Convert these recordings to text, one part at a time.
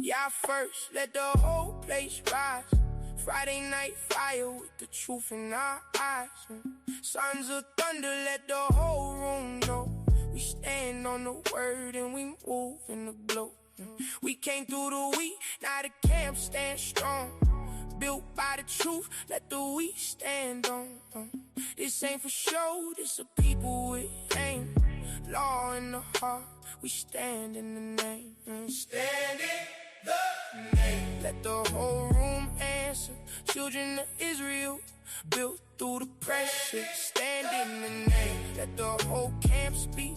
Y'all first, let the whole place rise. Friday night fire with the truth in our eyes. Sons of thunder, let the whole room know. We stand on the word and we move in the glow. We came through the week, now the camp stands strong. Built by the truth, let the weak stand on. This ain't for show, this a people with aim. Law in the heart, we stand in the name. Stand in the name. Let the whole room answer. Children of Israel, built through the pressure. Stand in the name. Let the whole camp speak.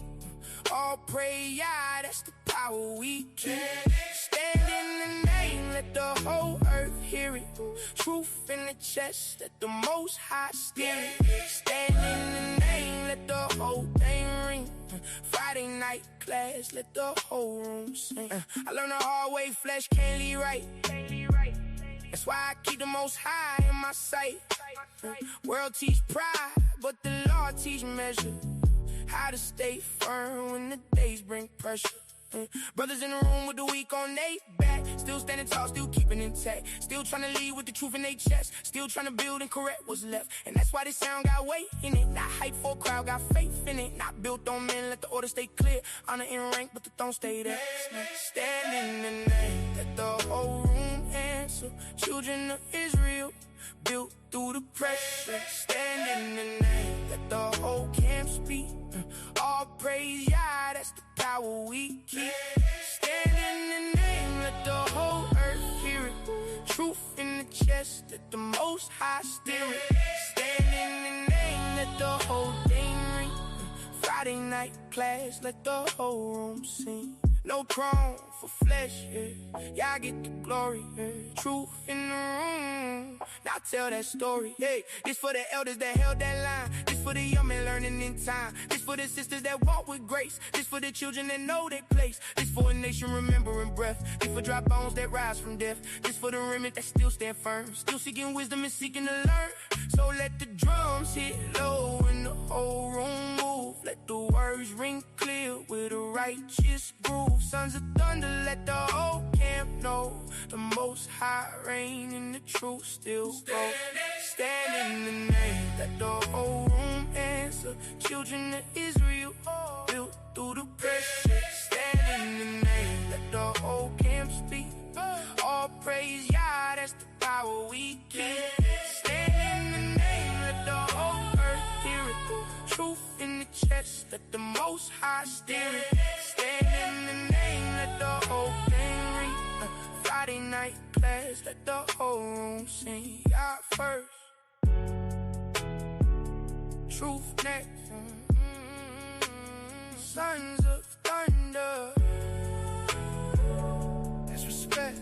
All pray, yeah, that's the power we keep. Stand in the name, let the whole earth hear it. Truth in the chest, let the Most High steer it. Stand in the name, let the whole thing ring. Friday night class, let the whole room sing. I learned the hard way, flesh can't lead right. That's why I keep the Most High in my sight. World teach pride, but the Lord teach measure. How to stay firm when the days bring pressure. Brothers in the room with the weak on they back. Still standing tall, still keeping intact. Still trying to lead with the truth in their chest. Still trying to build and correct what's left. And that's why this sound got weight in it. Not hype for a crowd, got faith in it. Not built on men, let the order stay clear. Honor in rank, but the throne stay there. Stand in the name, let the whole room answer. Children of Israel, built through the pressure. Stand in the name, let the whole camp speak. All praise, yeah, that's the power we keep. Stand in the name, let the whole earth hear it. Truth in the chest, let the Most High steer it. Stand in the name, let the whole thing ring. Friday night class, let the whole room sing. No throne for flesh, yeah. Y'all get the glory, yeah. Truth in the room. Now tell that story, hey. This for the elders that held that line. This for the young men learning in time. This for the sisters that walk with grace. This for the children that know their place. This for a nation remembering breath. This for dry bones that rise from death. This for the remnant that still stand firm. Still seeking wisdom and seeking to learn. So let the drums hit low and the whole room move. Let the words ring clear with a righteous groove. Sons of thunder, let the whole camp know. The Most High reign and the truth still go. Stand in the name, let the whole room answer. Children of Israel, built through the pressure. Stand in the name, let the whole camp speak. All praise, yeah, that's the power we keep. Stand in the name, let the whole earth hear it. Truth in the chest, let the Most High steer it. Stand in the name, let the whole thing ring. Friday night class, let the whole room sing. Y'all first, truth next. Sons of thunder, that's respect.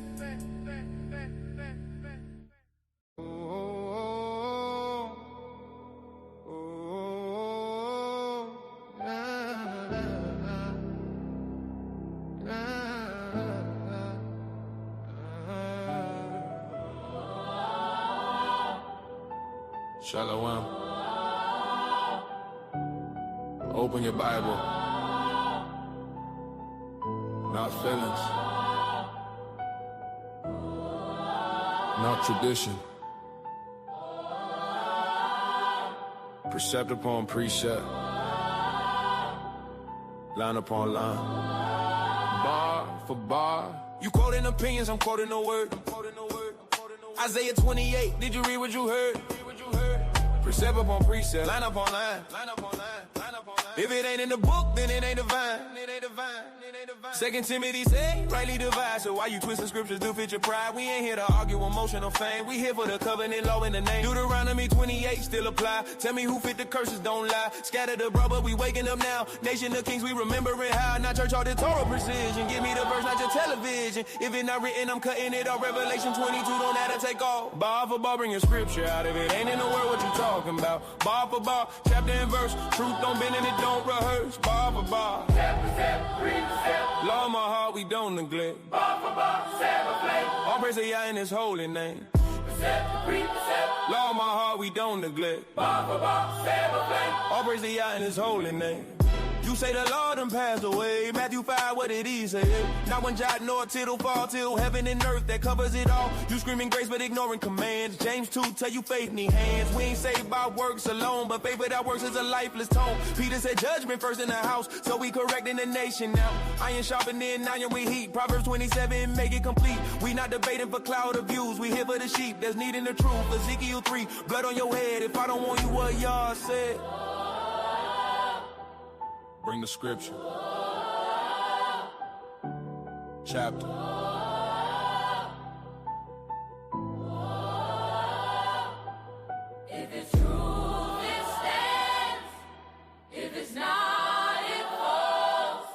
Shalom. Open your Bible. Not feelings. Not tradition. Precept upon precept. Line upon line. Bar for bar. You quoting opinions, I'm quoting no word. Isaiah 28, did you read what you heard? Precept upon precept, line upon line. If it ain't in the book, then it ain't divine. 2 Timothy say, rightly divide. So why you twisting scriptures to fit your pride? We ain't here to argue emotional fame. We here for the covenant law in the name. Deuteronomy 28 still apply. Tell me who fit the curses, don't lie. Scattered abroad, but we waking up now. Nation of kings, we remembering how. Not church all the Torah precision. Give me the verse, not your television. If it not written, I'm cutting it off. Revelation 22, don't have to take off. Bar for bar, bring your scripture out. If it ain't in the word, what you talking about? Bar for bar, chapter and verse. Truth don't bend and it don't rehearse. Bar for bar. Law in my heart, we don't neglect. Bar for bar, seven flame. All praise to Yah in his holy name. Law of my heart, we don't neglect. Bar4Bar, all praise to Yah in his holy name. You say the Lord done passed away. Matthew 5, what did he say? Not one jot nor tittle fall till heaven and earth that covers it all. You screaming grace but ignoring commands. James 2 tell you faith need hands. We ain't saved by works alone, but faith without works is a lifeless tone. Peter said judgment first in the house, so we correcting the nation now. Iron sharpening iron with heat. Proverbs 27 make it complete. We not debating for cloud of views. We here for the sheep that's needing the truth. Ezekiel 3, blood on your head if I don't want you what y'all said. Bring the scripture. Chapter. If it's true, it stands. If it's not, it falls.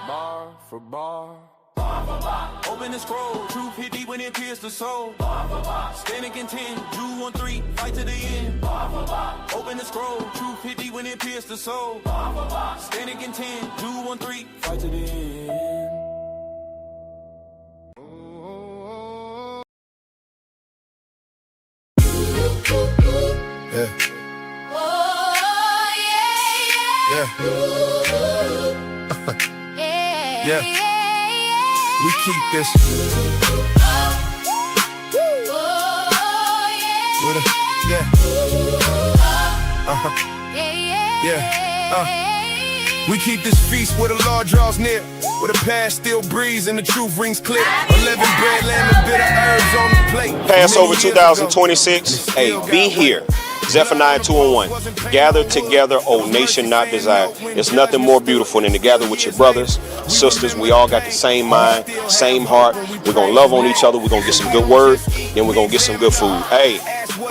Bar for bar. Open the scroll, truth hit deep when it pierces the soul. Stand and contend, Jude 1-3, fight to the end. Open the scroll, truth hit deep when it pierces the soul. Stand and contend, Jude 1-3, fight to the end. Yeah. Oh, yeah, Yeah. yeah. Yeah. We keep this. Yeah. Yeah. We keep this feast where the Lord draws near, where the past still breathes and the truth rings clear. 11 bread, lamb, and bitter herbs on the plate. Passover 2026. Hey, be here. Zephaniah 2:1. Gather together, O nation not desired. There's nothing more beautiful than to gather with your brothers, sisters. We all got the same mind, same heart. We're going to love on each other. We're going to get some good word. Then we're going to get some good food. Hey,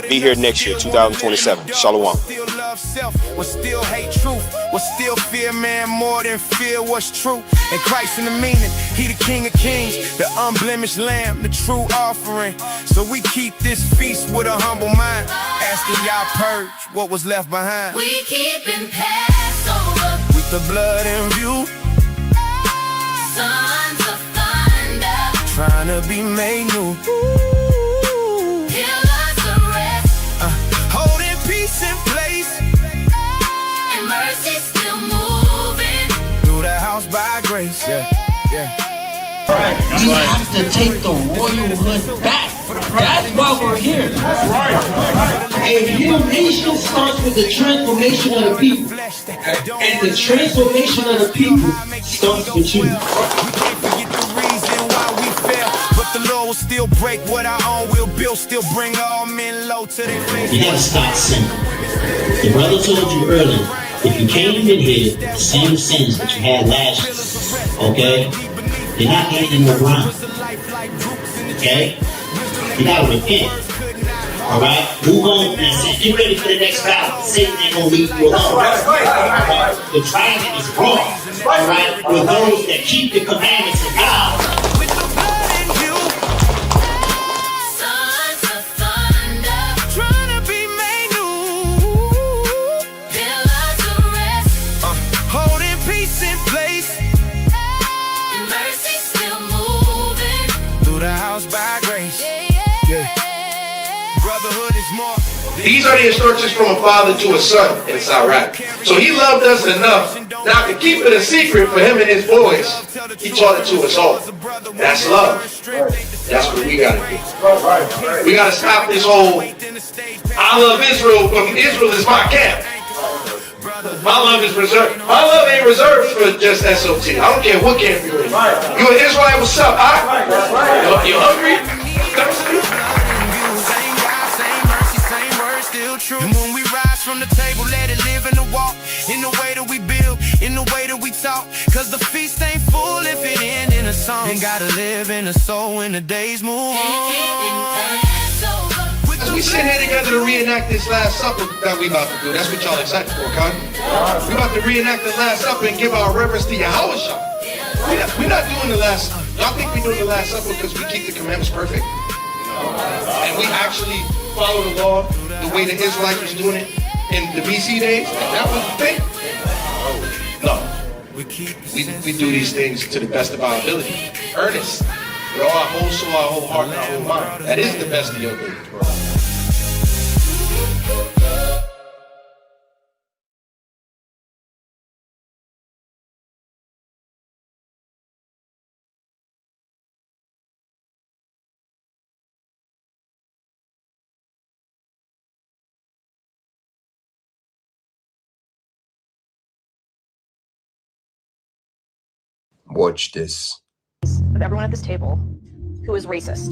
be here next year, 2027. Shalom. Still love self, will still hate truth, will still fear man more than fear what's true. And Christ in the meaning, he the King of Kings, the unblemished lamb, the true offering. So we keep this feast with a humble mind, asking y'all purge what was left behind. We keepin' Passover With the blood in view, sons of thunder, trying to be made new. pillars of rest, Holding peace in place, and mercy still moving. through the house by grace. Yeah, yeah. We have to take the royalhood back. That's why we're here. A new nation starts with the transformation of the people. And the transformation of the people starts with you. We can't forget the reason why we fell, but the Lord will still break what our own will build, still bring all men low to their face. You gotta stop sinning. The brother told you earlier, if you came in here the same sins that you had last year, okay, you're not gaining no ground. Okay? You gotta repent. Alright? Move on and get ready for the next battle. Satan ain't gonna leave you alone. The dragon is wrong. Alright? For those that keep the commandments of God. With the blood in view, Sons of thunder, trying to be made new. pillars of rest, Holding peace in place, and mercy still moving. through the house by grace. Yeah. Brotherhood is more. These are the instructions from a father to a son in Sirach. So he loved us enough not to keep it a secret for him and his boys. He taught it to us all. That's love. That's what we gotta do. We gotta stop this whole, I love Israel, but Israel is my camp. My love is reserved. My love ain't reserved for just SOT. I don't care what camp you're in. You an Israelite, what's up? You hungry? Same God, same mercy, same word, still true. And when we rise from the table, let it live in the walk, in the way that we build, in the way that we talk. Cause the feast ain't full if it ain't in a song. And gotta live in the soul when the days move on. As we sit here together to reenact this Last Supper that we about to do, that's what y'all excited for, Con. We about to reenact the Last Supper and give our reverence to Yahweh. We're not doing the Last. Y'all think we're doing the Last Supper because we keep the commandments perfect? And we actually follow the law the way the Israelites was doing it in the BC days? That was the thing? No. We do these things to the best of our ability. Earnest. With all our whole soul, our whole heart, and our whole mind. That is the best of your ability. Watch this. With everyone at this table who is racist.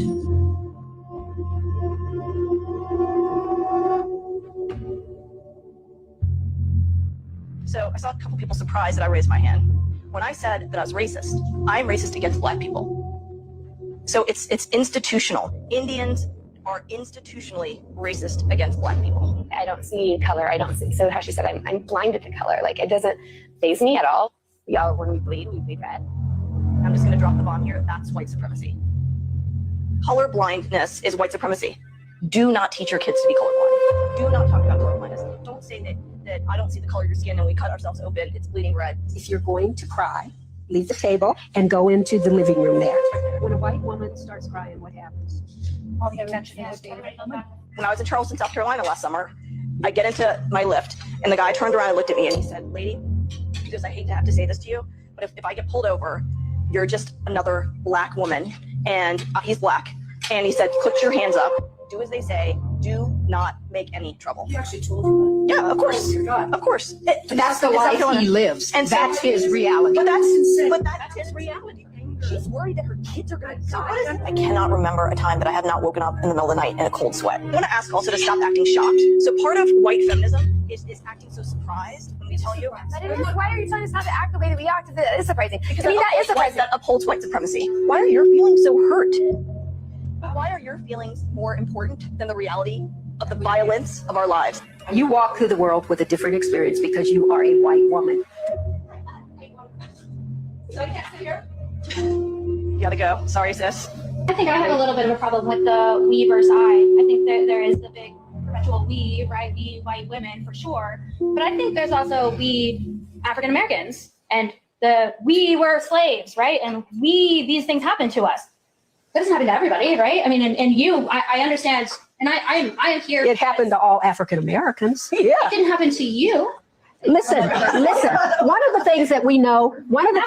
So I saw a couple people surprised that I raised my hand. When I said that I was racist, I'm racist against black people. So it's institutional. Indians are institutionally racist against black people. I don't see color. I don't see. So how she said, I'm blinded to color. Like, it doesn't faze me at all. We all, when we bleed red. I'm just going to drop the bomb here. That's white supremacy. Color blindness is white supremacy. Do not teach your kids to be colorblind. Do not talk about color blindness. Don't say that I don't see the color of your skin and we cut ourselves open. It's bleeding red. If you're going to cry, leave the table and go into the living room there. When a white woman starts crying, what happens? All the attention is When I was in Charleston, South Carolina last summer, I get into my lift and the guy turned around and looked at me and he said, "Lady," because I hate to have to say this to you, but if I get pulled over, you're just another black woman, and he's black. And he said, "Put your hands up, do as they say, do not make any trouble." You actually told him that? Yeah, of course. Of course. That's the life he lives. And that's his reality. But that's his reality. She's worried that her kids are going to die. I cannot remember a time that I have not woken up in the middle of the night in a cold sweat. I want to ask also to stop acting shocked. So part of white feminism is acting so surprised when we tell you. Why are you telling us not to act the way that we act? That is surprising. Because that is surprising. That upholds white supremacy. Why are your feelings so hurt? Why are your feelings more important than the reality of the violence of our lives? You walk through the world with a different experience because you are a white woman. So you can't sit here? You gotta go. Sorry, sis. I think I have a little bit of a problem with the we versus I think that there is the big perpetual we, right? We white women for sure. But I think there's also we African Americans and we were slaves, right? And these things happen to us. That doesn't happen to everybody, right? I mean, and you, I understand, and I am here. It happened to all African Americans. Yeah. It didn't happen to you. Listen. One of the things that we know, let me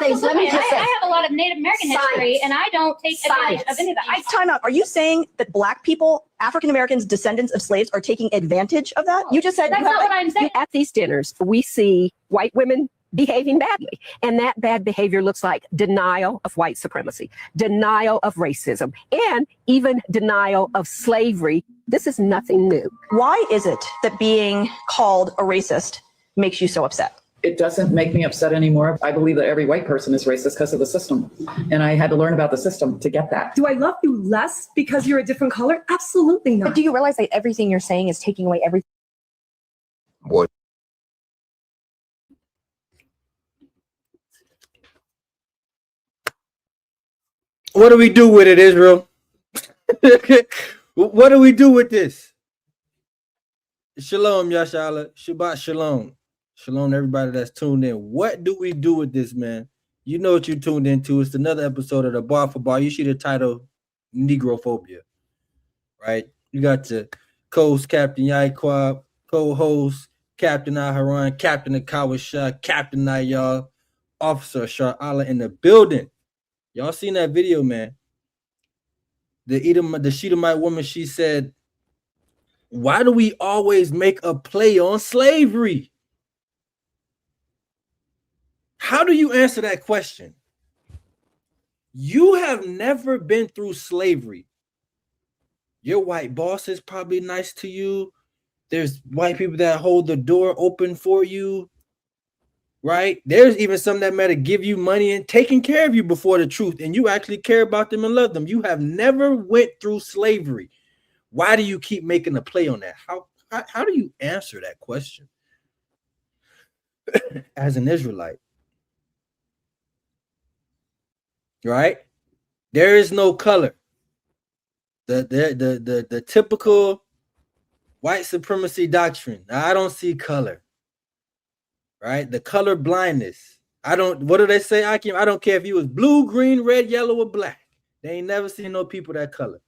just say. I have a lot of Native American history, and I don't take advantage of any of that. Time out. Are you saying that black people, African Americans, descendants of slaves, are taking advantage of that? You just said that's not what I'm saying. At these dinners, we see white women behaving badly. And that bad behavior looks like denial of white supremacy, denial of racism, and even denial of slavery. This is nothing new. Why is it that being called a racist makes you so upset? It doesn't make me upset anymore. I believe that every white person is racist because of the system. And I had to learn about the system to get that. Do I love you less because you're a different color? Absolutely not. But do you realize that everything you're saying is taking away everything? What? What do we do with it, Israel? What do we do with this? Shalom, Yashala. Shabbat shalom. Shalom, everybody that's tuned in. What do we do with this, man? You know what you tuned into. It's another episode of the Bar4Bar. You see the title, Negrophobia, right? You got the co-host, Captain Yaiquab, co-host, Captain Aharon, Captain Akawasha, Captain Nayal, Officer Shar Allah in the building. Y'all seen that video, man? The Shedamite woman, she said, "Why do we always make a play on slavery?" How do you answer that question? You have never been through slavery. Your white boss is probably nice to you. There's white people that hold the door open for you. Right? There's even some that matter give you money and taking care of you before the truth, and you actually care about them and love them. You have never went through slavery. Why do you keep making a play on that? How do you answer that question as an Israelite? Right? There is no color. The typical white supremacy doctrine. I don't see color. Right? The color blindness. What do they say, Akim? I don't care if you was blue, green, red, yellow, or black. They ain't never seen no people that color.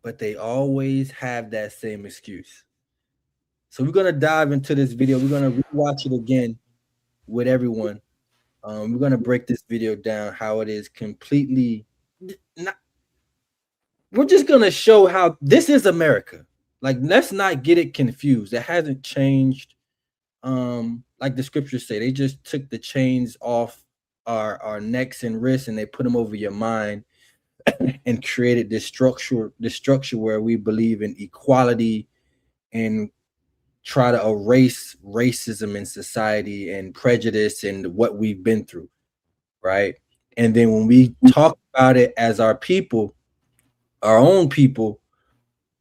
But they always have that same excuse. So we're gonna dive into this video. We're gonna rewatch it again with everyone. We're gonna break this video down how it is completely not. We're just gonna show how this is America. Like, let's not get it confused. It hasn't changed. Like the scriptures say, they just took the chains off our necks and wrists and they put them over your mind and created this structure where we believe in equality and try to erase racism in society and prejudice and what we've been through, right? And then when we talk about it as our people, our own people,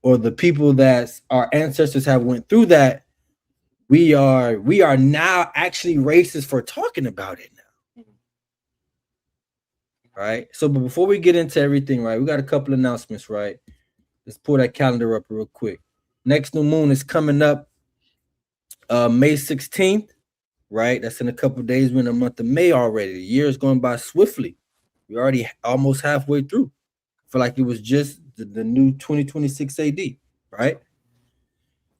or the people that our ancestors have went through that, we are now actually racist for talking about it now. Right? So, but before we get into everything, right, we got a couple announcements, right? Let's pull that calendar up real quick. Next new moon is coming up May 16th, right? That's in a couple of days. We're in the month of May already. The year is going by swiftly. We're already almost halfway through. I feel like it was just the new 2026 AD, right?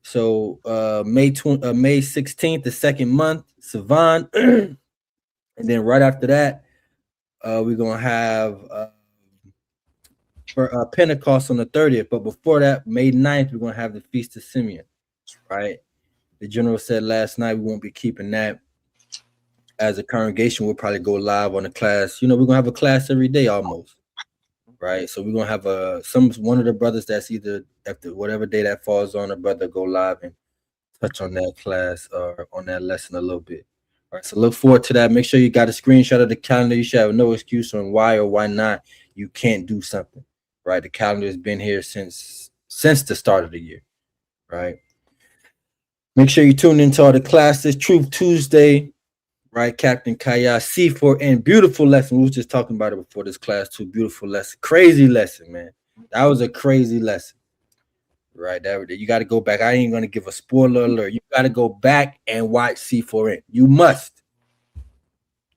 So May 16th, the second month, Savan. And then right after that, we're going to have Pentecost on the 30th. But before that, May 9th, we're going to have the Feast of Simeon, right? The general said last night we won't be keeping that. As a congregation, we'll probably go live on a class. You know, we're going to have a class every day almost, right? So we're going to have one of the brothers that's either after whatever day that falls on, a brother go live and touch on that class or on that lesson a little bit. All right, so look forward to that. Make sure you got a screenshot of the calendar. You should have no excuse on why or why not you can't do something, right? The calendar has been here since the start of the year, right? Make sure you tune into all the classes. Truth Tuesday, right? Captain Kaya, C4N, beautiful lesson. We was just talking about it before this class too. Beautiful lesson, crazy lesson, man. That was a crazy lesson, right? That you got to go back. I ain't gonna give a spoiler alert. You got to go back and watch C4N. You must,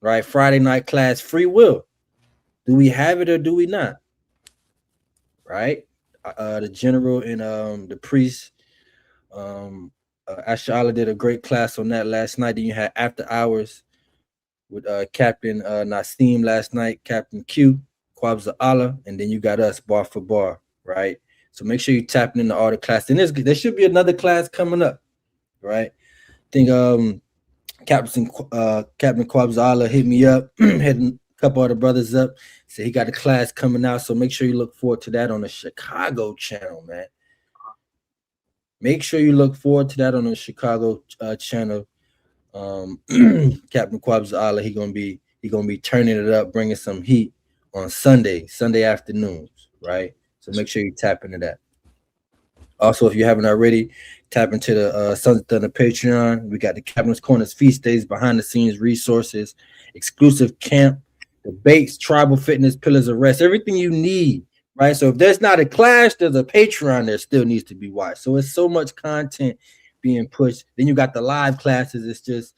right? Friday night class, free will. Do we have it or do we not? Right? The general and the priest. Ashala did a great class on that last night. Then you had after hours with Captain Nasim last night, Captain Q, Kwabza Allah, and then you got us, Bar4Bar, right? So make sure you tapping into all the classes. And there should be another class coming up, right? I think Captain Kwabza Allah hit me up, had a couple other brothers up, said he got a class coming out. So make sure you look forward to that on the Chicago channel, man. Make sure you look forward to that on the Chicago channel. Captain Kwabza Allah, he gonna be turning it up, bringing some heat on Sunday afternoons, right? So make sure you tap into that. Also, if you haven't already, tap into the Sons of Thunder Patreon. We got the Captain's Corners feast days, behind the scenes resources, exclusive camp, debates, tribal fitness, pillars of rest, everything you need. Right, so if there's not a class, there's a Patreon that still needs to be watched. So it's so much content being pushed. Then you got the live classes. It's just,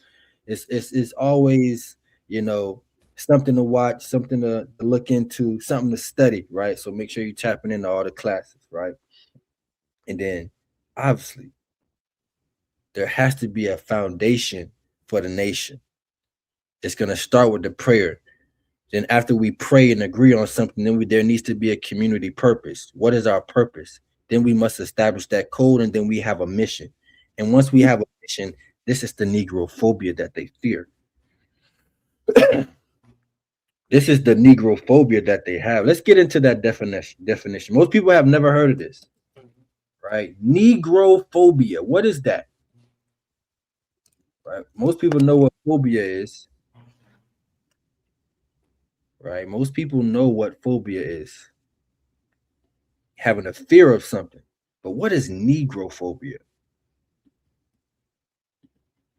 it's always, you know, something to watch, something to look into, something to study. Right, so make sure you're tapping into all the classes. Right, and then obviously there has to be a foundation for the nation. It's gonna start with the prayer. Then after we pray and agree on something, then there needs to be a community purpose. What is our purpose? Then we must establish that code, and then we have a mission. And once we have a mission, this is the Negrophobia that they fear. This is the Negrophobia that they have. Let's get into that definition. Most people have never heard of this, right? Negrophobia. What is that? Right? Most people know what phobia is. Right, most people know what phobia is, having a fear of something. But what is Negrophobia?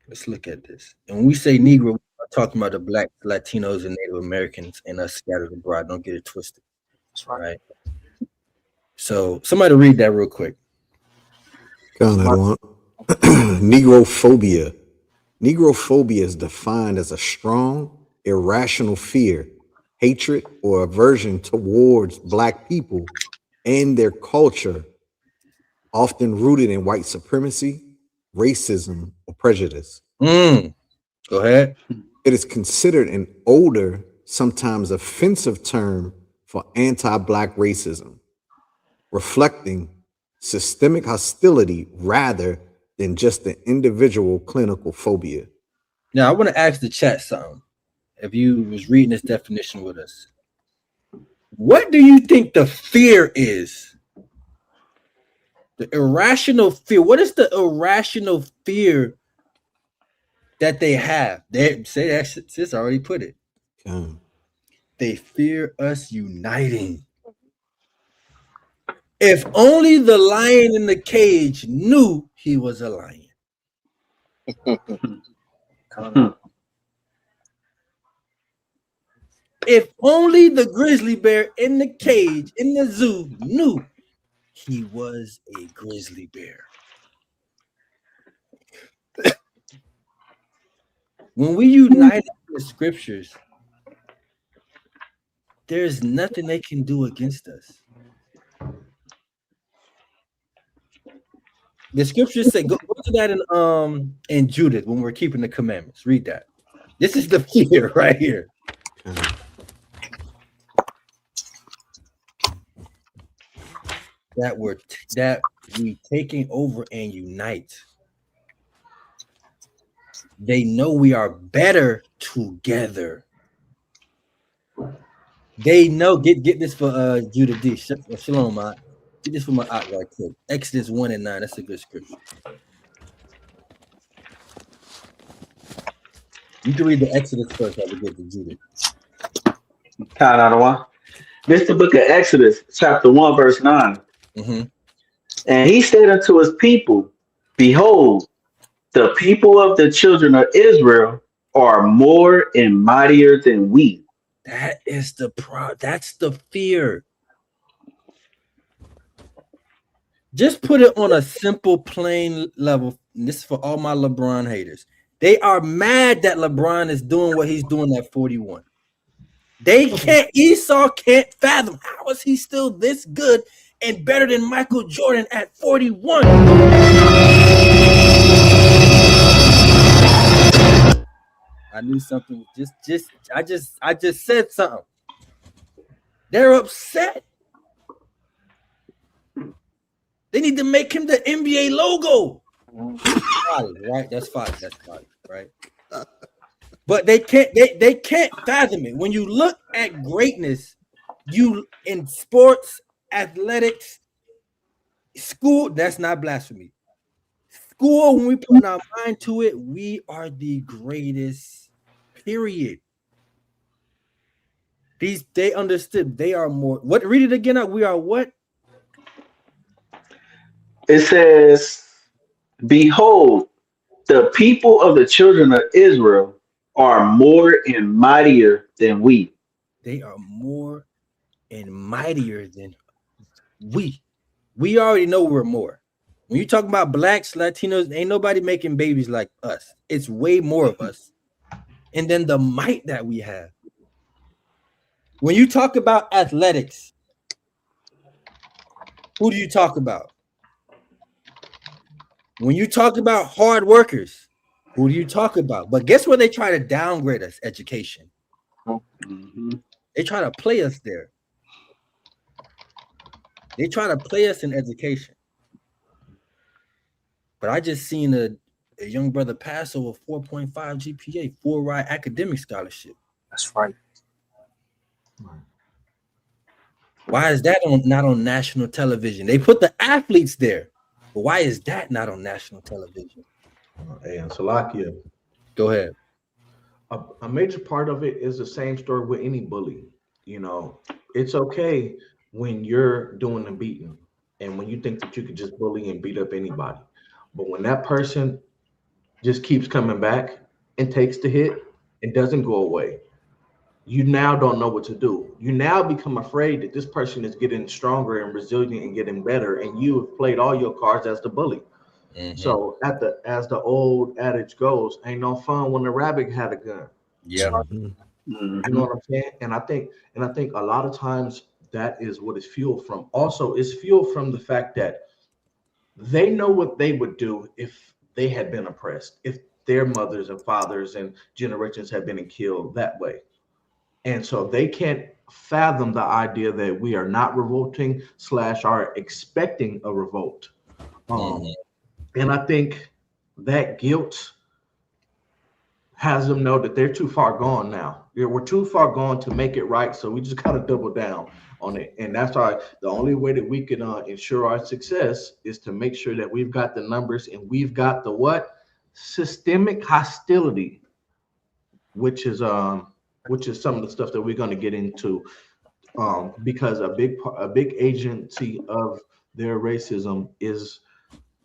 Let's look at this. And when we say Negro, we're talking about the Black, Latinos, and Native Americans and us scattered abroad. Don't get it twisted. That's right. So somebody read that real quick. God, I want Negrophobia Negrophobia is defined as a strong, irrational fear, hatred, or aversion towards Black people and their culture, often rooted in white supremacy, racism, or prejudice. Go ahead. It is considered an older, sometimes offensive term for anti-Black racism, reflecting systemic hostility rather than just the individual clinical phobia. Now, I want to ask the chat something. If you was reading this definition with us, what do you think the fear is? The irrational fear. What is the irrational fear that they have? They say that sis already put it. They fear us uniting. If only the lion in the cage knew he was a lion. If only the grizzly bear in the cage in the zoo knew he was a grizzly bear. When we unite in the scriptures, there's nothing they can do against us. The scriptures say, go to that in Judith when we're keeping the commandments. Read that. This is the fear right here. That we taking over and unite. They know we are better together. They know. Get this for Judith D. Shalom, man. Get this for my aunt right quick. Exodus 1:9. That's a good scripture. You can read the Exodus first. I will get to Judith. This is the book of Exodus, chapter 1, verse 9. And he said unto his people, behold, the people of the children of Israel are more and mightier than we. That is that's the fear. Just put it on a simple, plain level. This is for all my LeBron haters. They are mad that LeBron is doing what he's doing at 41. Esau can't fathom how is he still this good and better than Michael Jordan at 41. I knew something. I just said something. They're upset. They need to make him the NBA logo. Right? That's fine. Right? But they can't fathom it. When you look at greatness, you in sports, athletics, school, that's not blasphemy. School, when we put our mind to it, we are the greatest, period. They understood they are more. What? Read it again. We are what? It says, behold, the people of the children of Israel are more and mightier than we. They are more and mightier than we. We already know we're more. When you talk about blacks, Latinos, ain't nobody making babies like us. It's way more of us. And then the might that we have. When you talk about athletics, who do you talk about? When you talk about hard workers, who do you talk about? But guess where they try to downgrade us? Education. They try to play us there. They try to play us in education. But I just seen a young brother pass over 4.5 GPA, 4-ride academic scholarship. That's right. Why is that not on national television? They put the athletes there. But why is that not on national television? Hey, and Salakia. Go ahead. A major part of it is the same story with any bully. You know, it's okay when you're doing the beating and when you think that you could just bully and beat up anybody. But when that person just keeps coming back and takes the hit and doesn't go away, you now don't know what to do. You now become afraid that this person is getting stronger and resilient and getting better, and you have played all your cards as the bully. So as the old adage goes, ain't no fun when the rabbit had a gun. Yeah. You know what I'm saying? And I think a lot of times that is what it's fueled from. Also, it's fueled from the fact that they know what they would do if they had been oppressed, if their mothers and fathers and generations had been killed that way. And so they can't fathom the idea that we are not revolting / are expecting a revolt. And I think that guilt has them know that they're too far gone now. We're too far gone to make it right. So we just got to double down on it. And that's why the only way that we can ensure our success is to make sure that we've got the numbers and we've got the what? Systemic hostility, which is some of the stuff that we're going to get into, because a big agency of their racism is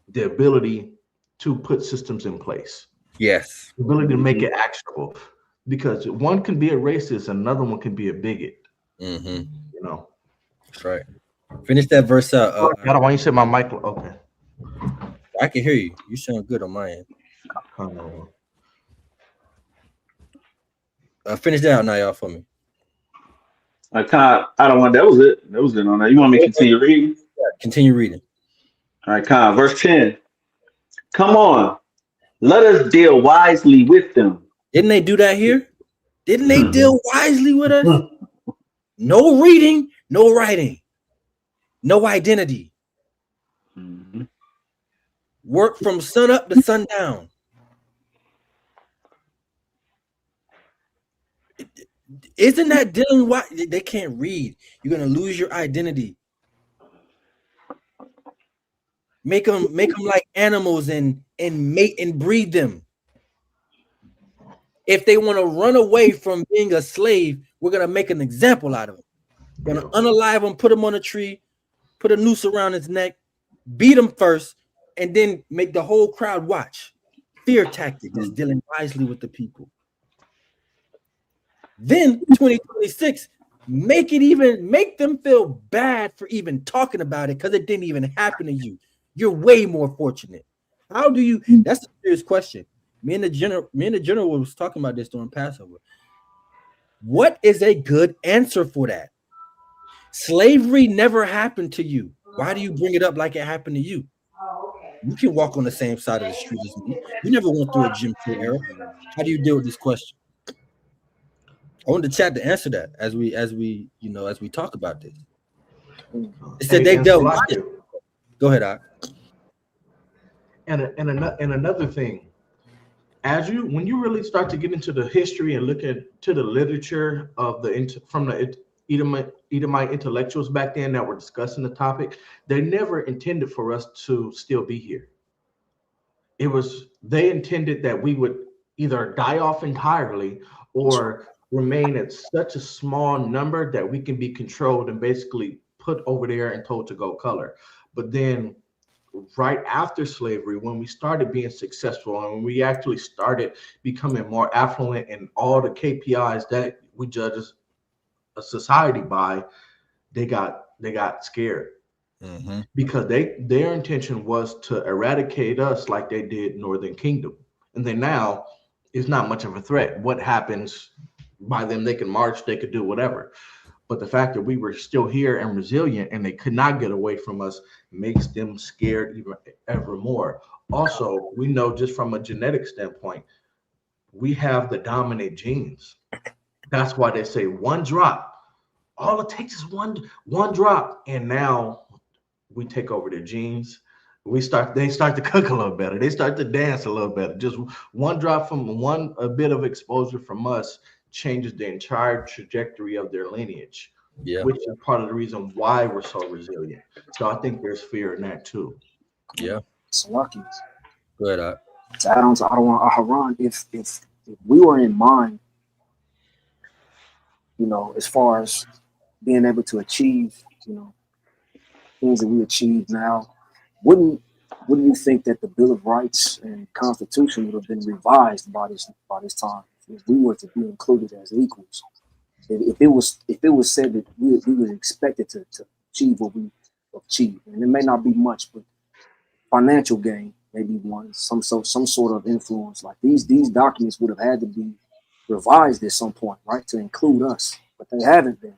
the ability to put systems in place. Yes. The ability to make it actionable, because one can be a racist, another one can be a bigot. You know, that's right. Finish that verse out. I don't want you to say my mic. Okay, I can hear you. You sound good on my end. Finish that out now, y'all, for me. I don't want. That was it. That was it on that. You want me to continue reading? Yeah, continue reading. All right, Con. Verse 10. Come on, let us deal wisely with them. Didn't they do that here? Didn't they deal wisely with us? No reading, no writing, no identity. Work from sun up to sundown. Isn't that dealing why they can't read? You're gonna lose your identity. Make them like animals and mate and breed them. If they want to run away from being a slave, we're gonna make an example out of them. We're gonna unalive him, put him on a tree, put a noose around his neck, beat him first, and then make the whole crowd watch. Fear tactic is dealing wisely with the people. Then 2026, make them feel bad for even talking about it because it didn't even happen to you. You're way more fortunate. How do you? That's a serious question. Me and the general was talking about this during Passover. What is a good answer for that? Slavery never happened to you. Why do you bring it up like it happened to you? You can walk on the same side of the street as me. You never went through a Jim Crow era. How do you deal with this question? I want the chat to answer that as we talk about this. It said they dealt with it. Go ahead, Ak. And another thing, when you really start to get into the history and look to the literature of from the Edomite intellectuals back then that were discussing the topic, they never intended for us to still be here. They intended that we would either die off entirely or remain at such a small number that we can be controlled and basically put over there and told to go color. But then right after slavery, when we started being successful and when we actually started becoming more affluent and all the KPIs that we judge a society by, they got scared. Because their intention was to eradicate us like they did Northern Kingdom. And then now it's not much of a threat. What happens by them? They can march, they could do whatever. But the fact that we were still here and resilient and they could not get away from us makes them scared even ever more. Also, we know just from a genetic standpoint, we have the dominant genes. That's why they say one drop. All it takes is one drop. And now we take over their genes. They start to cook a little better. They start to dance a little better. Just one drop from a bit of exposure from us changes the entire trajectory of their lineage, which is part of the reason why we're so resilient. So I think there's fear in that too. Yeah. So lucky. Good. To add on to Aharon, if we were in mind, as far as being able to achieve, things that we achieve now, wouldn't you think that the Bill of Rights and Constitution would have been revised by this time if we were to be included as equals? If it was said that we were expected to achieve what we achieved, and it may not be much, but financial gain, maybe one, some sort of influence. Like these documents would have had to be revised at some point, right, to include us, but they haven't been.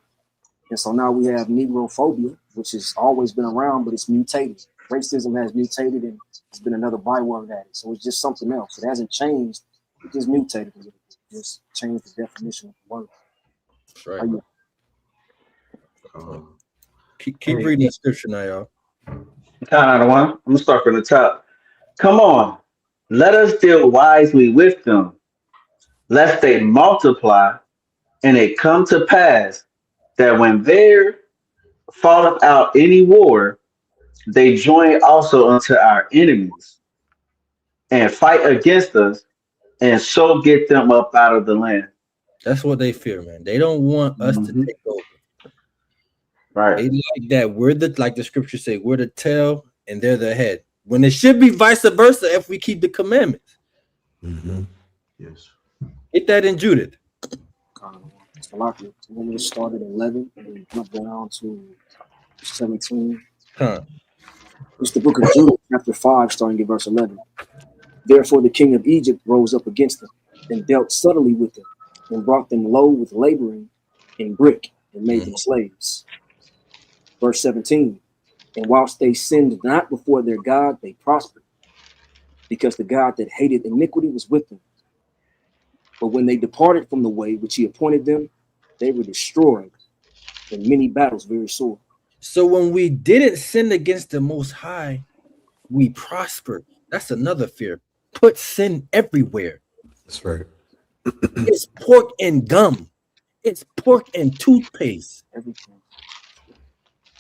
And so now we have Negrophobia, which has always been around, but it's mutated. Racism has mutated, and it's been another byword added. So it's just something else. It hasn't changed. It just mutated a little bit. It just changed the definition of the word. That's right. Keep Hey. reading the scripture now, y'all. Kind of one. I'm gonna start from the top. Come on, let us deal wisely with them, lest they multiply, and it come to pass that when there falleth out any war, they join also unto our enemies, and fight against us, and so get them up out of the land. That's what they fear, man. They don't want us to take over. Right. They like that we're like the scripture say, we're the tail and they're the head. When it should be vice versa if we keep the commandments. Yes. Get that in Judith. It's a lot. When we started at 11 and jump down to 17. It's the book of Judith, chapter 5, starting at verse 11. Therefore the king of Egypt rose up against them and dealt subtly with them and brought them low with laboring in brick and made them slaves. Verse 17. And whilst they sinned not before their God, they prospered, because the God that hated iniquity was with them. But when they departed from the way which he appointed them, they were destroyed in many battles very sore. So when we didn't sin against the Most High, we prospered. That's another fear. Put sin everywhere. That's right. It's pork and gum. It's pork and toothpaste. Everything.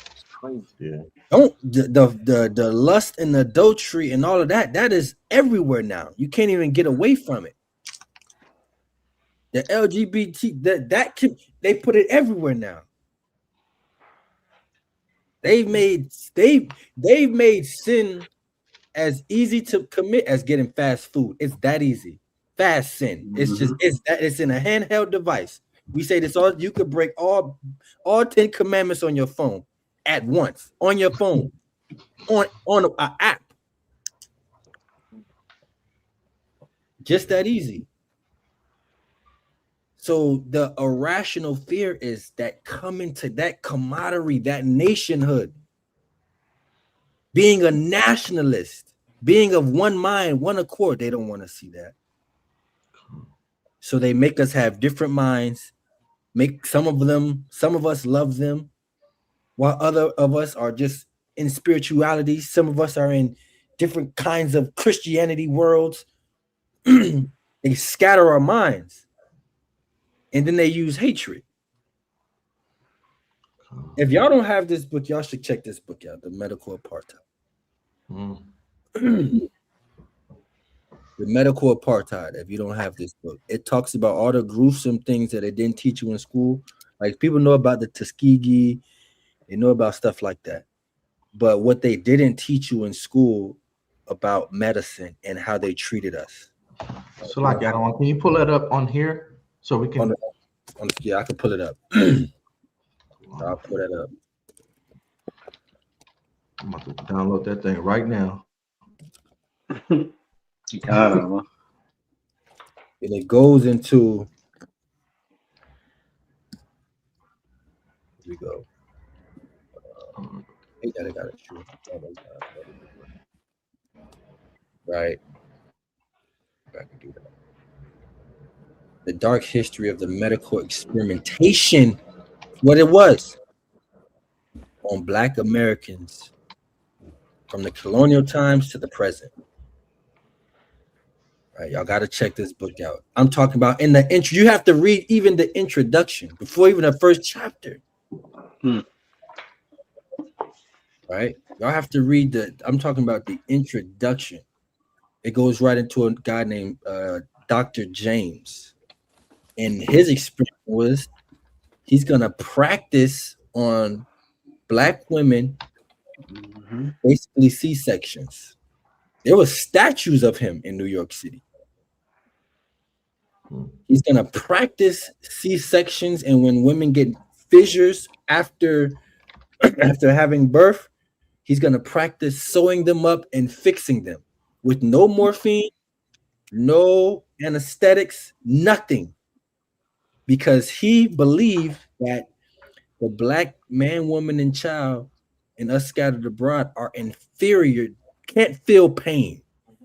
It's crazy. Yeah. Don't the lust and the adultery and all of that. That is everywhere now. You can't even get away from it. The LGBT they put it everywhere now. They've made sin as easy to commit as getting fast food. It's that easy. Fast sin. It's in a handheld device. We say this all. You could break all 10 commandments on your phone at once, on your phone, on an app. Just that easy. So the irrational fear is that coming to that camaraderie, that nationhood, being a nationalist, being of one mind, one accord. They don't want to see that. So they make us have different minds, make some of us love them, while other of us are just in spirituality. Some of us are in different kinds of Christianity worlds. They scatter our minds. And then they use hatred. If y'all don't have this book, y'all should check this book out, The Medical Apartheid. The Medical Apartheid, if you don't have this book. It talks about all the gruesome things that they didn't teach you in school. Like people know about the Tuskegee, they know about stuff like that. But what they didn't teach you in school about medicine and how they treated us. So like, can you pull that up on here? So we can. Yeah, I can pull it up. I'll pull that up. I'm about to download that thing right now. And it goes into. Here we go. I got it. Right. I can do that. The dark history of the medical experimentation, what it was on Black Americans from the colonial times to the present. Right, y'all got to check this book out. I'm talking about in the intro. You have to read even the introduction before even the first chapter. Right, y'all have to read I'm talking about the introduction. It goes right into a guy named Dr. James. And his experience was he's going to practice on Black women, basically C-sections. There were statues of him in New York City. He's going to practice C-sections, and when women get fissures after having birth, he's going to practice sewing them up and fixing them with no morphine, no anesthetics, nothing, because he believed that the black man, woman, and child and us scattered abroad are inferior, can't feel pain.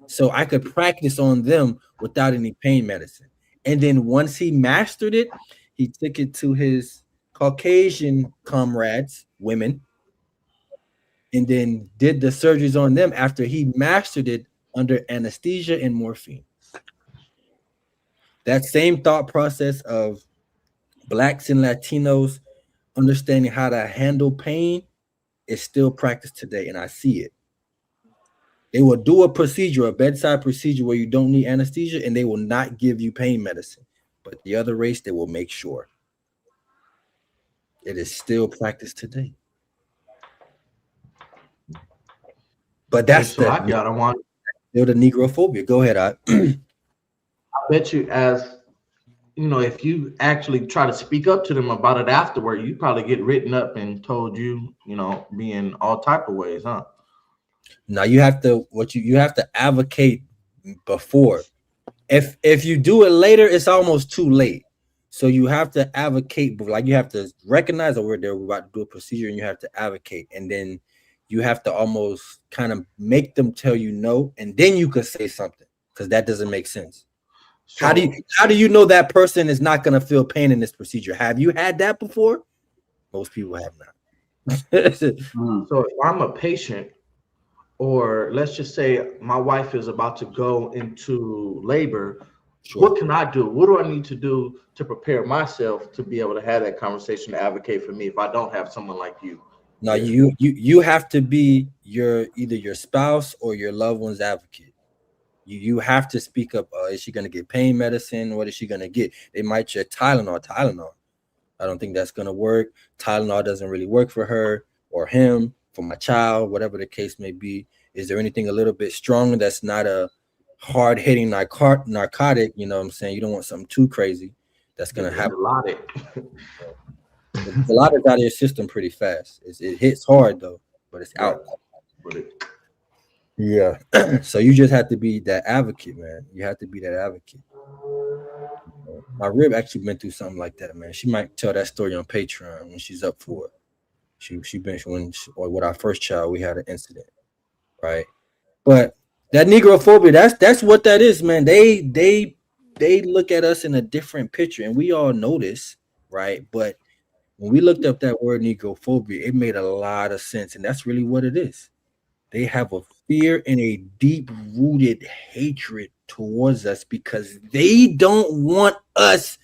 So I could practice on them without any pain medicine. And then once he mastered it, he took it to his Caucasian comrades, women, and then did the surgeries on them after he mastered it under anesthesia and morphine. That same thought process of blacks and Latinos understanding how to handle pain is still practiced today, and I see it. They will do a procedure, a bedside procedure where you don't need anesthesia, and they will not give you pain medicine. But the other race, they will make sure. It is still practiced today. But that's still the Negrophobia. Go ahead, I bet you, as you know, if you actually try to speak up to them about it afterward, you probably get written up and told you know, be in all type of ways, huh? Now you have to you have to advocate before. If you do it later, it's almost too late. So you have to advocate, like you have to recognize that we're about to do a procedure, and you have to advocate, and then you have to almost kind of make them tell you no, and then you could say something, because that doesn't make sense. So, how do you know that person is not going to feel pain in this procedure? Have you had that before? Most people have not. So if I'm a patient, or let's just say my wife is about to go into labor, what can I do? What do I need to do to prepare myself to be able to have that conversation, to advocate for me if I don't have someone like you? Now you have to be either your spouse or your loved one's advocate. You have to speak up. Is she going to get pain medicine? What is she going to get? They might check Tylenol. I don't think that's going to work. Tylenol doesn't really work for her or him, for my child, whatever the case may be. Is there anything a little bit stronger that's not a hard-hitting narcotic? You know what I'm saying? You don't want something too crazy that's going to happen. A lot is out of your system pretty fast. It hits hard, though, but it's out. Yeah. So you just have to be that advocate, man. You have to be that advocate. My rib actually been through something like that, man. She might tell that story on Patreon when she's up for it. She been with our first child, we had an incident, right? But that Negrophobia, that's what that is, man. They look at us in a different picture, and we all know this, right? But when we looked up that word Negrophobia, it made a lot of sense, and that's really what it is. They have a fear and a deep-rooted hatred towards us because they don't want us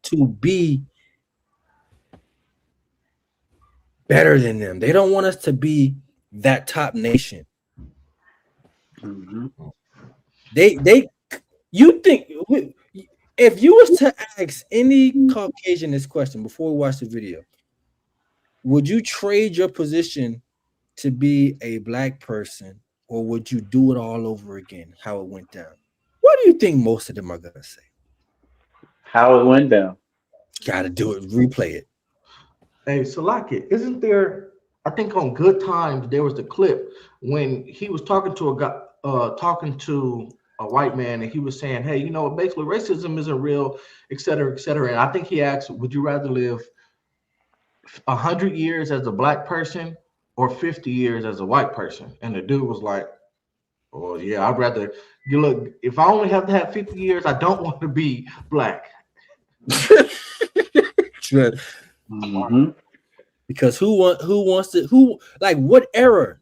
to be better than them. They don't want us to be that top nation. You think if you was to ask any Caucasian this question before we watch the video, would you trade your position to be a black person, or would you do it all over again? How it went down? What do you think most of them are gonna say? How it went down. Got to do it. Replay it. Hey, Salaki, isn't there? I think on Good Times there was the clip when he was talking to a guy, talking to a white man, and he was saying, "Hey, you know, basically racism isn't real, et cetera, et cetera." And I think he asked, "Would you rather live 100 years as a black person or 50 years as a white person?" And the dude was like, "Oh yeah, I'd rather you look. If I only have to have 50 years, I don't want to be black." Because who wants to what era?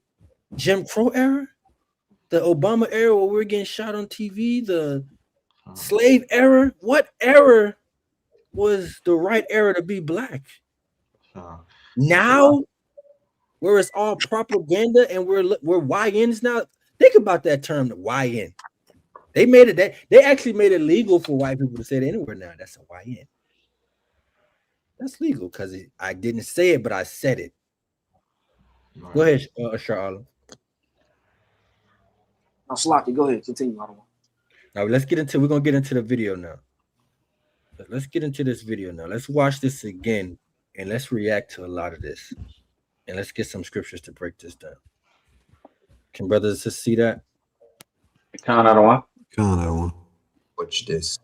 Jim Crow era? The Obama era where we're getting shot on TV? The slave era? What era was the right era to be black? Now, where it's all propaganda and we're YNs now. Think about that term, the YN. They actually made it legal for white people to say it anywhere now. That's a YN. That's legal because I didn't say it, but I said it. Right. Go ahead, Charlotte. Now, Slocky, go ahead. Continue. Now we're gonna get into the video now. Let's get into this video now. Let's watch this again and let's react to a lot of this. And let's get some scriptures to break this down. Can brothers just see that? Count out of one. Count out of one. Watch this.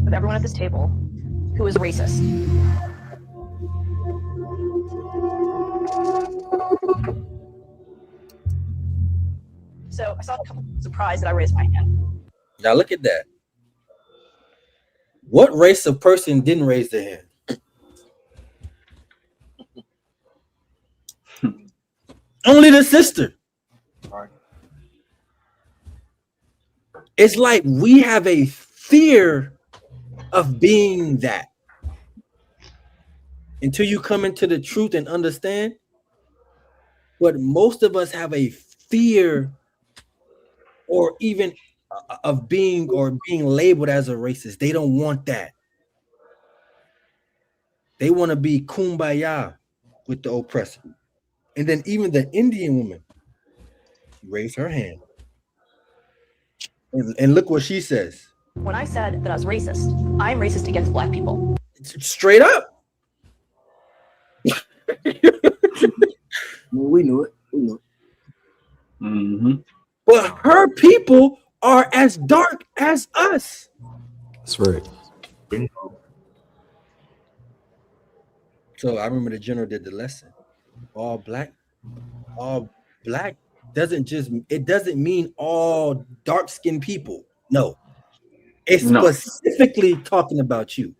With everyone at this table who is racist. So I saw a couple surprised that I raised my hand. Now look at that. What race of person didn't raise their hand? Only the sister. It's like we have a fear of being that. Until you come into the truth and understand. But most of us have a fear or even of being labeled as a racist. They don't want that. They want to be kumbaya with the oppressor. And then even the Indian woman raised her hand. And look what she says. When I said that I was racist, I'm racist against black people. Straight up. We knew it. We knew it. Mm-hmm. But her people are as dark as us. That's right. So I remember the general did the lesson. All black doesn't mean all dark-skinned people. No. It's specifically talking about you.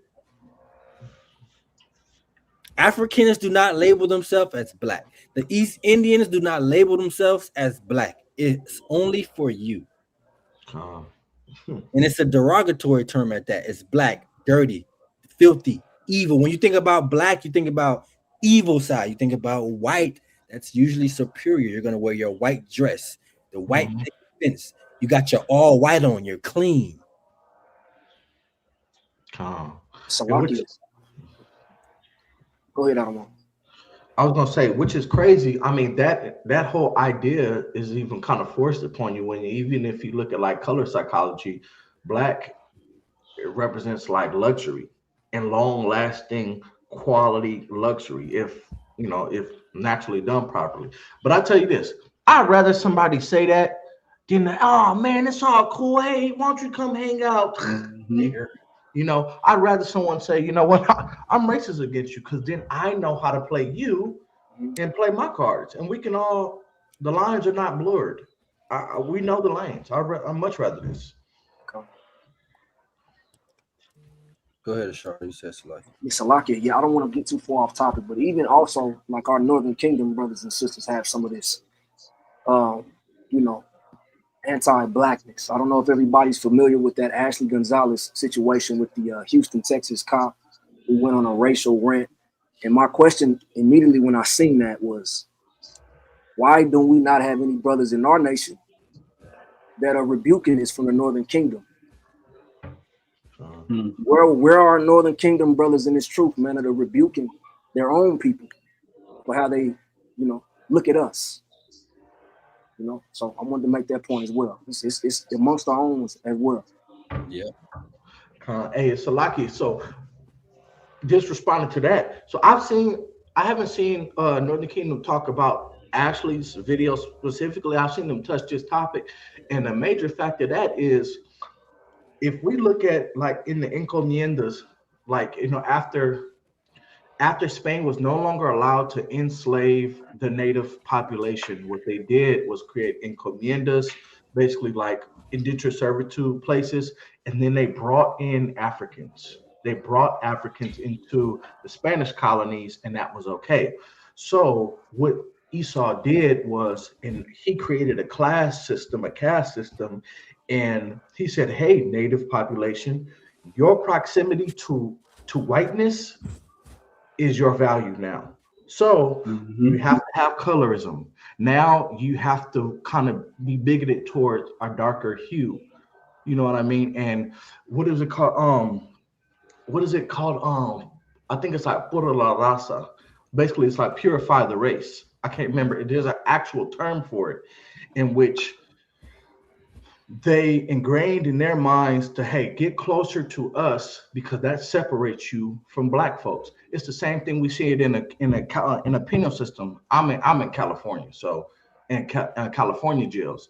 Africans do not label themselves as black. The East Indians do not label themselves as black. It's only for you. And it's a derogatory term at that. It's black, dirty, filthy, evil. When you think about black, you think about evil side. You think about white. That's usually superior. You're going to wear your white dress, the white fence. You got your all white on. You're clean. Go ahead, Adam. I was gonna say, which is crazy. I mean, that whole idea is even kind of forced upon you when even if you look at like color psychology, black it represents like luxury and long-lasting quality luxury if naturally done properly. But I tell you this, I'd rather somebody say that than oh man, it's all cool. Hey, why don't you come hang out? Nigger. I'd rather someone say, you know what, I'm racist against you because then I know how to play you and play my cards. And we can all, the lines are not blurred. We know the lanes. I'd much rather this. Go ahead, Ashar. You said Salakia. Yeah, Salakia. Yeah, I don't want to get too far off topic, but even also, like our Northern Kingdom brothers and sisters have some of this, anti-blackness. I don't know if everybody's familiar with that Ashley Gonzalez situation with the Houston, Texas cop who went on a racial rant. And my question immediately when I seen that was, why don't we not have any brothers in our nation that are rebuking this from the Northern Kingdom? Where are our Northern Kingdom brothers in this truth, man, that are rebuking their own people for how they, look at us? So I wanted to make that point as well. It's amongst our own as well. Yeah. Hey, it's Salaki. So just responding to that. So I haven't seen Northern Kingdom talk about Ashley's video specifically. I've seen them touch this topic. And a major factor of that is if we look at like in the encomiendas, like, after Spain was no longer allowed to enslave the native population, what they did was create encomiendas, basically like indentured servitude places, and then they brought in Africans. They brought Africans into the Spanish colonies, and that was okay. So what Esau did was, and he created a caste system, and he said, hey, native population, your proximity to whiteness is your value now. So you have to have colorism. Now you have to kind of be bigoted towards a darker hue. You know what I mean? And what is it called? I think it's like pura la raza. Basically, it's like purify the race. I can't remember. There's an actual term for it in which they ingrained in their minds to, hey, get closer to us because that separates you from black folks. It's the same thing we see it in a penal system. I'm in California, so in California jails,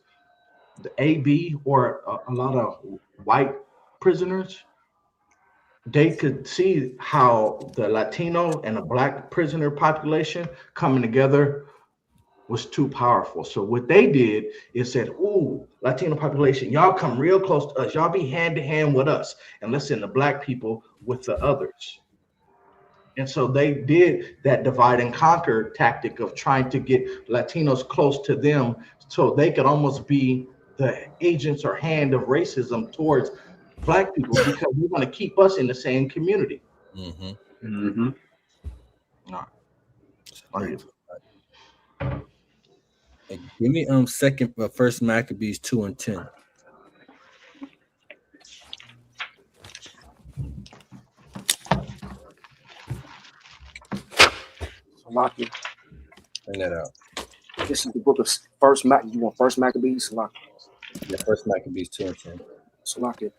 the AB or a lot of white prisoners, they could see how the Latino and the black prisoner population coming together was too powerful. So what they did is said, ooh, Latino population, y'all come real close to us. Y'all be hand to hand with us. And let's send the black people with the others. And so they did that divide and conquer tactic of trying to get Latinos close to them so they could almost be the agents or hand of racism towards black people because we want to keep us in the same community. Mm-hmm. All right. Hey, give me First Maccabees 2:10. Salaki. Bring that out. This is the book of First Maccabees. You want First Maccabees? Salaki. Yeah, First Maccabees 2:10. Salaki.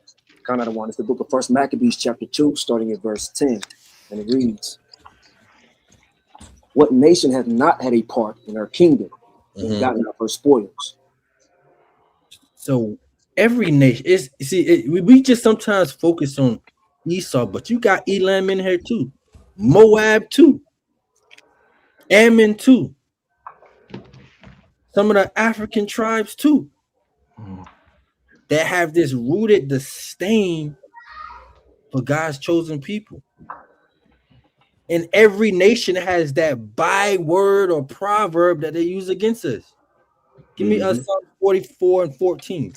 Kind of the one. It's the book of First Maccabees, chapter 2, starting at verse 10, and it reads: "What nation hath not had a part in her kingdom and gotten up her spoils?" So every nation is we just sometimes focus on Esau, but you got Elam in here too, Moab too, Ammon too, some of the African tribes too, that have this rooted disdain for God's chosen people. And every nation has that byword or proverb that they use against us. Give me Psalm 44 and 14.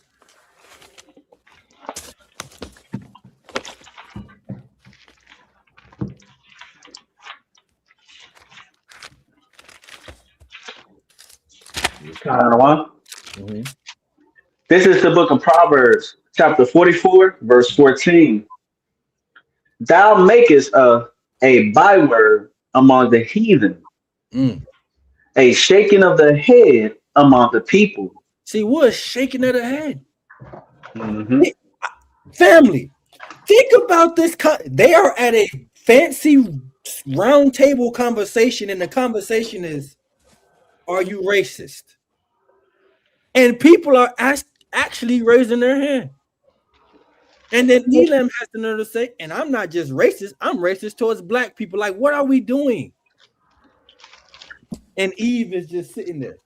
This is the book of Proverbs, chapter 44, verse 14. Thou makest a byword among the heathen, a shaking of the head among the people. See, what shaking of the head? Family, think about this. They are at a fancy round table conversation, and the conversation is, are you racist? And people are actually raising their hand. And then Elam has the nerve to say, and I'm not just racist, I'm racist towards black people. Like, what are we doing? And Eve is just sitting there.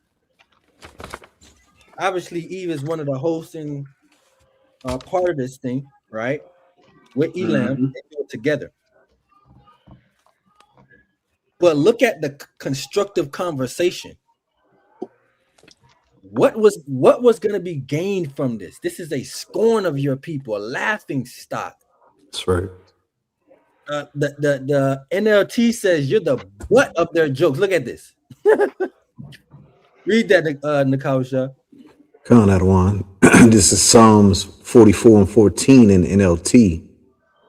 Obviously, Eve is one of the hosting part of this thing, right? With Elam, they do it together. But look at the constructive conversation. What was going to be gained from this? This is a scorn of your people, a laughing stock. That's right. The NLT says you're the butt of their jokes. Look at this. Read that, Nakawasha. Come on, Adawan. This is Psalms 44 and 14 in NLT.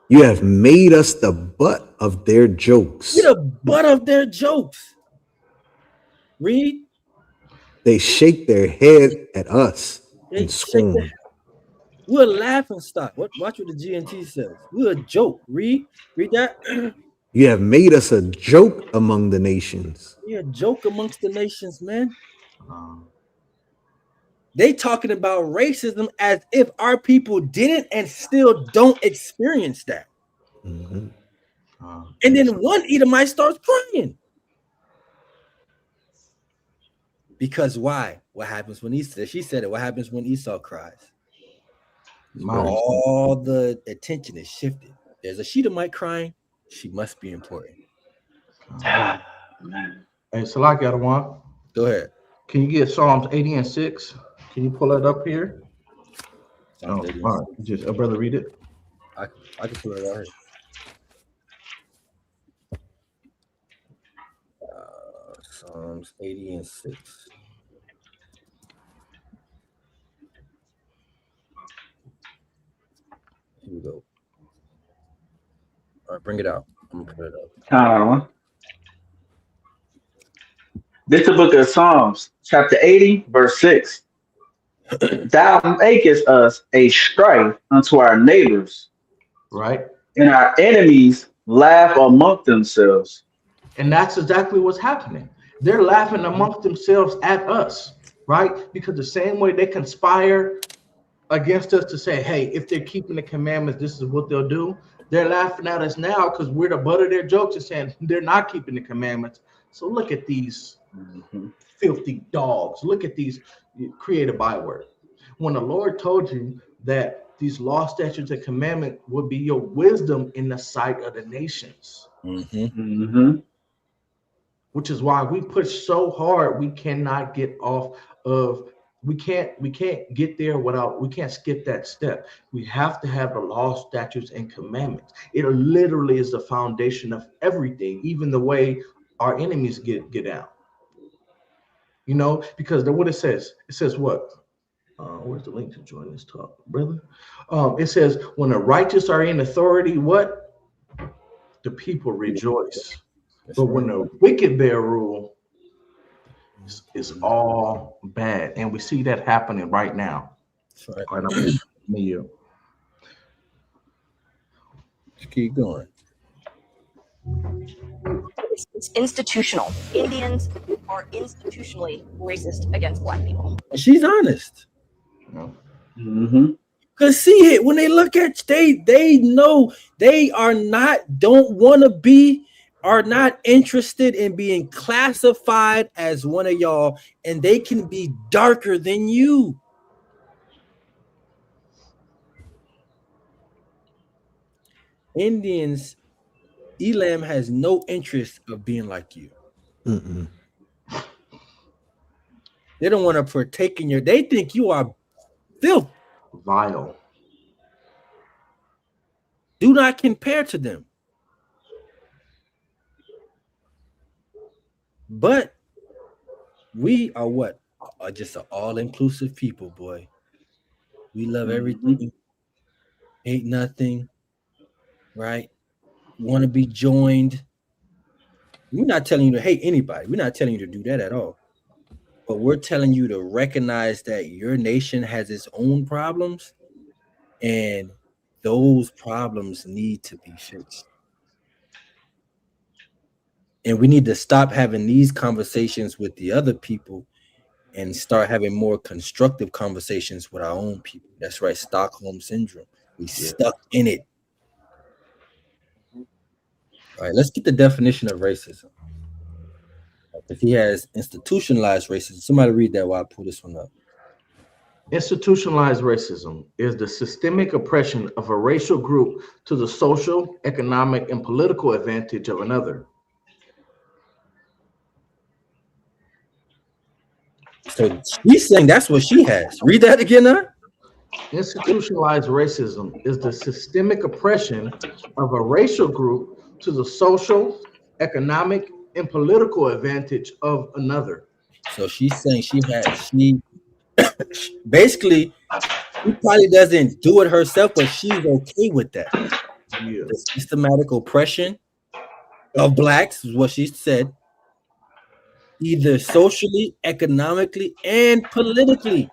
You have made us the butt of their jokes. You're the butt of their jokes. Read. They shake their head at us in scorn. We're a laughing stock. Watch what the GNT says. We're a joke. Read that. You have made us a joke among the nations. We're a joke amongst the nations, man. They talking about racism as if our people didn't and still don't experience that. And then one Edomite starts crying. Because why? What happens when Esau? She said it. What happens when Esau cries? All the attention is shifted. There's a Shedemite crying. She must be important. Hey, Salaki Adawan. Go ahead. Can you get Psalms 80 and 6? Can you pull it up here? All right. Just a brother read it. I can pull it out here. Psalms 80 and 6. Here we go. All right, bring it out. I'm gonna put it up. This is the book of Psalms, chapter 80, verse 6. Thou makest us a strife unto our neighbors, right? And our enemies laugh among themselves. And that's exactly what's happening. They're laughing amongst themselves at us. right? Because the same way they conspire against us to say, hey, if they're keeping the commandments, this is what they'll do. They're laughing at us now because we're the butt of their jokes and saying they're not keeping the commandments. So look at these filthy dogs. Look at these created byword. When the Lord told you that these law, statutes, and commandments would be your wisdom in the sight of the nations. Which is why we push so hard. We cannot get off of, we can't get there without, we can't skip that step. We have to have the law, statutes, and commandments. It literally is the foundation of everything, even the way our enemies get out. You know, because what it says what? Where's the link to join this talk, brother? It says, when the righteous are in authority, what? The people rejoice. But when the wicked bear rule, it's all bad. And we see that happening right now. That's right. Let's keep going. It's institutional. Indians are institutionally racist against Black people. She's honest. Cause see it when they look at they know they are don't want to be, are not interested in being classified as one of y'all, and they can be darker than you. Indians, Elam has no interest of being like you. They don't want to partake in they think you are filth. Vile. Do not compare to them. But we are what? Are just an all-inclusive people, boy. We love everything, hate nothing, right? Want to be joined. We're not telling you to hate anybody. We're not telling you to do that at all. But we're telling you to recognize that your nation has its own problems, and those problems need to be fixed. And we need to stop having these conversations with the other people and start having more constructive conversations with our own people. That's right, Stockholm Syndrome. We stuck in it. All right, let's get the definition of racism. If he has institutionalized racism, somebody read that while I pull this one up. Institutionalized racism is the systemic oppression of a racial group to the social, economic, and political advantage of another. So she's saying that's what she has. Read that again, huh? Institutionalized racism is the systemic oppression of a racial group to the social, economic, and political advantage of another. So she's saying she basically, she probably doesn't do it herself, but she's okay with that. The systematic oppression of blacks is what she said, either socially, economically, and politically.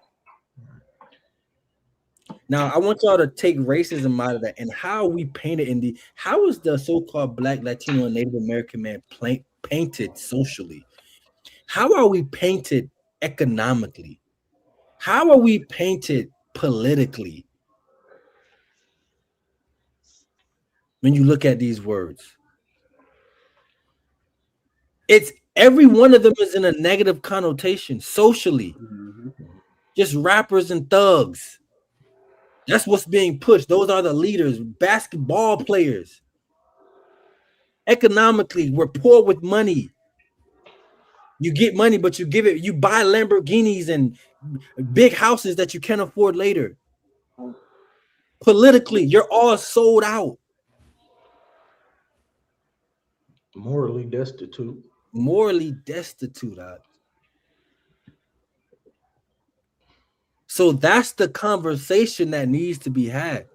Now, I want y'all to take racism out of that and how we painted how is the so-called Black, Latino, and Native American man painted socially? How are we painted economically? How are we painted politically? When you look at these words, it's every one of them is in a negative connotation socially. Just rappers and thugs. That's what's being pushed. Those are the leaders, basketball players. Economically, we're poor with money. You get money, but you buy Lamborghinis and big houses that you can't afford later. Politically, you're all sold out. Morally destitute. Morally destitute. So that's the conversation that needs to be had.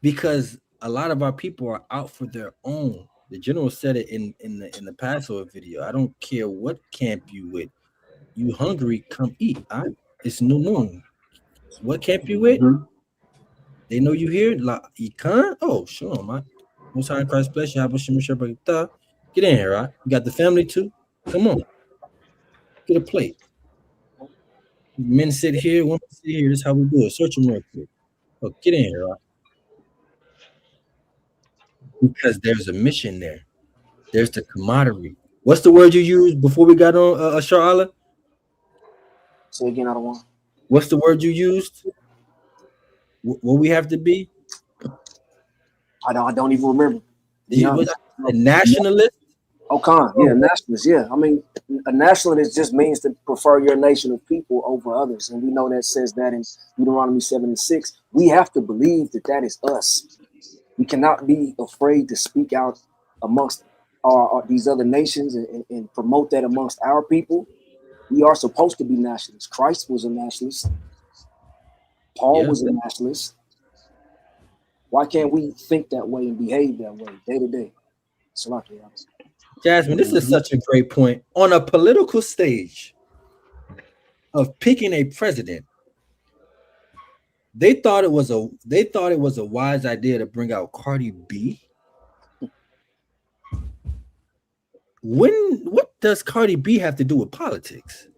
Because a lot of our people are out for their own. The general said it in the Passover video. I don't care what camp you with. You hungry, come eat. It's new moon. What camp you with? They know you here. You can't? Oh, sure, man. Most High in Christ bless you. Get in here, right? You got the family too? Come on. Get a plate. Men sit here, women sit here. This is how we do it. Search them real quick. Oh, get in here, right? Because there's a mission there. There's the camaraderie. What's the word you used before we got on Charlotte? Say again, I don't want. What's the word you used? What we have to be? I don't even remember. A nationalist? Yeah, nationalist. Yeah, I mean, a nationalist just means to prefer your nation of people over others, and we know that says that in Deuteronomy 7:6. We have to believe that is us. We cannot be afraid to speak out amongst these other nations and promote that amongst our people. We are supposed to be nationalists. Christ was a nationalist. Paul was a nationalist. Why can't we think that way and behave that way day to day? Jasmine, this is such a great point. On a political stage of picking a president, they thought it was a wise idea to bring out Cardi B. What does Cardi B have to do with politics?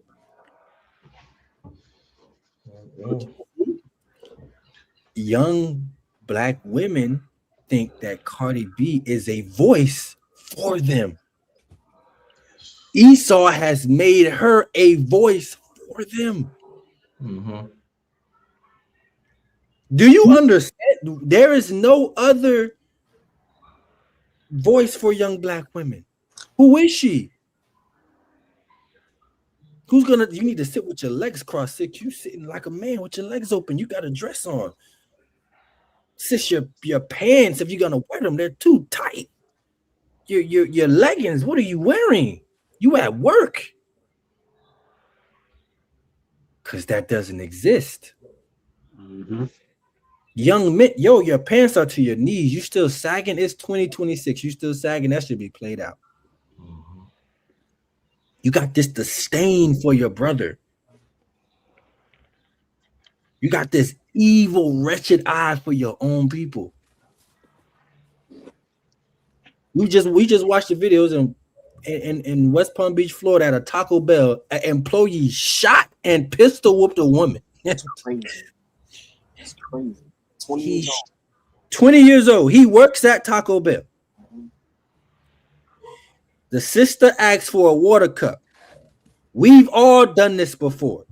Young black women think that Cardi B is a voice for them. Esau has made her a voice for them. Mm-hmm. Do you understand? There is no other voice for young black women. Who is she? You need to sit with your legs crossed. You sitting like a man with your legs open. You got a dress on. Sis, your pants, if you're gonna wear them, they're too tight. Your leggings, what are you wearing? You at work. Because that doesn't exist. Mm-hmm. Young men, your pants are to your knees. You still sagging? It's 2026. You still sagging? That should be played out. Mm-hmm. You got this disdain for your brother. You got this evil, wretched eye for your own people. We just watched the videos in West Palm Beach, Florida, at a Taco Bell. An employee shot and pistol whooped a woman. That's crazy. That's crazy. 20 years old. He works at Taco Bell. The sister asks for a water cup. We've all done this before.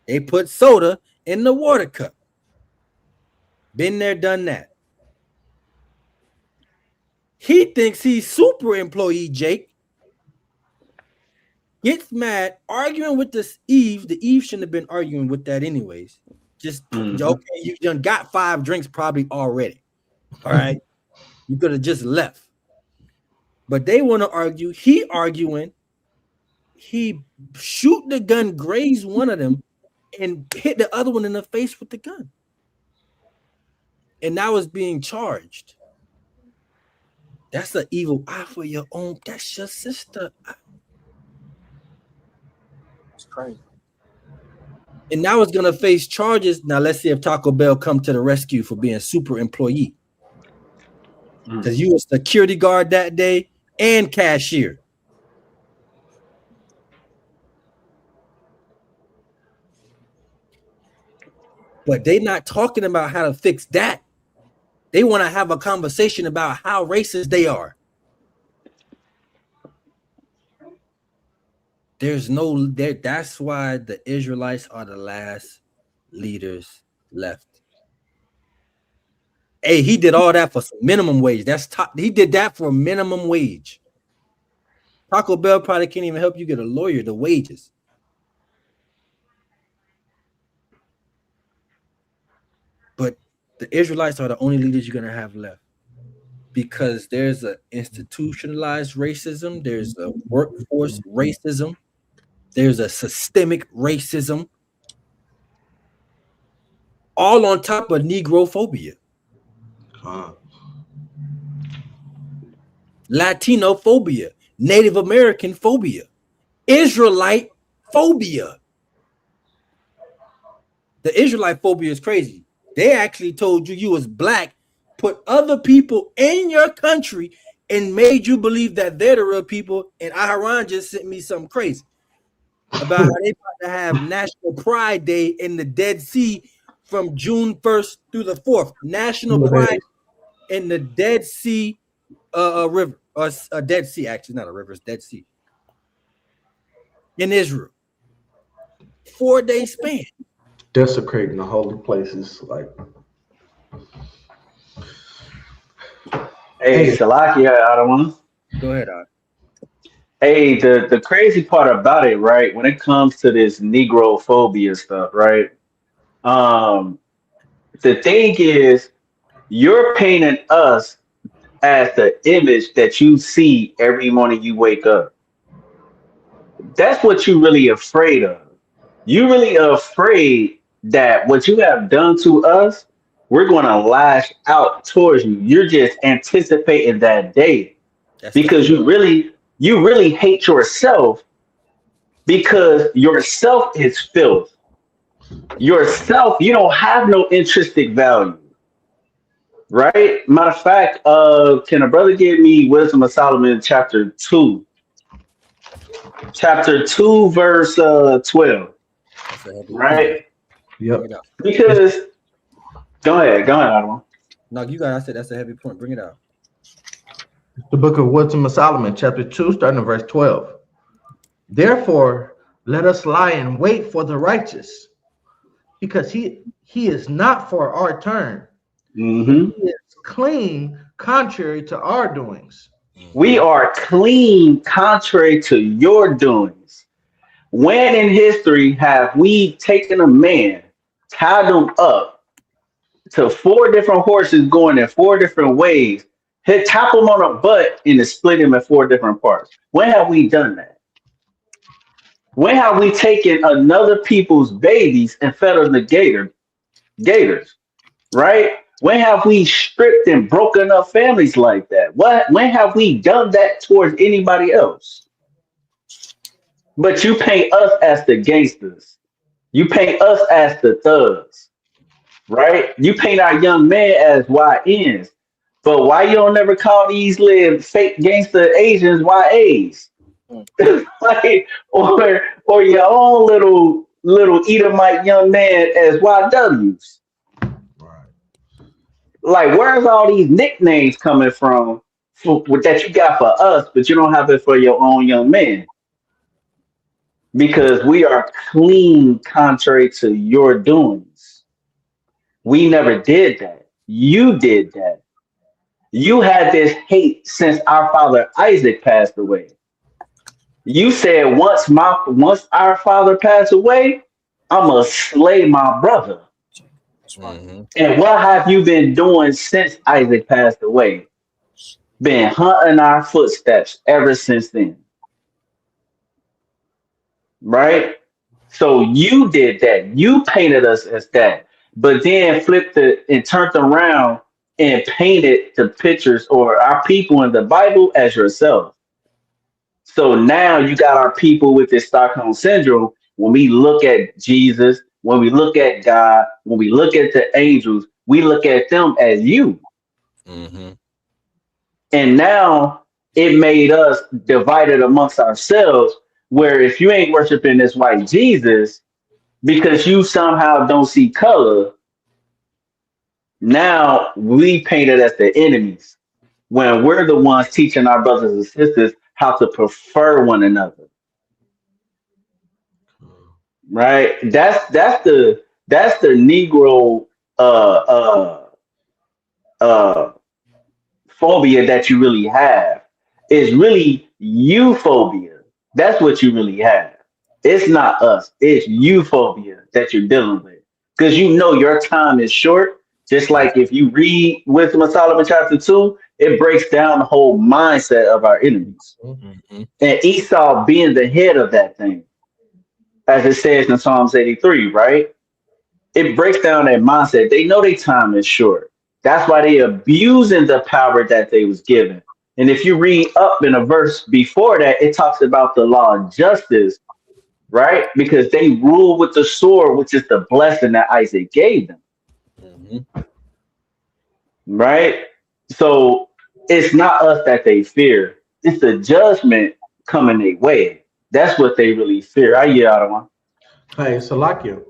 They put soda in the water cup. Been there, done that. He thinks he's super employee, Jake. Gets mad, arguing with this Eve. The Eve shouldn't have been arguing with that anyways. Just, okay, you done got 5 drinks probably already. All right. You could have just left. But they want to argue. He arguing. He shoot the gun, graze one of them, and hit the other one in the face with the gun. And now it's being charged. That's an evil eye for your own. That's your sister. That's crazy. And now it's gonna face charges. Now let's see if Taco Bell come to the rescue for being super employee. Because you was security guard that day and cashier. But they not talking about how to fix that. They want to have a conversation about how racist they are. There's no there. That's why the Israelites are the last leaders left. Hey, he did all that for some minimum wage. That's top. He did that for minimum wage. Taco Bell probably can't even help you get a lawyer. The wages. But the Israelites are the only leaders you're gonna have left, because there's an institutionalized racism, there's a workforce racism, there's a systemic racism, all on top of Negrophobia, Latinophobia, Native American phobia, Israelite phobia. The Israelite phobia is crazy. They actually told you was black, put other people in your country, and made you believe that they're the real people. And Aharon just sent me something crazy. about how they about to have National Pride Day in the Dead Sea from June 1st through the 4th. National Pride in the Dead Sea river, or Dead Sea, actually, not a river, it's Dead Sea. In Israel. 4-day span. Desecrating the holy places, like. Hey, Salakia, I don't want to. Go ahead, Art. Hey, the crazy part about it, right? When it comes to this Negrophobia stuff, right? The thing is, you're painting us as the image that you see every morning you wake up. That's what you're really afraid of. You're really afraid that what you have done to us, we're going to lash out towards you. You're just anticipating that day because you really hate yourself because yourself is filth. Yourself, you don't have no intrinsic value. Right? Matter of fact, can a brother give me Wisdom of Solomon chapter 2? Chapter 2, verse 12. Right? Yep. Because go ahead, Adam. No, you got. I said that's a heavy point. Bring it out. The book of Wisdom of Solomon, chapter 2, starting at verse 12. Therefore, let us lie in wait for the righteous, because he is not for our turn. Mm-hmm. He is clean, contrary to our doings. We are clean, contrary to your doings. When in history have we taken a man, tied him up to 4 different horses going in 4 different ways, tap him on a butt and then split him in 4 different parts? When have we done that? When have we taken another people's babies and fed them the gators? Right? When have we stripped and broken up families like that? When have we done that towards anybody else? But you paint us as the gangsters. You paint us as the thugs, right? You paint our young men as YNs. But why you don't never call these little fake gangster Asians YAs? Like, or your own little Edomite young man as YWs. Like, where's all these nicknames coming from that you got for us, but you don't have it for your own young man? Because we are clean, contrary to your doings. We never did that. You did that. You had this hate since our father Isaac passed away. You said once our father passed away, I'm gonna slay my brother. And what have you been doing since Isaac passed away? Been hunting our footsteps ever since then. Right? So you did that. You painted us as that. But then flipped it and turned around and painted the pictures or our people in the Bible as yourself. So now you got our people with this Stockholm syndrome. When we look at Jesus, when we look at God, when we look at the angels, we look at them as you. Mm-hmm. And now it made us divided amongst ourselves, where if you ain't worshiping this white Jesus because you somehow don't see color, now we painted as the enemies when we're the ones teaching our brothers and sisters how to prefer one another. Right? That's the Negro phobia that you really have. It's really euphobia. That's what you really have. It's not us. It's euphobia that you're dealing with. Because you know your time is short. Just like if you read Wisdom of Solomon chapter 2, it breaks down the whole mindset of our enemies. Mm-hmm. And Esau being the head of that thing, as it says in Psalms 83, right? It breaks down that mindset. They know their time is short. That's why they abusing the power that they was given. And if you read up in a verse before that, it talks about the law of justice, right? Because they rule with the sword, which is the blessing that Isaac gave them. Mm-hmm. Right? So it's not us that they fear. It's the judgment coming their way. That's what they really fear. I get out of one. Hey, Salakia,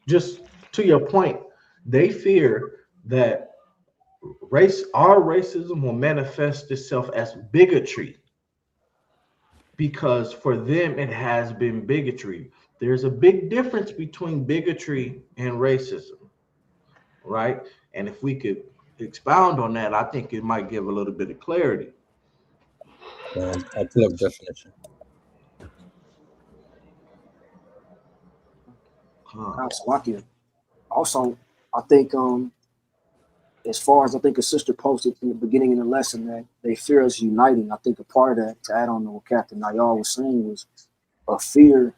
just to your point, they fear that our racism will manifest itself as bigotry, because for them it has been bigotry. There's a big difference between bigotry and racism, right? And if we could expound on that, I think it might give a little bit of clarity. I'll pull up definition. Also, I think as far as I think a sister posted in the beginning of the lesson that they fear us uniting, I think a part of that, to add on to what Captain Nayar was saying, was a fear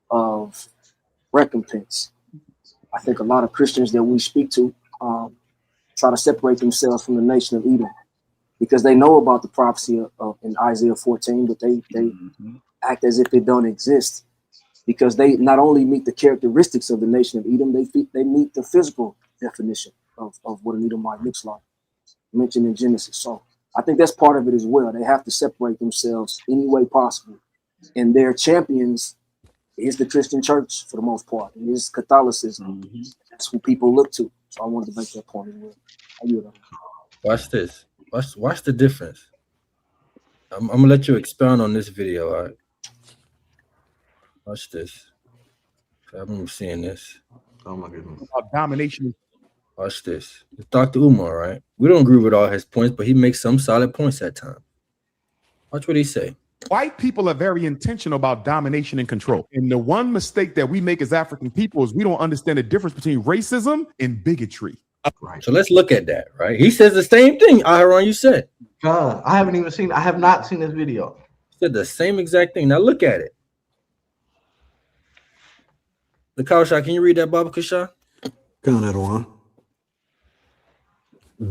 of recompense. I think a lot of Christians that we speak to try to separate themselves from the nation of Edom because they know about the prophecy of in Isaiah 14, but they act as if it don't exist, because they not only meet the characteristics of the nation of Edom, they meet the physical definition of what an Edomite looks like, mentioned in Genesis. So I think that's part of it as well. They have to separate themselves any way possible. And their champions is the Christian church for the most part. It is Catholicism. That's who people look to. So I wanted to make that point as well. Watch this. Watch the difference. I'm gonna let you expound on this video. All right. Watch this. I remember seeing this. Oh my goodness. About domination. Watch this. It's Dr. Umar, right? We don't agree with all his points, but he makes some solid points at times. Watch what he say. White people are very intentional about domination and control. And the one mistake that we make as African people is we don't understand the difference between racism and bigotry. Right. So let's look at that, right? He says the same thing, Aharon, you said. I have not seen this video. He said the same exact thing. Now look at it. The Kawashah, can you read that, Baba Kasha? Count that on.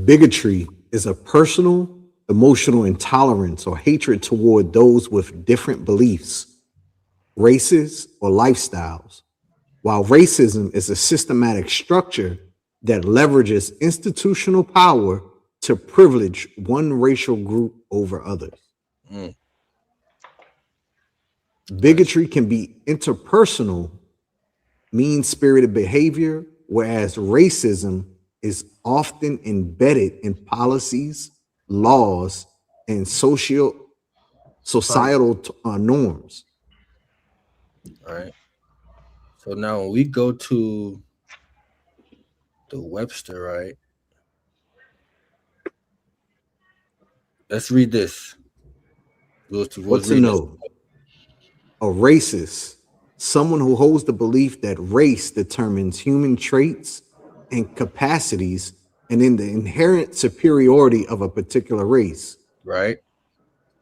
Bigotry is a personal, emotional intolerance or hatred toward those with different beliefs, races, or lifestyles, while racism is a systematic structure that leverages institutional power to privilege one racial group over others. Bigotry can be interpersonal, mean-spirited behavior, whereas racism is often embedded in policies, laws, and societal norms. All right. So now when we go to the Webster, right? Let's read this. What's to know? A racist, someone who holds the belief that race determines human traits and capacities and in the inherent superiority of a particular race, right,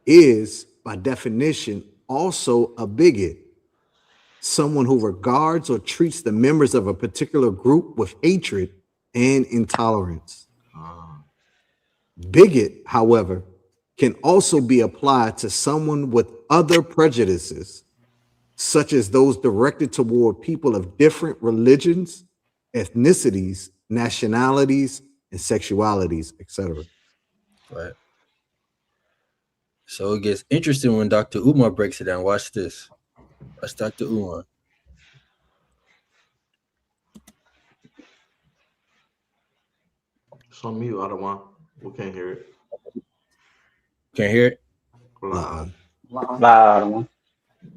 is by definition also a bigot, someone who regards or treats the members of a particular group with hatred and intolerance. Bigot, however, can also be applied to someone with other prejudices, such as those directed toward people of different religions, ethnicities, nationalities, and sexualities, etc. Right. So it gets interesting when Dr. Umar breaks it down. Watch this. That's Dr. Umar. It's on mute, Adawan. We can't hear it. Can't hear it? Loud.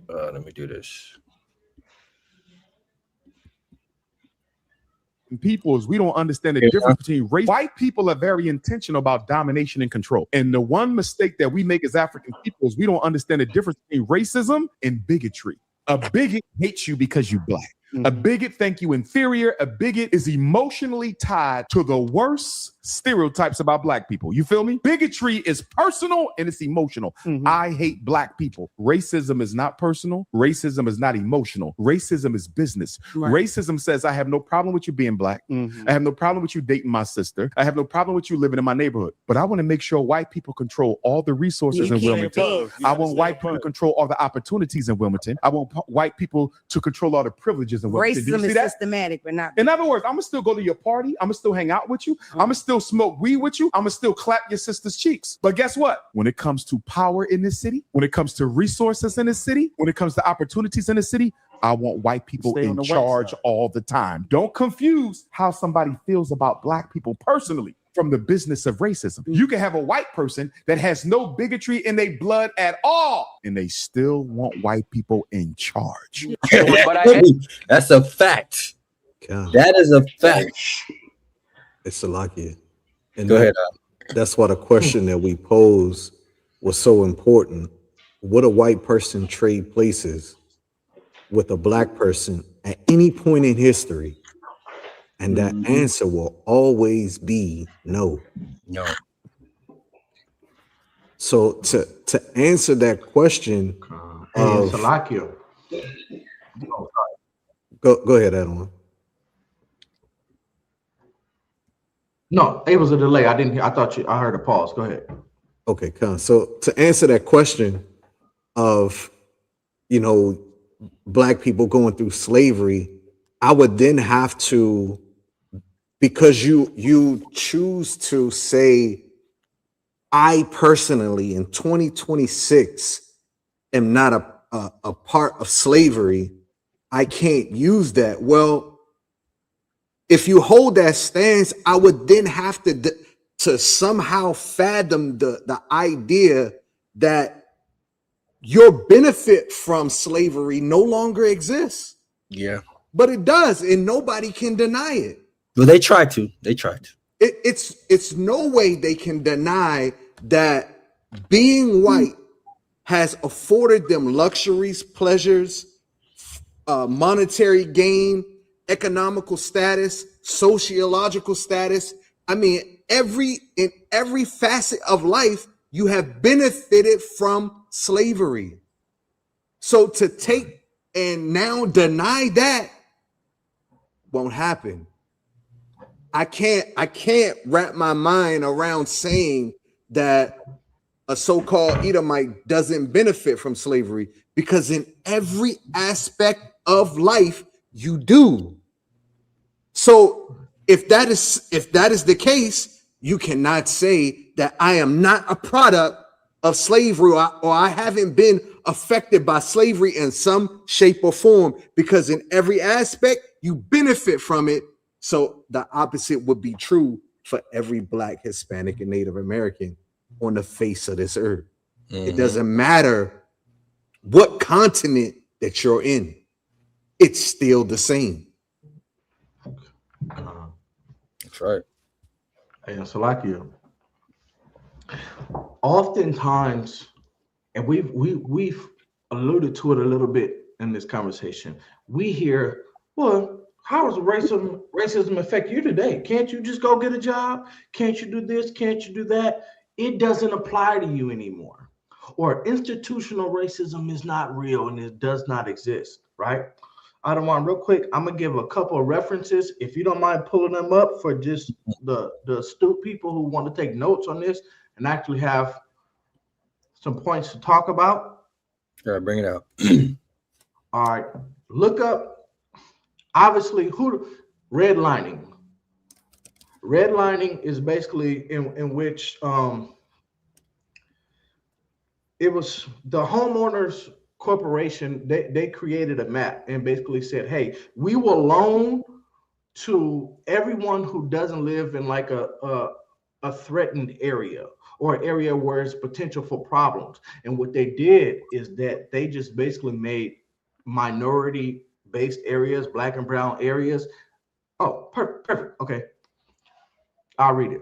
Let me do this. People is we don't understand the difference between race. White people are very intentional about domination and control. And the one mistake that we make as African people is we don't understand the difference between racism and bigotry. A bigot hates you because you black. A bigot think you inferior. A bigot is emotionally tied to the worst stereotypes about black people. You feel me? Bigotry is personal and it's emotional. I hate black people. Racism is not personal. Racism is not emotional. Racism is business. Racism says I have no problem with you being black. I have no problem with you dating my sister. I have no problem with you living in my neighborhood. But I want to make sure white people control all the resources in Wilmington. I want white people to control all the opportunities in Wilmington. I want white people to control all the privileges privileges and what. Do you Racism see is that? systematic, but not. In other words, I'm gonna still go to your party. I'm gonna still hang out with you. I'm gonna still smoke weed with you. I'm gonna still clap your sister's cheeks. But guess what? When it comes to power in this city, when it comes to resources in this city, when it comes to opportunities in the city, I want white people Stay on in the white charge side. all the time. Don't confuse how somebody feels about black people personally from the business of racism. You can have a white person that has no bigotry in their blood at all, and they still want white people in charge. That's a fact. God. That is a fact. It's a lucky. And Go ahead. That's why the question that we pose was so important. Would a white person trade places with a black person at any point in history? And that answer will always be no. No. So to answer that question, Hey, Salakia. Go ahead, Adam. No, it was a delay. I didn't hear. I heard a pause. Go ahead. Okay, so to answer that question of, black people going through slavery, I would then have to, because you choose to say, I personally in 2026 am not a part of slavery, I can't use that. Well, if you hold that stance, I would then have to somehow fathom the idea that your benefit from slavery no longer exists. Yeah. But it does, and nobody can deny it. Well, they tried to. It's no way they can deny that being white has afforded them luxuries, pleasures, monetary gain, economical status, sociological status. I mean, in every facet of life, you have benefited from slavery. So to take and now deny that won't happen. I can't wrap my mind around saying that a so-called Edomite doesn't benefit from slavery, because in every aspect of life you do. So if that is the case, you cannot say that I am not a product of slavery or I haven't been affected by slavery in some shape or form, because in every aspect you benefit from it. So the opposite would be true for every Black, Hispanic, and Native American on the face of this earth. It doesn't matter what continent that you're in, it's still the same. That's right. And Salakia, oftentimes, and we've alluded to it a little bit in this conversation, we hear, well, how does racism affect you today? Can't you just go get a job? Can't you do this? Can't you do that? It doesn't apply to you anymore. Or institutional racism is not real and it does not exist, right? I don't want real quick. I'm gonna give a couple of references. If you don't mind pulling them up for just the astute people who want to take notes on this and actually have some points to talk about. All right, bring it out. All right, look up. Obviously, redlining. Redlining is basically in which it was the homeowners corporation. They created a map and basically said, hey, we will loan to everyone who doesn't live in like a threatened area or an area where it's potential for problems. And what they did is that they just basically made minority based areas, Black and brown areas. Oh, perfect. Okay. I'll read it.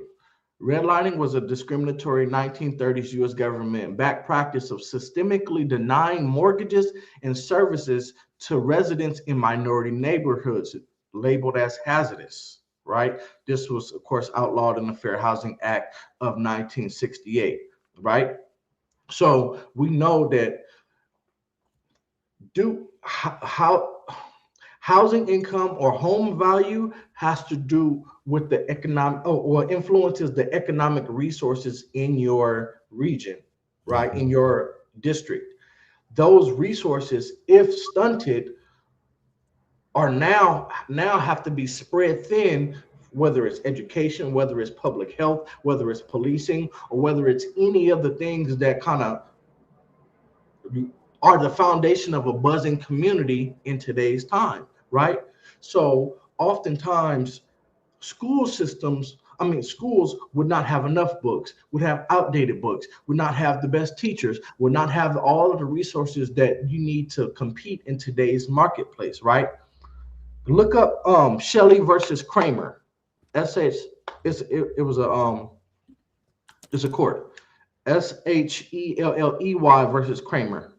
Redlining was a discriminatory 1930s U.S. government-backed practice of systemically denying mortgages and services to residents in minority neighborhoods labeled as hazardous, right? This was, of course, outlawed in the Fair Housing Act of 1968, right? So we know that housing income or home value has to do with the economic or influences the economic resources in your region, right? In your district. Those resources, if stunted, are now have to be spread thin, whether it's education, whether it's public health, whether it's policing, or whether it's any of the things that kind of are the foundation of a buzzing community in today's time, right? So oftentimes schools would not have enough books, would have outdated books, would not have the best teachers, would not have all of the resources that you need to compete in today's marketplace, right? Look up Shelley versus Kramer. It's a court. Shelley versus Kramer.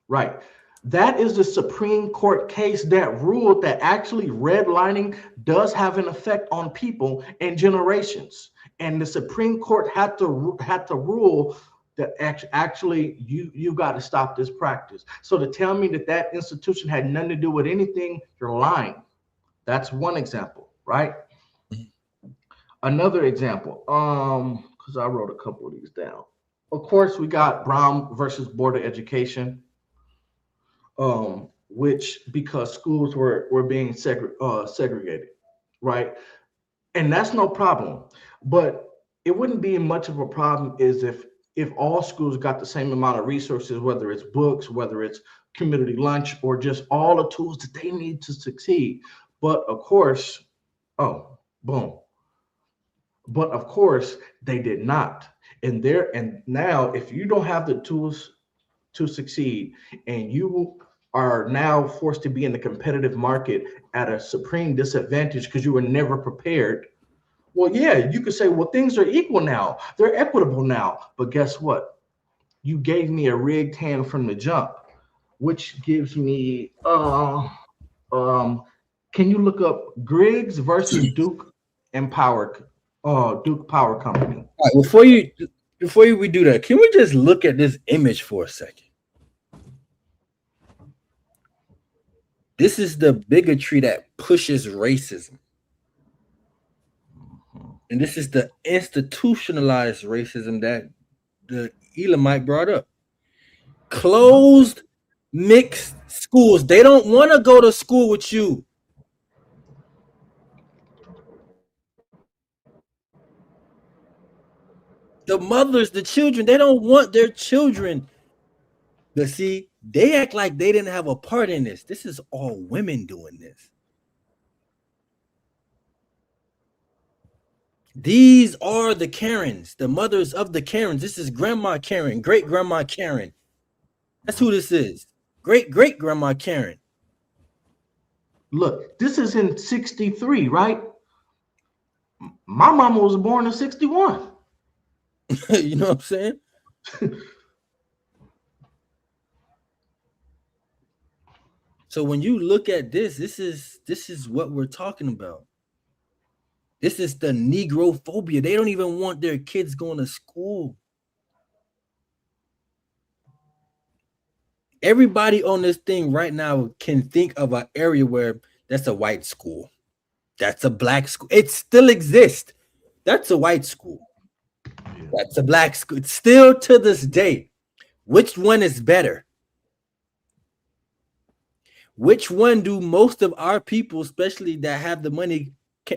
Right. That is the Supreme Court case that ruled that actually redlining does have an effect on people and generations. And the Supreme Court had to rule that actually you got to stop this practice. So to tell me that institution had nothing to do with anything, you're lying. That's one example, right? Another example, because I wrote a couple of these down. Of course, we got Brown versus Board of Education. Which because schools were being segregated, right? And that's no problem. But it wouldn't be much of a problem is if all schools got the same amount of resources, whether it's books, whether it's community lunch, or just all the tools that they need to succeed. But of course, But of course, they did not. And now, if you don't have the tools to succeed, and you are now forced to be in the competitive market at a supreme disadvantage because you were never prepared. Well, yeah, you could say, well, things are equal now. They're equitable now. But guess what? You gave me a rigged hand from the jump, which gives me, can you look up Griggs versus Duke Power Company? All right, before we do that, can we just look at this image for a second? This is the bigotry that pushes racism. And this is the institutionalized racism that the Elamite brought up. Closed, mixed schools. They don't want to go to school with you. The mothers, the children, they don't want their children. But see, they act like they didn't have a part in this. This is all women doing this. These are the Karens, the mothers of the Karens. This is Grandma Karen, great Grandma Karen. That's who this is. Great Grandma Karen. Look, this is in 63, right? My mama was born in 61. You know what I'm saying? So when you look at this is what we're talking about. This is the Negrophobia. They don't even want their kids going to school. Everybody on this thing right now can think of an area where that's a white school. That's a black school. It still exists. That's a white school. That's a black school. It's still to this day. Which one is better? Which one do most of our people, especially that have the money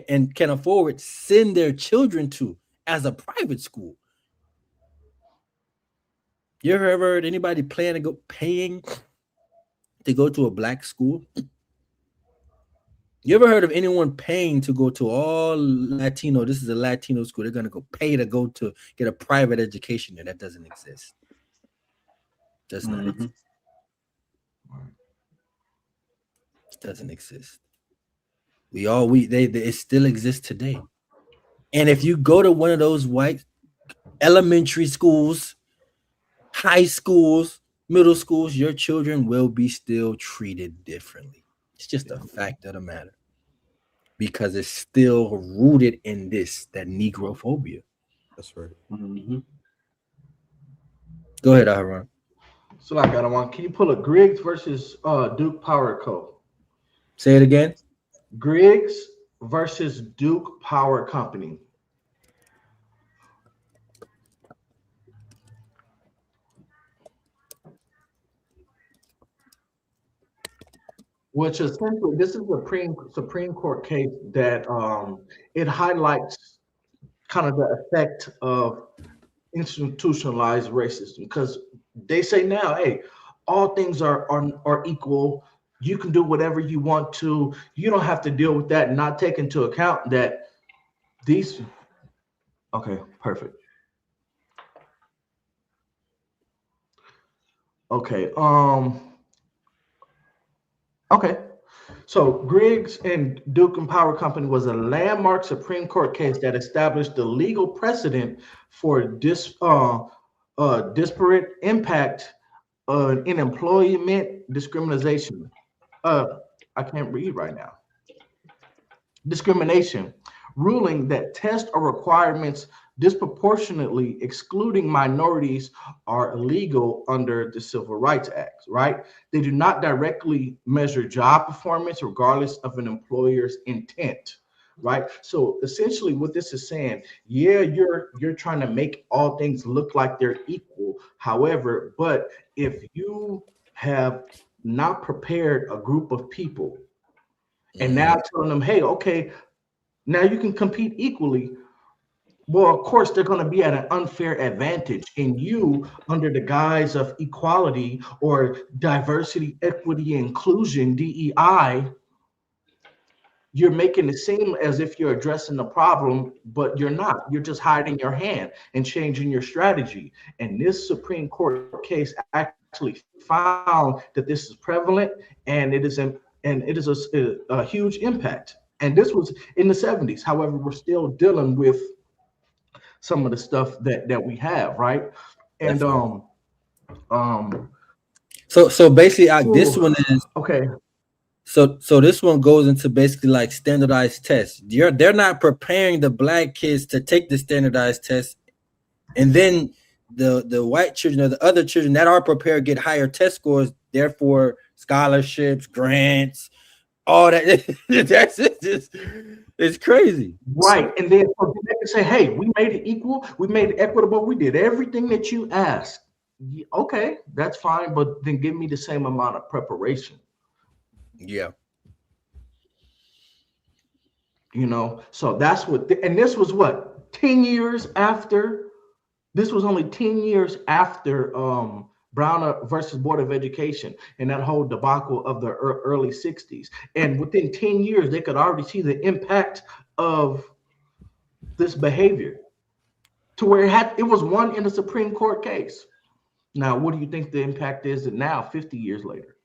and can afford, send their children to as a private school? You ever heard anybody paying to go to a black school? You ever heard of anyone paying to go to all Latino? This is a Latino school. They're going to go pay to go to get a private education there. That doesn't exist. Does not exist. It doesn't exist. It still exists today. And if you go to one of those white elementary schools, high schools, middle schools, your children will be still treated differently. It's just a fact of the matter. Because it's still rooted in that Negrophobia. That's right. Mm-hmm. Go ahead, Aaron. So I got one. Can you pull a Griggs versus Duke Power Co? Say it again. Griggs versus Duke Power Company. which essentially this is a Supreme Court case that it highlights kind of the effect of institutionalized racism, because they say now, hey, all things are equal. You can do whatever you want to. You don't have to deal with that and not take into account that these. Okay, perfect. Okay. Okay. So Griggs and Duke and Power Company was a landmark Supreme Court case that established the legal precedent for disparate impact in employment discrimination. I can't read right now. Discrimination, ruling that tests or requirements disproportionately excluding minorities are illegal under the Civil Rights Act, right? They do not directly measure job performance regardless of an employer's intent, right? So essentially what this is saying, yeah, you're trying to make all things look like they're equal. However, but if you have not prepared a group of people and now telling them, hey, okay, now you can compete equally. Well, of course, they're going to be at an unfair advantage. And you, under the guise of equality or diversity, equity, inclusion, DEI, you're making it seem as if you're addressing the problem, but you're not. You're just hiding your hand and changing your strategy. And this Supreme Court case actually found that this is prevalent, and it is a huge impact. And this was in the 70s. However, we're still dealing with some of the stuff that we have, right? And so basically, this one is okay. So this one goes into basically like standardized tests. They're not preparing the black kids to take the standardized test, and then the white children or the other children that are prepared get higher test scores, therefore scholarships, grants, all that. That's just, it's crazy, right? And then they can say, "Hey, we made it equal, we made it equitable, we did everything that you asked." Okay, that's fine, but then give me the same amount of preparation. Yeah. You know, so that's what, and this was what, 10 years after, this was only 10 years after Brown versus Board of Education and that whole debacle of the early 60s. And within 10 years, they could already see the impact of this behavior to where it was won in a Supreme Court case. Now, what do you think the impact is now, 50 years later?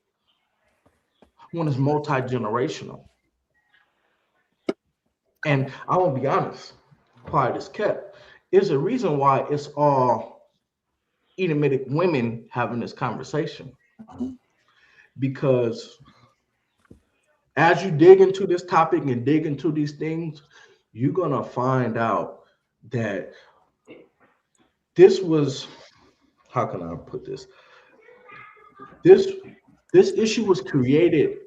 One is multi-generational. And I will be honest, quiet as kept, is a reason why it's all Edomitic women having this conversation. Because as you dig into this topic and dig into these things, you're gonna find out that this was, how can I put this? This issue was created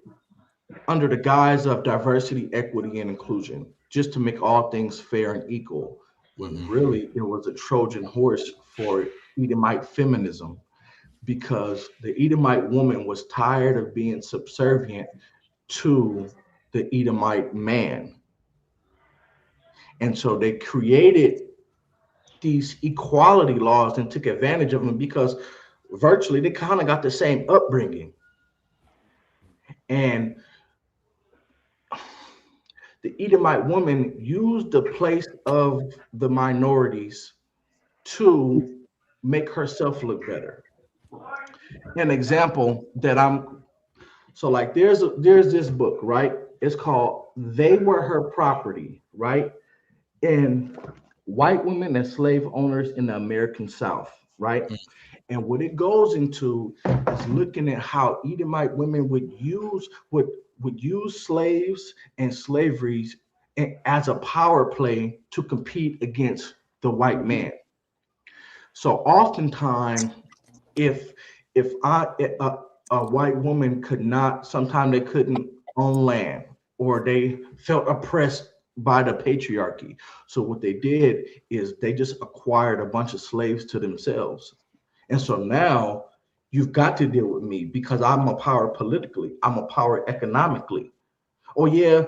under the guise of diversity, equity, and inclusion, just to make all things fair and equal. When really it was a Trojan horse for Edomite feminism, because the Edomite woman was tired of being subservient to the Edomite man. And so they created these equality laws and took advantage of them because virtually they kind of got the same upbringing. And the Edomite woman used the place of the minorities to make herself look better. An example that so like there's this book, right? It's called They Were Her Property, right? And white women as slave owners in the American South, right? And what it goes into is looking at how Edomite women would use slaves and slavery as a power play to compete against the white man. So oftentimes, if a white woman could not, sometimes they couldn't own land or they felt oppressed by the patriarchy. So what they did is they just acquired a bunch of slaves to themselves. And so now You've got to deal with me because I'm a power politically. I'm a power economically. Oh yeah,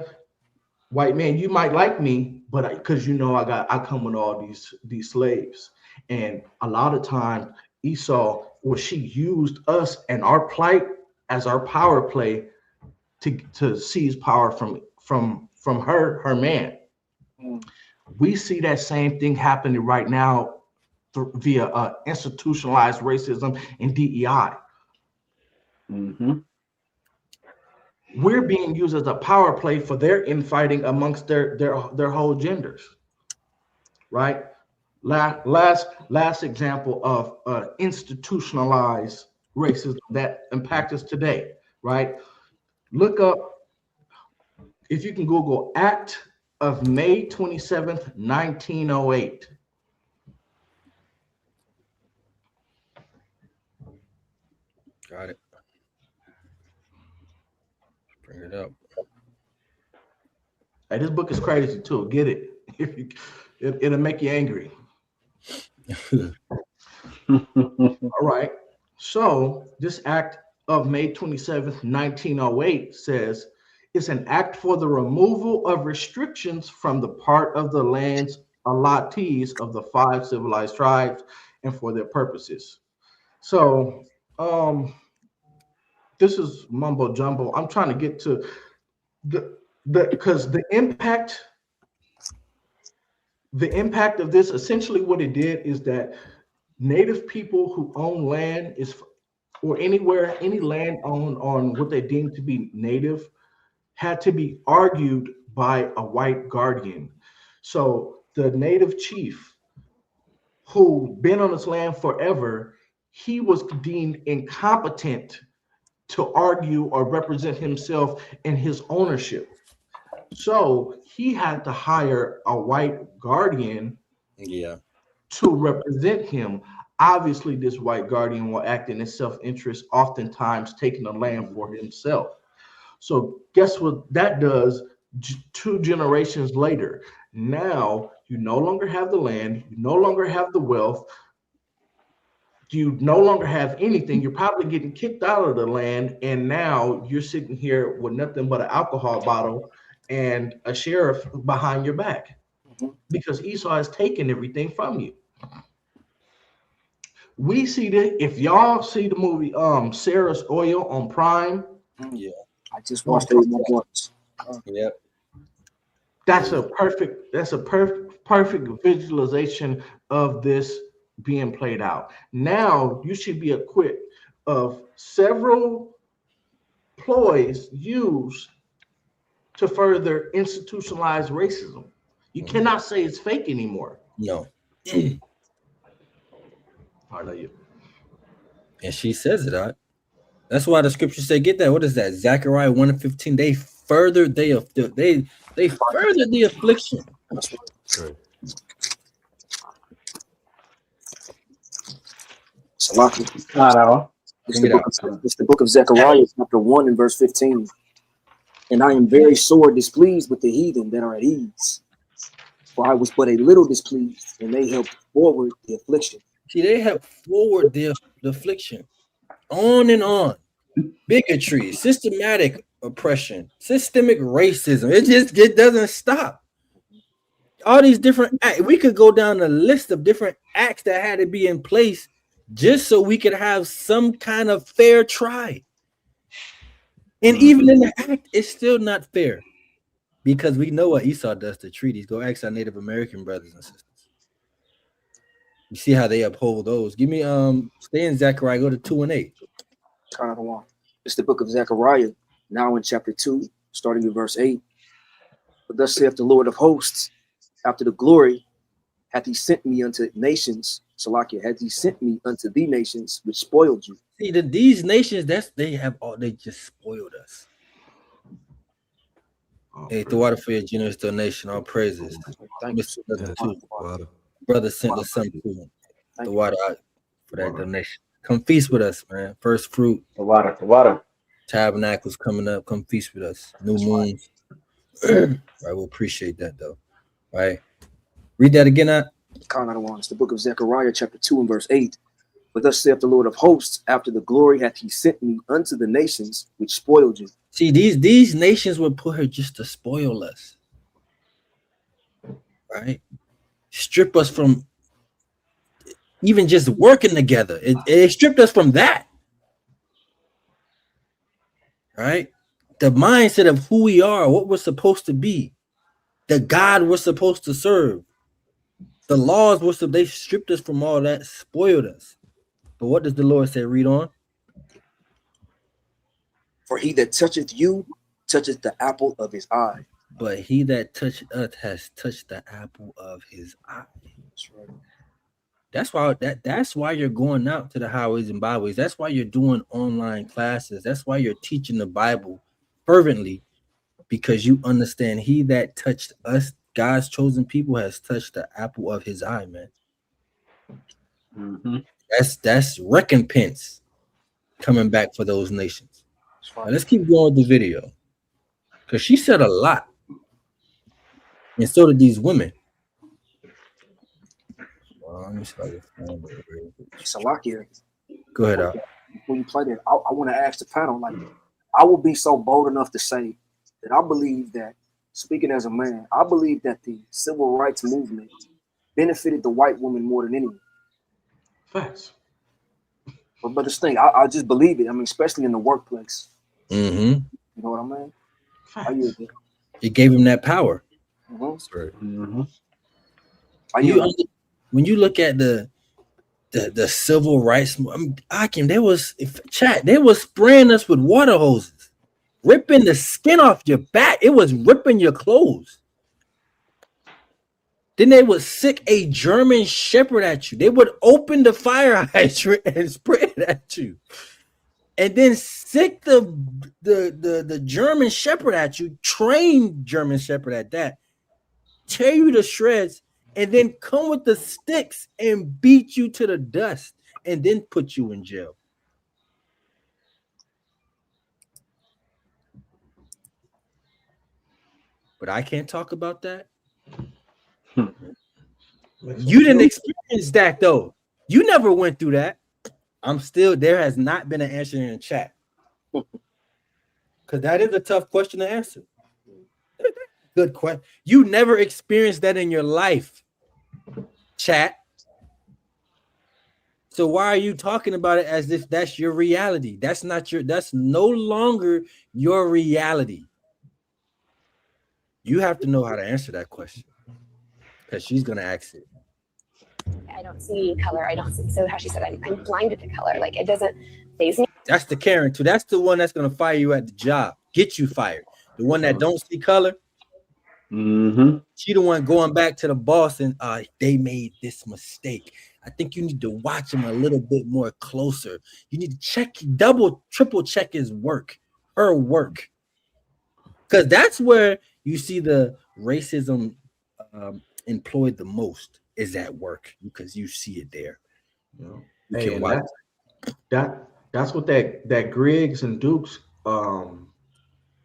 white man, you might like me, but because I come with all these slaves, and a lot of times Esau, or she used us and our plight as our power play to seize power from her man. We see that same thing happening right now via institutionalized racism and DEI. We're being used as a power play for their infighting amongst their whole genders, right? Last example of institutionalized racism that impacts us today, right? Look up, if you can Google, Act of May 27th, 1908. Got it. Bring it up. Hey, this book is crazy too. Get it. It'll make you angry. All right. So this Act of May 27th, 1908 says it's an act for the removal of restrictions from the part of the land's allottees of the 5 civilized tribes and for their purposes. So this is mumbo jumbo. I'm trying to get to because the impact of this, essentially what it did is that Native people who own land or any land owned on what they deemed to be native had to be argued by a white guardian. So the Native chief who been on this land forever, he was deemed incompetent to argue or represent himself in his ownership. So he had to hire a white guardian to represent him. Obviously, this white guardian will act in his self-interest, oftentimes taking the land for himself. So guess what that does 2 generations later? Now you no longer have the land, you no longer have the wealth, you no longer have anything. You're probably getting kicked out of the land, and now you're sitting here with nothing but an alcohol bottle and a sheriff behind your back because Esau has taken everything from you. We see that. If y'all see the movie Sarah's Oil on Prime, I just watched it once. Yep. That's a perfect visualization of this being played out. Now you should be equipped of several ploys used to further institutionalize racism. You cannot say it's fake anymore. No. I know you. And she says it. That's why the scripture say, get that. What is that? Zechariah 1:15. They furthered the affliction. Salaki. It's the book of Zechariah, chapter 1 and verse 15. And I am very sore displeased with the heathen that are at ease. For I was but a little displeased, and they helped forward the affliction. See, they helped forward the affliction. On and on. Bigotry, systematic oppression, systemic racism. It doesn't stop. All these different acts. We could go down a list of different acts that had to be in place just so we could have some kind of fair try. And even in the act, it's still not fair because we know what Esau does to treaties. Go ask our Native American brothers and sisters. You see how they uphold those. Give me stay in Zechariah, go to 2 and 8. It's the book of Zechariah, now in chapter 2, starting in verse 8. But thus saith the Lord of hosts, after the glory hath he sent me unto nations, Salakia, hath he sent me unto the nations which spoiled you. See, these nations, they just spoiled us. Hey, the water for your generous donation, all praises. Brother sent us some food. The water out for that donation. Come feast with us, man. First fruit. The water. Tabernacles coming up. Come feast with us. New moons. Right, we'll appreciate that though. Right. Read that again. It's the book of Zechariah, chapter 2 and verse 8. But thus saith the Lord of hosts, after the glory hath he sent me unto the nations which spoiled you. See, these nations would put her just to spoil us, right? Strip us from even just working together. It stripped us from that, right? The mindset of who we are, what we're supposed to be, the God we're supposed to serve, the laws they stripped us from all that, spoiled us. But what does the Lord say? Read on. For he that toucheth you toucheth the apple of his eye. But he that touched us has touched the apple of his eye. That's right. That's why you're going out to the highways and byways. That's why you're doing online classes. That's why you're teaching the Bible fervently, because you understand he that touched us, God's chosen people, has touched the apple of his eye, man. Mm-hmm. That's recompense coming back for those nations. Now, let's keep going with the video, because she said a lot, and so did these women. Let me see if I can find it. Salakia. Go ahead, Al. When you play that, I want to ask the panel, like, I will be so bold enough to say that I believe that, speaking as a man, I believe that the civil rights movement benefited the white woman more than anyone. Facts. But this thing, I just believe it. I mean, especially in the workplace. Mm-hmm. You know what I mean? It gave him that power. Mm-hmm. When you look at the civil rights, they was spraying us with water hoses, ripping the skin off your back. It was ripping your clothes. Then they would sick a German Shepherd at you. They would open the fire hydrant and spray it at you, and then sick the German Shepherd at you, trained German Shepherd at that, tear you to shreds, and then come with the sticks and beat you to the dust, and then put you in jail. But I can't talk about that. You didn't experience that, though. You never went through that. There has not been an answer in the chat. Because that is a tough question to answer. Good question. You never experienced that in your life, chat. So why are you talking about it as if that's your reality? That's no longer your reality. You have to know how to answer that question, because she's gonna ask it. I don't see color. I don't see. So how she said, I'm blinded to color. Like, it doesn't faze me. That's the Karen too. That's the one that's gonna fire you at the job, get you fired. The one that don't see color. Mm-hmm. She the one going back to the boss and they made this mistake. I think you need to watch him a little bit more closer. You need to check, triple check his work, her work, because that's where you see the racism employed the most, is at work, because you see it there. Hey, that's what that Griggs and Dukes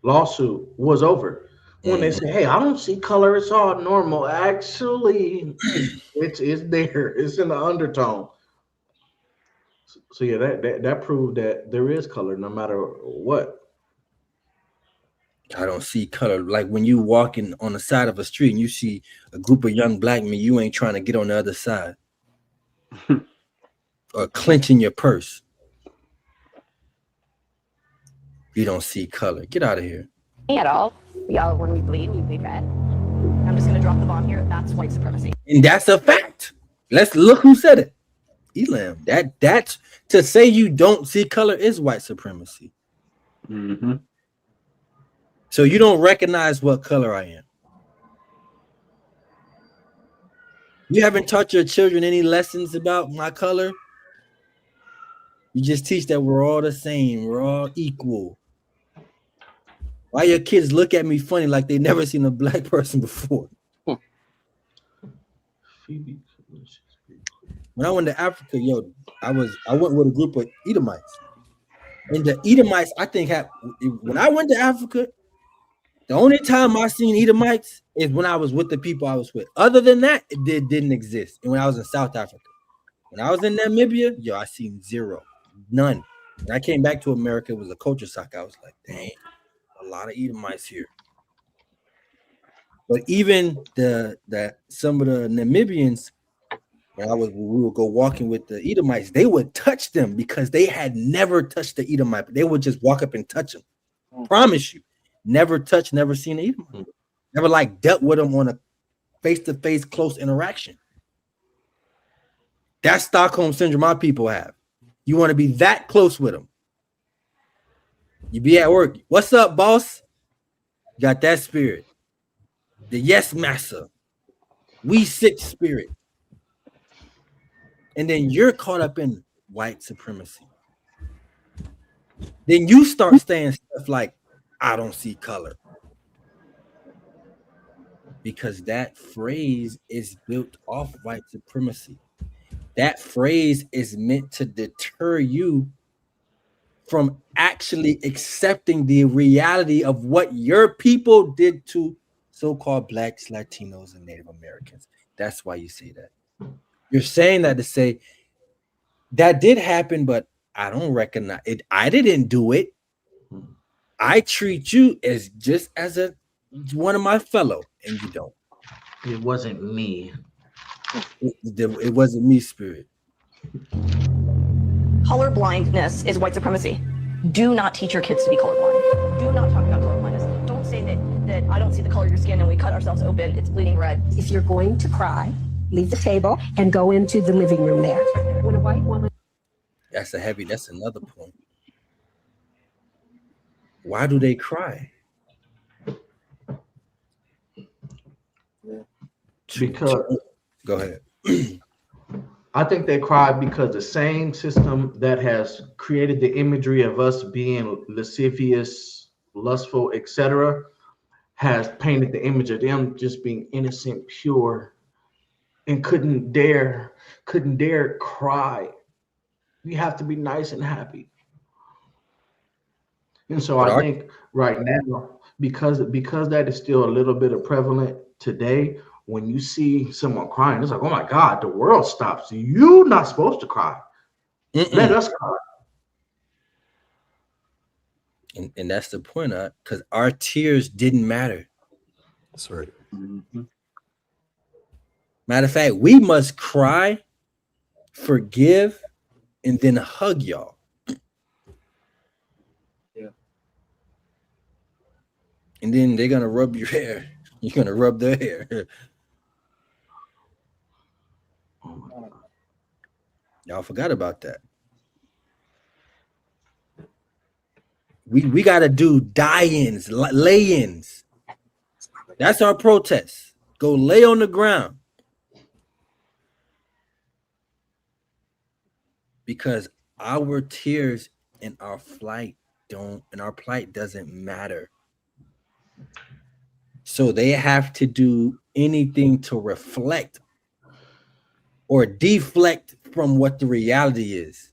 lawsuit was over. When they say, "Hey, I don't see color; it's all normal." Actually, it's there. It's in the undertone. So yeah, that proved that there is color, no matter what. I don't see color. Like when you walking on the side of a street and you see a group of young black men, you ain't trying to get on the other side or clenching your purse. You don't see color. Get out of here. At all. When we bleed red. I'm just gonna drop the bomb here. That's white supremacy. And that's a fact. Let's look who said it. Elam. That's to say you don't see color is white supremacy. Mm-hmm. So you don't recognize what color I am. You haven't taught your children any lessons about my color. You just teach that we're all the same. We're all equal. Why your kids look at me funny like they never seen a black person before? When I went to Africa, I went with a group of Edomites. And the Edomites, I think, when I went to Africa, the only time I seen Edomites is when I was with the people I was with. Other than that, it didn't exist. And when I was in South Africa. When I was in Namibia, yo, I seen zero, none. When I came back to America, it was a culture shock. I was like, dang, a lot of Edomites here. But even some of the Namibians, we would go walking with the Edomites, they would touch them because they had never touched the Edomite. They would just walk up and touch them. Promise you, never touched, never seen an Edomite. Never like dealt with them on a face-to-face close interaction. That's Stockholm syndrome my people have. You want to be that close with them. You be at work. What's up, boss? You got that spirit. The yes master. We sick spirit. And then you're caught up in white supremacy. Then you start saying stuff like, I don't see color. Because that phrase is built off white supremacy. That phrase is meant to deter you from actually accepting the reality of what your people did to so-called Blacks, Latinos, and Native Americans. That's why you say that. You're saying that to say that did happen, but I don't recognize it. I didn't do it. I treat you as just as one of my fellow, and you don't. It wasn't me. It wasn't me, spirit. Color blindness is white supremacy. Do not teach your kids to be colorblind. Do not talk about color blindness. Don't say that I don't see the color of your skin and we cut ourselves open, it's bleeding red. If you're going to cry, leave the table and go into the living room there. When a white woman. That's another point. Why do they cry? Because go ahead. I think they cry because the same system that has created the imagery of us being lascivious, lustful, etc., has painted the image of them just being innocent, pure, and couldn't dare cry. You have to be nice and happy. And so I think right now, because that is still a little bit of prevalent today, when you see someone crying, it's like, oh my God, the world stops. You're not supposed to cry. Let us cry. And that's the point, because our tears didn't matter. That's right. Mm-hmm. Matter of fact, we must cry, forgive, and then hug y'all. Yeah. And then they're gonna rub your hair. You're gonna rub their hair. Y'all forgot about that. We gotta do die-ins, lay-ins. That's our protest. Go lay on the ground. Because our tears and our plight doesn't matter. So they have to do anything to reflect or deflect from what the reality is.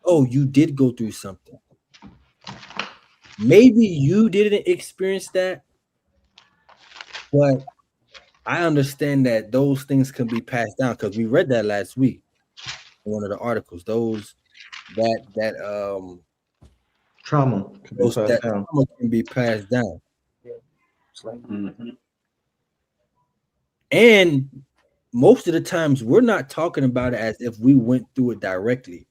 Oh, you did go through something. Maybe you didn't experience that, but I understand that those things can be passed down because we read that last week in one of the articles. Trauma can be passed down. Mm-hmm. And most of the times we're not talking about it as if we went through it directly.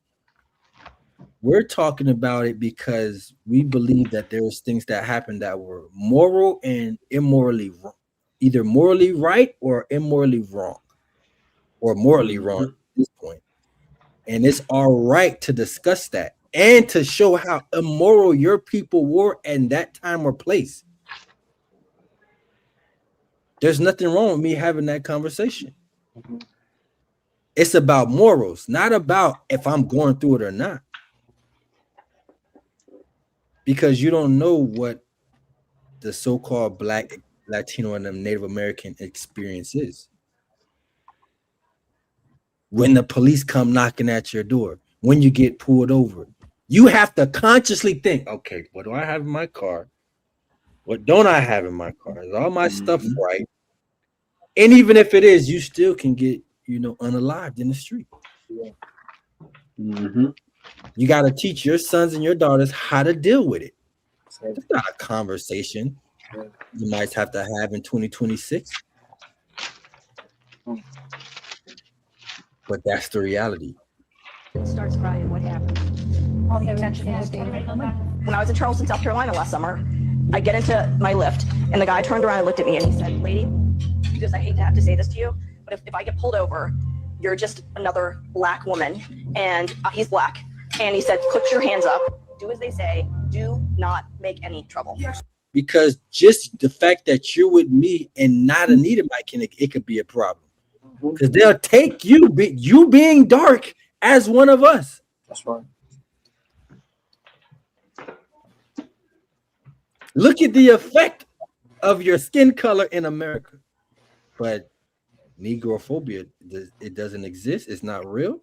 We're talking about it because we believe that there's things that happened that were moral and immorally wrong, either morally right or immorally wrong, or morally wrong at this point. And it's our right to discuss that and to show how immoral your people were in that time or place. There's nothing wrong with me having that conversation. It's about morals, not about if I'm going through it or not. Because you don't know what the so-called Black, Latino, and Native American experience is. When the police come knocking at your door, when you get pulled over, you have to consciously think, okay, what do I have in my car? What don't I have in my car? Is all my stuff right? And even if it is, you still can get, unalived in the street. Mm-hmm. You got to teach your sons and your daughters how to deal with it. It's not a conversation you might have to have in 2026. But that's the reality. Starts crying. What happened? All the attention was When I was in Charleston, South Carolina last summer, I get into my lift, and the guy turned around and looked at me, and he said, "Lady," he goes, "I hate to have to say this to you, but if I get pulled over, you're just another black woman," and he's black. And he said, "Put your hands up. Do as they say. Do not make any trouble." Because just the fact that you're with me and not Anita, it could be a problem. Because they'll take you being dark as one of us. That's right. Look at the effect of your skin color in America. But Negrophobia, it doesn't exist. It's not real.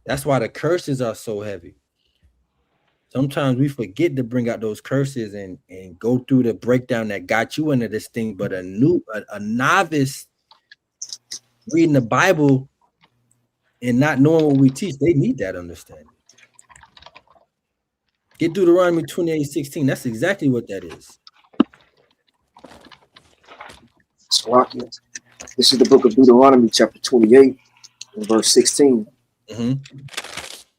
That's why the curses are so heavy. Sometimes we forget to bring out those curses and go through the breakdown that got you into this thing. But a novice reading the Bible and not knowing what we teach, they need that understanding. Get Deuteronomy 28:16. That's exactly what that is. This is the book of Deuteronomy, chapter 28, and verse 16.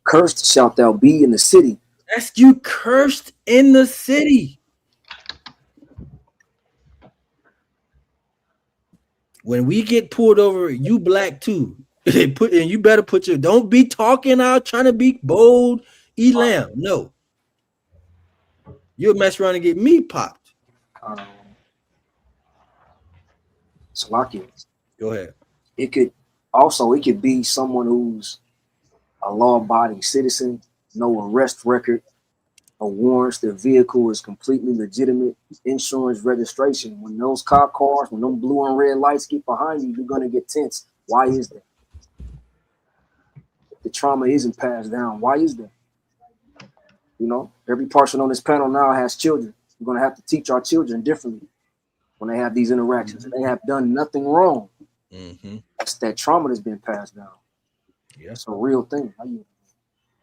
Cursed shalt thou be in the city. That's you cursed in the city. When we get pulled over, you black too. And you better put your, don't be talking out trying to be bold, Elam. No. You'll mess around and get me popped. Go ahead. It could be someone who's a law-abiding citizen, no arrest record, no warrants, their vehicle is completely legitimate, insurance, registration. When those cop cars, when them blue and red lights get behind you, you're gonna get tense. Why is that? The trauma isn't passed down. Why is that? You know, every person on this panel now has children. We're gonna have to teach our children differently when they have these interactions. They have done nothing wrong. That's that trauma that's been passed down. Yeah, it's a real thing.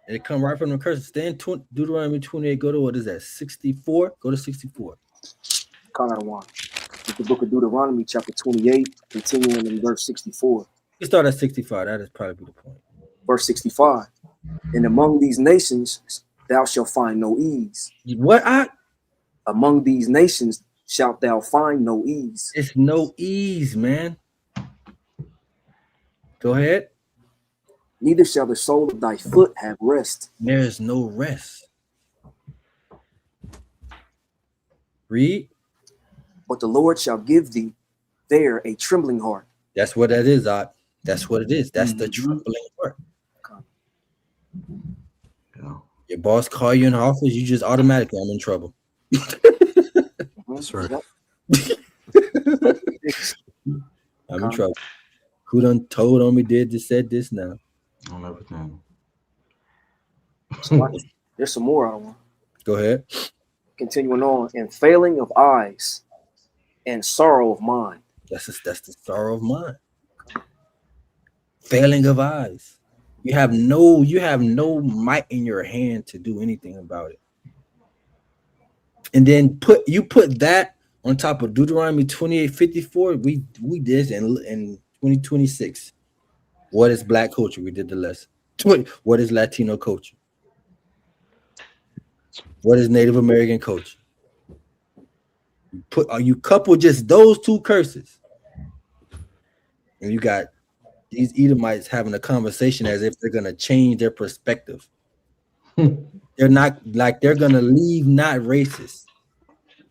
It come right from the curse. Stay in Deuteronomy 28. Go to what is that? 64. Go to 64. Count out of one. It's the book of Deuteronomy, chapter 28, continuing in verse 64. You start at 65. That is probably the point. Verse 65. And among these nations thou shalt find no ease. What? Among these nations shalt thou find no ease. It's no ease, man. Go ahead. Neither shall the sole of thy foot have rest. There is no rest. Read. But the Lord shall give thee there a trembling heart. That's what that is, Art. That's what it is. That's the trembling heart. Your boss call you in the office, you just automatically, I'm in trouble. That's right. I'm in trouble. Who done told on me, did this, said this now? On everything. There's some more I want. Go ahead. Continuing on, and failing of eyes and sorrow of mind. That's the sorrow of mind. Failing of eyes. You have no might in your hand to do anything about it. And then put that on top of Deuteronomy 28:54. We did this in 2026. What is black culture? We did the lesson. What is Latino culture? What is Native American culture? You couple just those two curses, and you got these Edomites having a conversation as if they're gonna change their perspective. They're not like they're gonna leave not racist.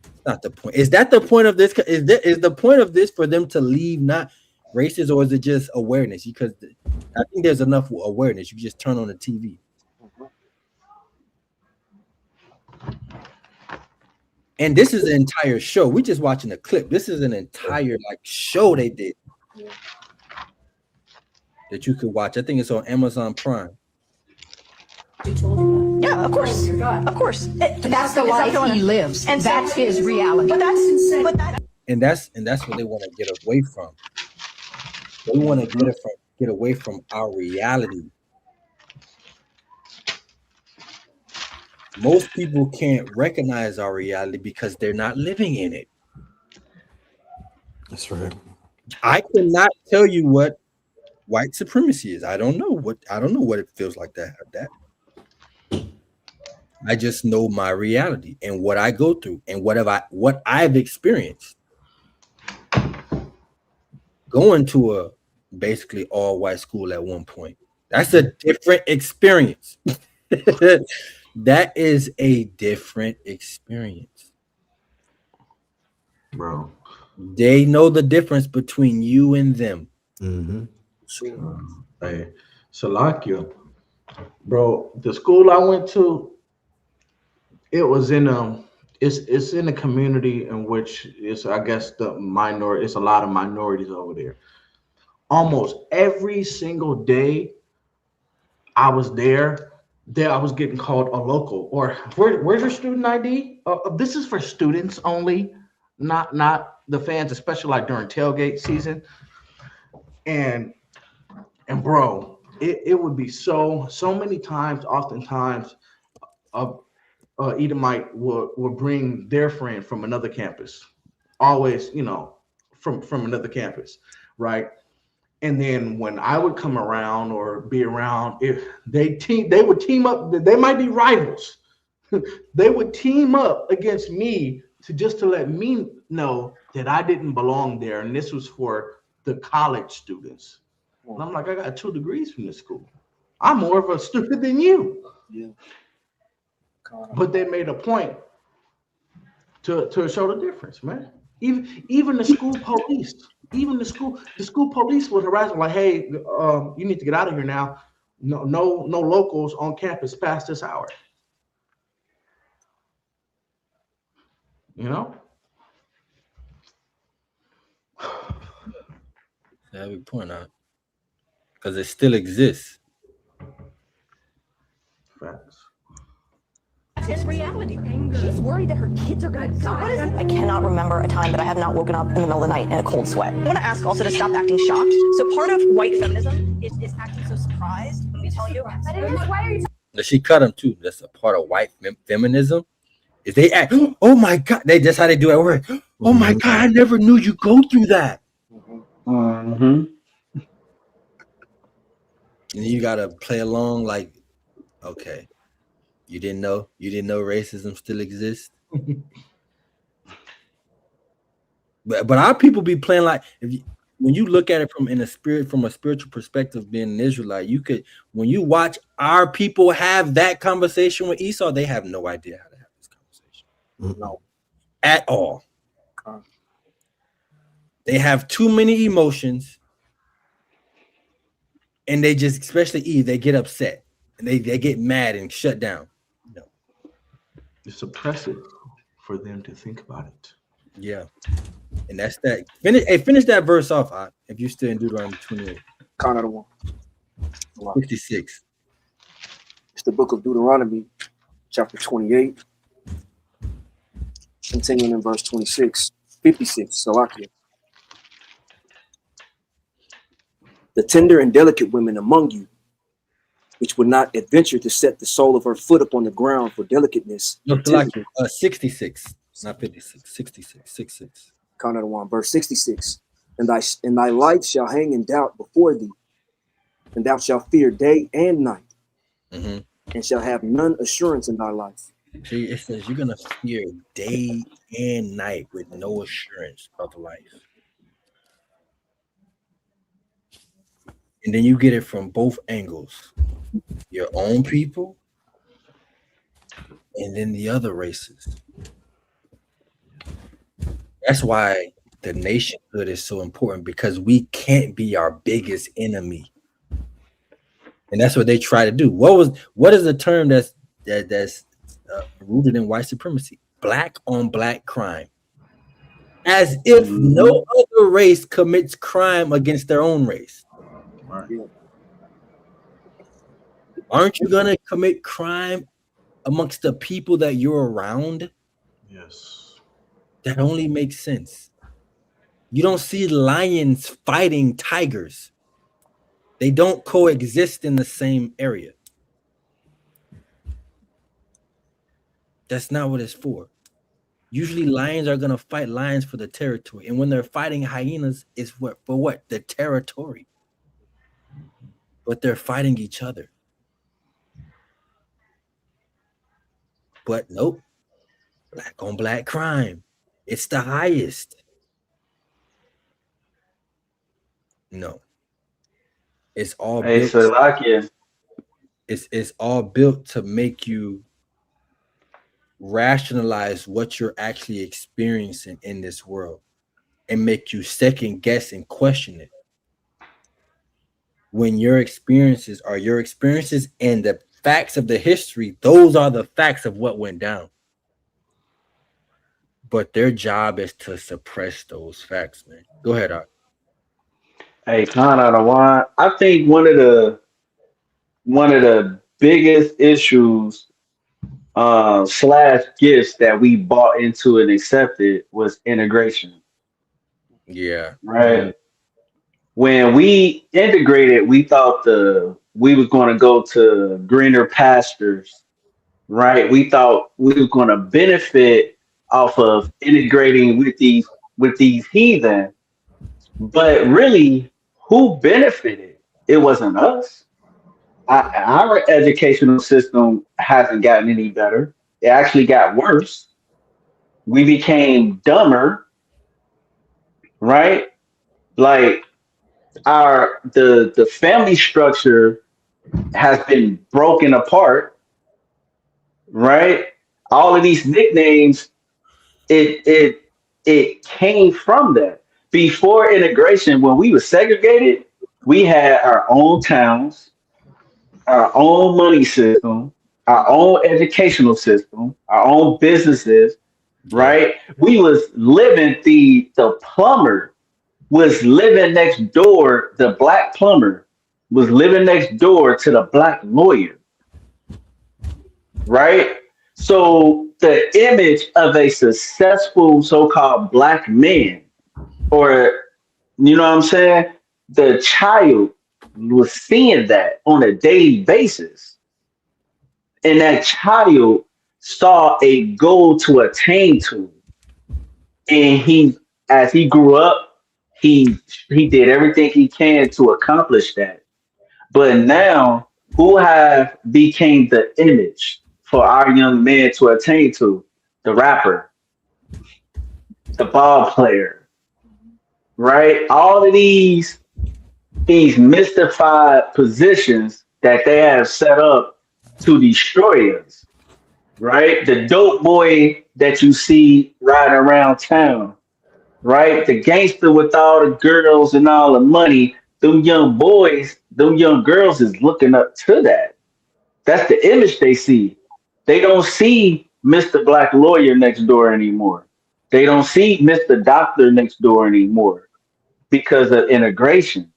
That's not the point. Is that the point of this? Is the point of this for them to leave not racist, or is it just awareness? Because I think there's enough awareness. You just turn on the TV. And this is an entire show. We're just watching a clip. This is an entire show they did that you could watch. I think it's on Amazon Prime. Yeah, of course. Of course. That's the life he lives. And that's his reality. But And that's what they want to get away from. They want to get away from our reality. Most people can't recognize our reality because they're not living in it. That's right. I cannot tell you what white supremacy is. I don't know what it feels like to have that. I just know my reality and what I go through and what I've experienced. Going to a basically all white school at one point. That's a different experience. That is a different experience. Bro. They know the difference between you and them. Mm-hmm. Hey, Salakia, bro, the school I went to, it was in it's in a community in which it's, I guess, it's a lot of minorities over there. Almost every single day I was there, I was getting called a local, or where's your student ID? This is for students only, not the fans, especially like during tailgate season. And bro, it would be so many times, oftentimes, Edomite would bring their friend from another campus, always, from another campus, right? And then when I would come around or be around, if they would team up. They might be rivals. They would team up against me to let me know that I didn't belong there, and this was for the college students. And I'm like, I got 2 degrees from this school. I'm more of a student than you. Yeah. But they made a point to show the difference, man. Even the school police, the school police would harass them, like, hey, you need to get out of here now. No locals on campus past this hour. You know? That's a big point out. Because it still exists. Facts. It's reality. She's worried that her kids are going to die. I cannot remember a time that I have not woken up in the middle of the night in a cold sweat. I want to ask also to stop acting shocked. So part of white feminism is acting so surprised when we tell you. Why are you? She cut him too. That's a part of white feminism. Is they act, oh my God, that's how they do it at work. Oh my God, I never knew you go through that. Mm-hmm. And you gotta play along like, okay, you didn't know racism still exists. but our people be playing like, when you look at it from a spiritual perspective, being an Israelite, when you watch our people have that conversation with Esau, they have no idea how to have this conversation. No, at all. They have too many emotions, and they just, especially Eve, they get upset and they get mad and shut down. No. It's oppressive for them to think about it. Yeah. And that's that. Finish that verse off, if you're still in Deuteronomy 28. Count out of 1. 56. It's the book of Deuteronomy, chapter 28, continuing in verse 26. 56, Salakia. The tender and delicate women among you, which would not adventure to set the sole of her foot upon the ground for delicateness. No, Salakia, 66, not 56, 66. Count out of 1, verse 66. And thy life shall hang in doubt before thee, and thou shalt fear day and night, and shall have none assurance in thy life. See, it says you're gonna fear day and night with no assurance of life. And then you get it from both angles. Your own people and then the other races. That's why the nationhood is so important, because we can't be our biggest enemy. And that's what they try to do. What is the term that's rooted in white supremacy? Black on black crime. As if no other race commits crime against their own race. Right. Aren't you gonna commit crime amongst the people that you're around? Yes. That only makes sense. You don't see lions fighting tigers. They don't coexist in the same area. That's not what it's for. Usually lions are going to fight lions for the territory. And when they're fighting hyenas, it's for what? The territory. But they're fighting each other. But nope. Black on black crime. It's the highest. No. It's all built. It's all built to make you rationalize what you're actually experiencing in this world and make you second guess and question it. When your experiences are your experiences and the facts of the history, those are the facts of what went down. But their job is to suppress those facts, man. Go ahead, Art. Hey, I think one of the biggest issues / gifts that we bought into and accepted was integration. Yeah. Right. When we integrated, we thought we was going to go to greener pastures. Right. We thought we were going to benefit off of integrating with these heathen. But really, who benefited? It wasn't us. Our educational system hasn't gotten any better. It actually got worse. We became dumber, right? Like the family structure has been broken apart, right? All of these nicknames, it came from that. Before integration, when we were segregated, we had our own towns, our own money system, our own educational system, our own businesses, right? We was living, the plumber was living next door, the black plumber was living next door to the black lawyer, right? So the image of a successful so-called black man, or, you know what I'm saying? The child was seeing that on a daily basis. And that child saw a goal to attain to. And as he grew up, he did everything he can to accomplish that. But now, who have became the image for our young men to attain to? The rapper, the ball player, right? All of these mystified positions that they have set up to destroy us, right? The dope boy that you see riding around town, right? The gangster with all the girls and all the money, them young boys, them young girls is looking up to that. That's the image they see. They don't see Mr. Black Lawyer next door anymore. They don't see Mr. Doctor next door anymore because of integration.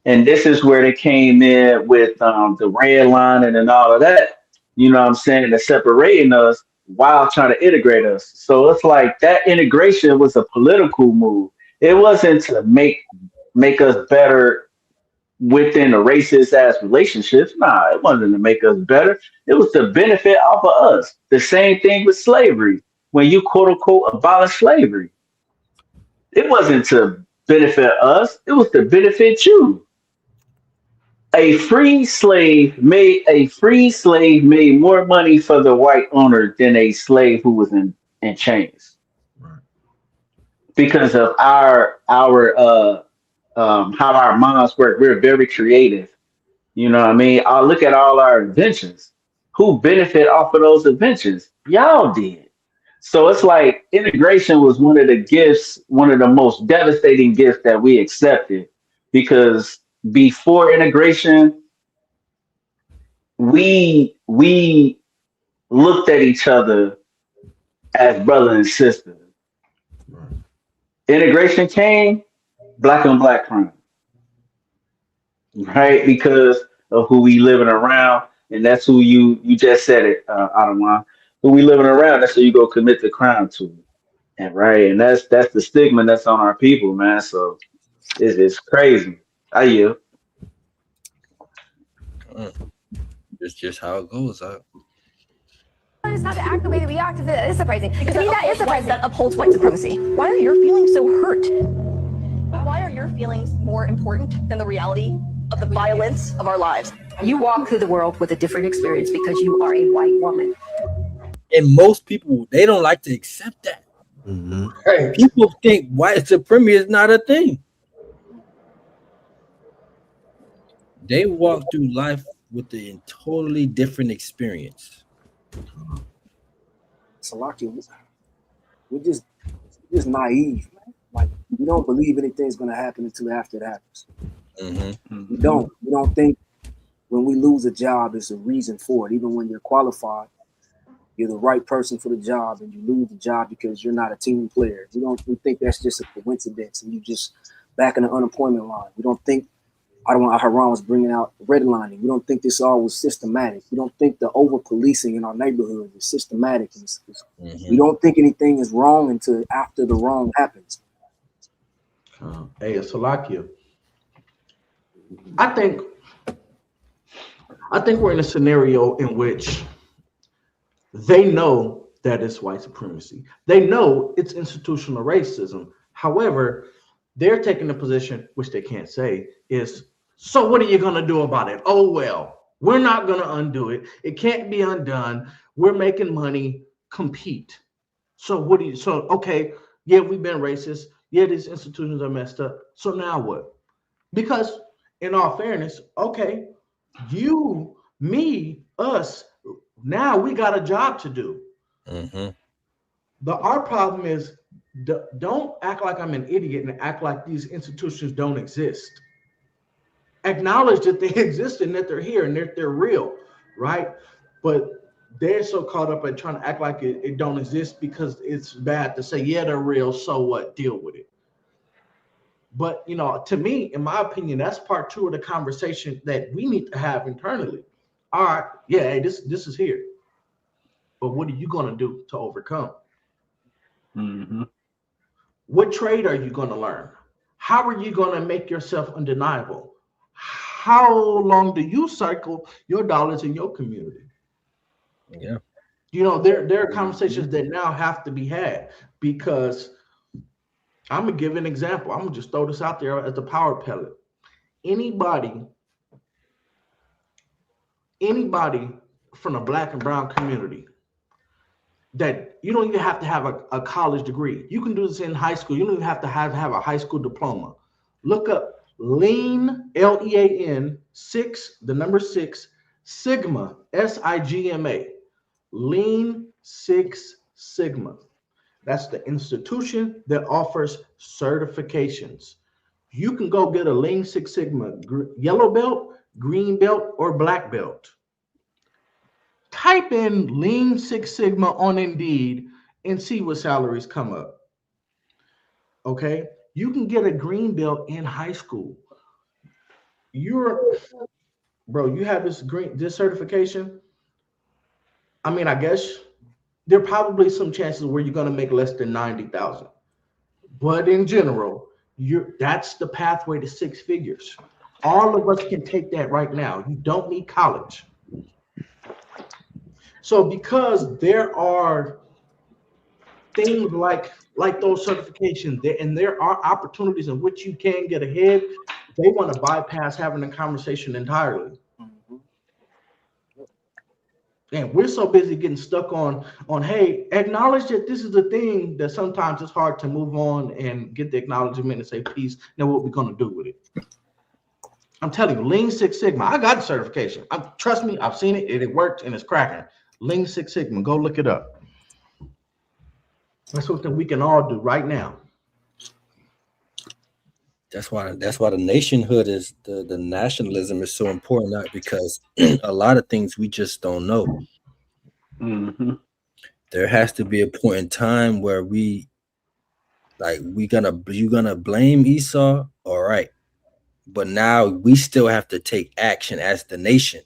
And this is where they came in with the redlining and all of that, you know what I'm saying, they're separating us while trying to integrate us. So it's like that integration was a political move. It wasn't to make us better within the racist ass relationships. Nah, it wasn't to make us better. It was to benefit off of us. The same thing with slavery. When you quote unquote abolish slavery, it wasn't to benefit us. It was to benefit you. A free slave made more money for the white owner than a slave who was in chains. Right. Because of our how our minds work. We're very creative. You know what I mean? I look at all our inventions. Who benefit off of those inventions? Y'all did. So it's like integration was one of the gifts, one of the most devastating gifts that we accepted, because before integration, we looked at each other as brother and sister. Integration came, black on black crime, right? Because of who we living around, and that's who you just said it, Adamwan. Who we living around, that's who you go commit the crime to. And right, and that's the stigma that's on our people, man. So it's crazy. I yield. It's just how it goes. It's not to act the way that we act. That is surprising. To me, that is surprising. That upholds white supremacy. Why are your feelings so hurt? Why are your feelings more important than the reality of the violence of our lives? You walk through the world with a different experience because you are a white woman. And most people, they don't like to accept that. Mm-hmm. People think white supremacy is not a thing. They walk through life with a totally different experience. Salaki, we're just naive, man. Like, we don't believe anything's gonna happen until after it happens. Mm-hmm. We don't think when we lose a job, there's a reason for it. Even when you're qualified, you're the right person for the job, and you lose the job because you're not a team player. We think that's just a coincidence, and you just back in the unemployment line. We don't think, I don't know, Haran was bringing out redlining. We don't think this all was systematic. We don't think the over-policing in our neighborhood is systematic. We don't think anything is wrong until after the wrong happens. Hey, Salakia. I think we're in a scenario in which they know that it's white supremacy. They know it's institutional racism. However, they're taking the position, which they can't say, is, so what are you going to do about it? Oh, well, we're not going to undo it. It can't be undone. We're making money. Compete. So okay, yeah, we've been racist. Yeah, these institutions are messed up. So now what? Because in all fairness, okay, you, me, us, now we got a job to do. Our problem is, don't act like I'm an idiot and act like these institutions don't exist. Acknowledge that they exist and that they're here and that they're real, right? But they're so caught up in trying to act like it don't exist because it's bad to say, yeah, they're real, so what? Deal with it. But, to me, in my opinion, that's part two of the conversation that we need to have internally. All right, yeah, hey, this is here. But what are you going to do to overcome? What trade are you going to learn? How are you going to make yourself undeniable? How long do you cycle your dollars in your community? Yeah. There are conversations that now have to be had, because I'm going to give an example. I'm going to just throw this out there as a power pellet. Anybody from the Black and brown community that you don't even have to have a college degree. You can do this in high school. You don't even have to have a high school diploma. Look up Lean, Lean 6, the number 6, Sigma, Sigma. Lean 6 Sigma. That's the institution that offers certifications. You can go get a Lean 6 Sigma yellow belt, green belt, or black belt. Type in Lean 6 Sigma on Indeed and see what salaries come up. Okay? You can get a green belt in high school. You have this certification. I mean, I guess there are probably some chances where you're going to make less than 90,000. But in general, that's the pathway to 6 figures. All of us can take that right now. You don't need college. So because there are things like those certifications, and there are opportunities in which you can get ahead, they want to bypass having a conversation entirely. And we're so busy getting stuck on, hey, acknowledge that this is a thing, that sometimes it's hard to move on and get the acknowledgement and say, peace, now what we're going to do with it. I'm telling you, Lean 6 Sigma, I got the certification. Trust me, I've seen it, it worked, and it's cracking. Lean 6 Sigma, go look it up. That's something we can all do right now. That's why the nationhood is the nationalism is so important, not because a lot of things we just don't know. There has to be a point in time where you gonna blame Esau, all right, but now we still have to take action as the nation.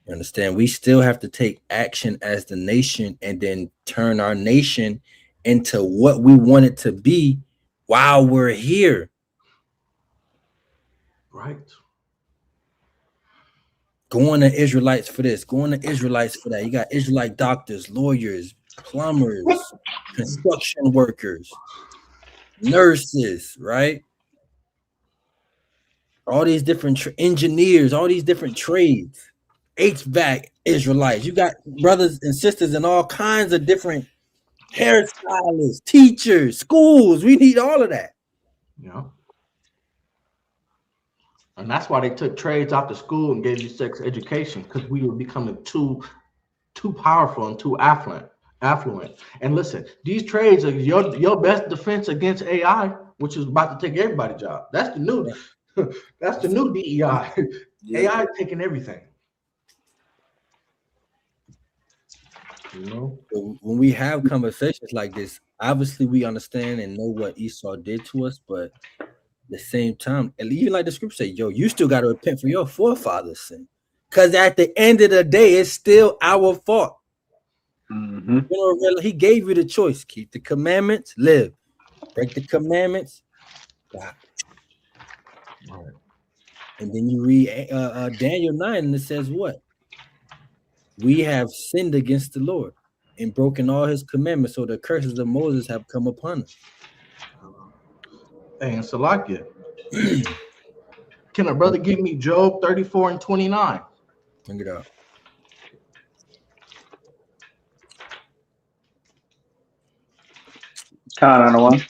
You understand? We still have to take action as the nation and then turn our nation into what we want it to be while we're here. Right. Going to Israelites for this, going to Israelites for that. You got Israelite doctors, lawyers, plumbers, construction workers, nurses, right? All these different engineers, all these different trades, HVAC Israelites. You got brothers and sisters in all kinds of different hairstylists, teachers, schools. We need all of that. Yeah. And that's why they took trades out to school and gave you sex education, because we were becoming too powerful and too affluent. And listen, these trades are your best defense against AI, which is about to take everybody's job. That's the new that's the new DEI. AI is taking everything. You know, when we have conversations like this, obviously we understand and know what Esau did to us, but at the same time, and even like the scripture say, yo, you still got to repent for your forefathers' sin, because at the end of the day, it's still our fault. Mm-hmm. You know, he gave you the choice: keep the commandments, live; break the commandments, die. Right. And then you read Daniel 9, and it says what? We have sinned against the Lord and broken all his commandments, so the curses of Moses have come upon us. Hey, and Salakia, can a brother give me Job 34 and 29? Bring it up. Count on the one.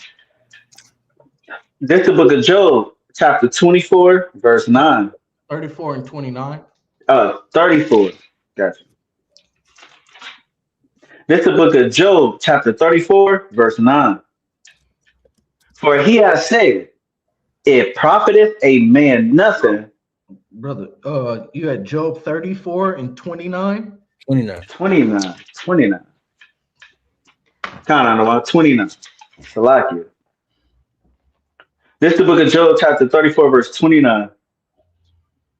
This is the book of Job, chapter 24, verse 9. 34 and 29. 34. Gotcha. This is the book of Job, chapter 34, verse 9. For he has said, it profiteth a man nothing. Brother, you had Job 34 and 29? 29. 29. Count on the one. 29. Salakia. This is the book of Job, chapter 34, verse 29.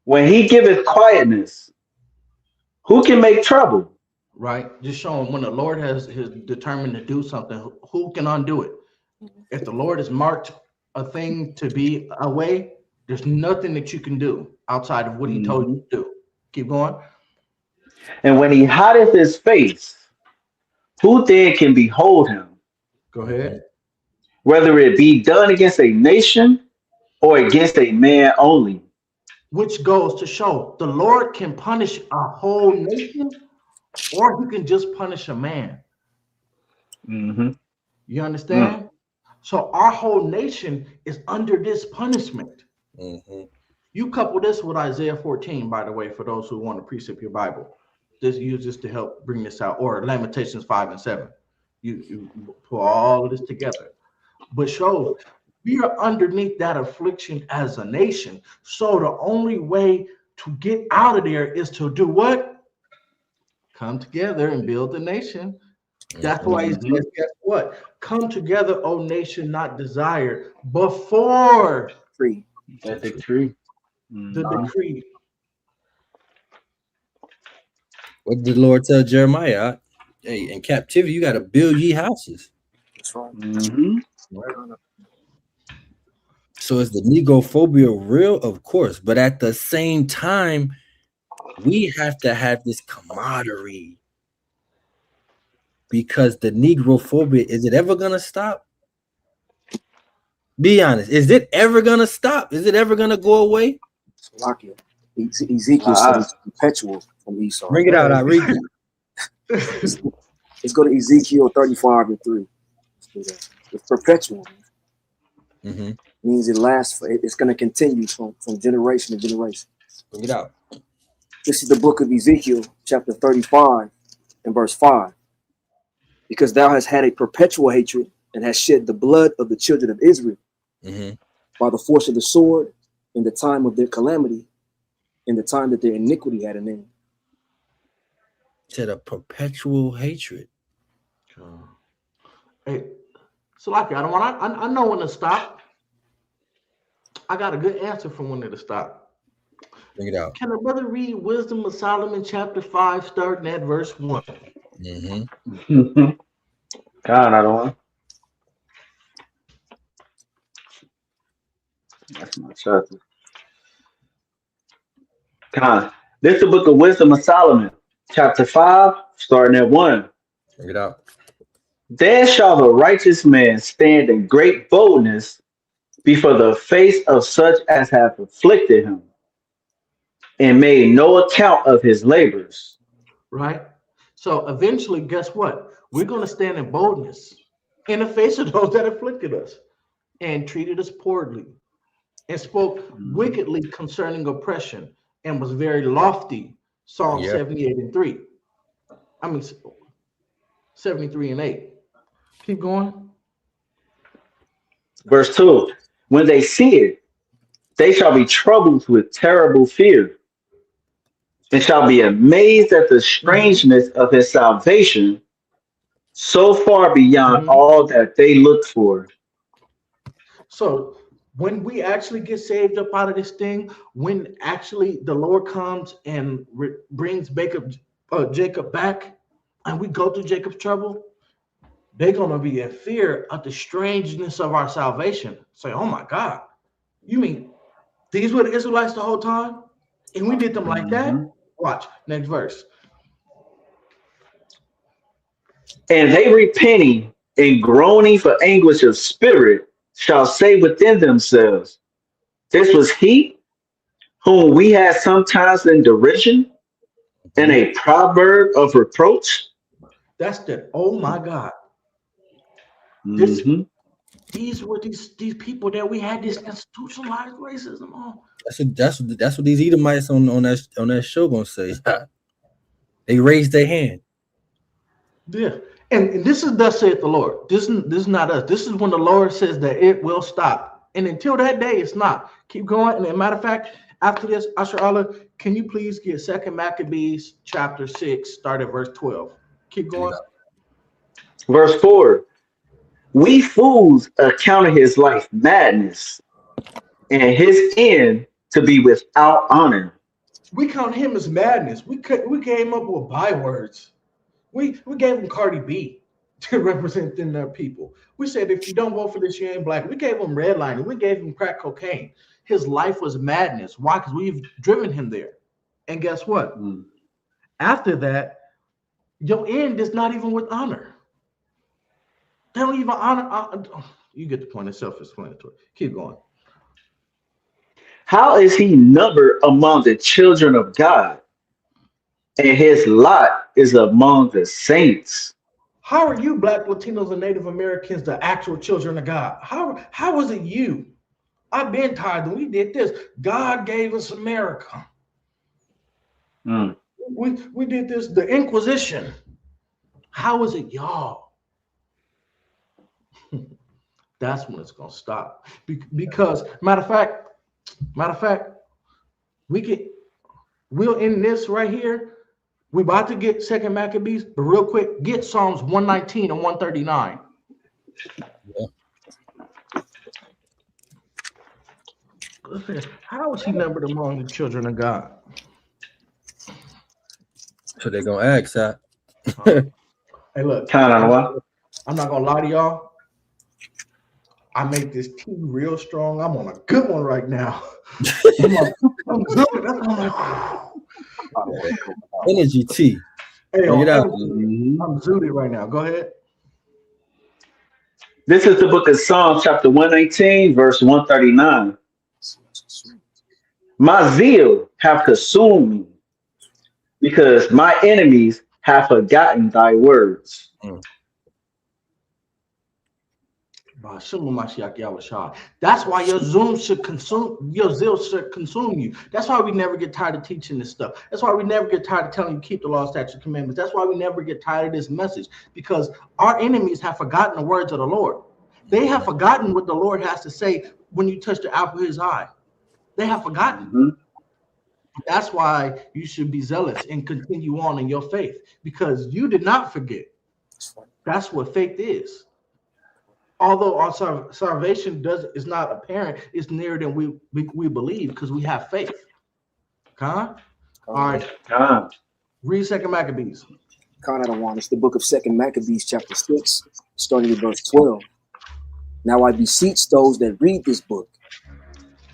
When he giveth quietness, who can make trouble? Right. Just showing when the Lord has determined to do something, who can undo it? If the Lord has marked a thing to be a way, there's nothing that you can do outside of what he told you to do. Keep going. And when he hideth his face, who then can behold him? Go ahead. Whether it be done against a nation or against a man only. Which goes to show the Lord can punish a whole nation, or he can just punish a man. Mm-hmm. You understand? So our whole nation is under this punishment. Mm-hmm. You couple this with Isaiah 14, by the way, for those who want to precept your Bible. Just use this to help bring this out, or Lamentations 5 and 7. You put all of this together. But show we are underneath that affliction as a nation. So the only way to get out of there is to do what? Come together and build the nation. That's why he says, guess what? Come together, O nation not desired, before Free. The decree. The decree. What did the Lord tell Jeremiah? Hey, in captivity, you got to build ye houses. That's right. Mm-hmm. So is the negrophobia real? Of course. But at the same time, we have to have this camaraderie. Because the negrophobia, is it ever going to stop? Be honest. Is it ever going to stop? Is it ever going to go away? Salakia. Ezekiel said it's perpetual from Esau. Bring it out. I read it. Let's go to Ezekiel 35 and 3. It's perpetual. Mm-hmm. Means it lasts. It's going to continue from generation to generation. Bring it out. This is the book of Ezekiel, chapter 35 and verse 5. Because thou hast had a perpetual hatred and hast shed the blood of the children of Israel by the force of the sword in the time of their calamity, in the time that their iniquity had an end. Said a perpetual hatred. Hey, Salaki, I know when to stop. I got a good answer for when to stop. Bring it out. Can a brother read Wisdom of Solomon chapter 5, starting at verse 1? God, I don't want. That's my chapter. This is the book of Wisdom of Solomon, chapter 5, starting at 1. Check it out. Then shall the righteous man stand in great boldness before the face of such as have afflicted him, and made no account of his labors. Right? So eventually, guess what? We're going to stand in boldness in the face of those that afflicted us and treated us poorly and spoke wickedly concerning oppression and was very lofty. Psalm 78 and 3. I mean, 73 and 8. Keep going. Verse 2. When they see it, they shall be troubled with terrible fear, and shall be amazed at the strangeness of his salvation, so far beyond all that they looked for. So when we actually get saved up out of this thing, when actually the Lord comes and brings Jacob back, and we go through Jacob's trouble, they're going to be in fear of the strangeness of our salvation. Say, oh my God, you mean these were the Israelites the whole time? And we did them like that? Watch, next verse. And they repenting and groaning for anguish of spirit shall say within themselves, this was he whom we had sometimes in derision and a proverb of reproach. That's the, oh my God. These were these people that we had this institutionalized racism on. That's what these Edomites on that show gonna say. They raised their hand. Yeah, and this is thus saith the Lord. This is not us. This is when the Lord says that it will stop. And until that day, it's not. Keep going. And as a matter of fact, after this, Asher Allah, can you please get 2 Maccabees chapter 6, start at verse 12. Keep going. Verse 4. We fools accounted his life madness, and his end to be without honor. We count him as madness. We came up with bywords. We gave him Cardi B to represent their people. We said if you don't vote for this, you ain't black. We gave him redlining. We gave him crack cocaine. His life was madness. Why? Because we've driven him there. And guess what? After that, your end is not even with honor. They don't even honor. You get the point. It's self-explanatory. Keep going. How is he numbered among the children of God, and his lot is among the saints? How are you, Black, Latinos, and Native Americans, the actual children of God? How was it you? I've been tired when we did this. God gave us America. We did this, the Inquisition. How is it y'all? That's when it's gonna stop. Because matter of fact, we'll end this right here. We're about to get 2 Maccabees, but real quick, get Psalms 119 and 139. How is he numbered among the children of God? So they're gonna ask that. Hey, look, I'm not gonna lie to y'all. I make this tea real strong. I'm on a good one right now. I'm Energy tea. Hey, Bring it out. I'm zooted right now. Go ahead. This is the book of Psalms, chapter 119, verse 139. My zeal have consumed me, because my enemies have forgotten thy words. That's why your zeal should consume you. That's why we never get tired of teaching this stuff. That's why we never get tired of telling you keep the law, statutes, commandments. That's why we never get tired of this message, because our enemies have forgotten the words of the Lord. They have forgotten what the Lord has to say when you touch the apple of his eye. They have forgotten. That's why you should be zealous and continue on in your faith, because you did not forget. That's what faith is. Although our salvation is not apparent, it's nearer than we believe, because we have faith. All right. Read 2 Maccabees. It's the book of 2 Maccabees, chapter 6, starting at verse 12. Now I beseech those that read this book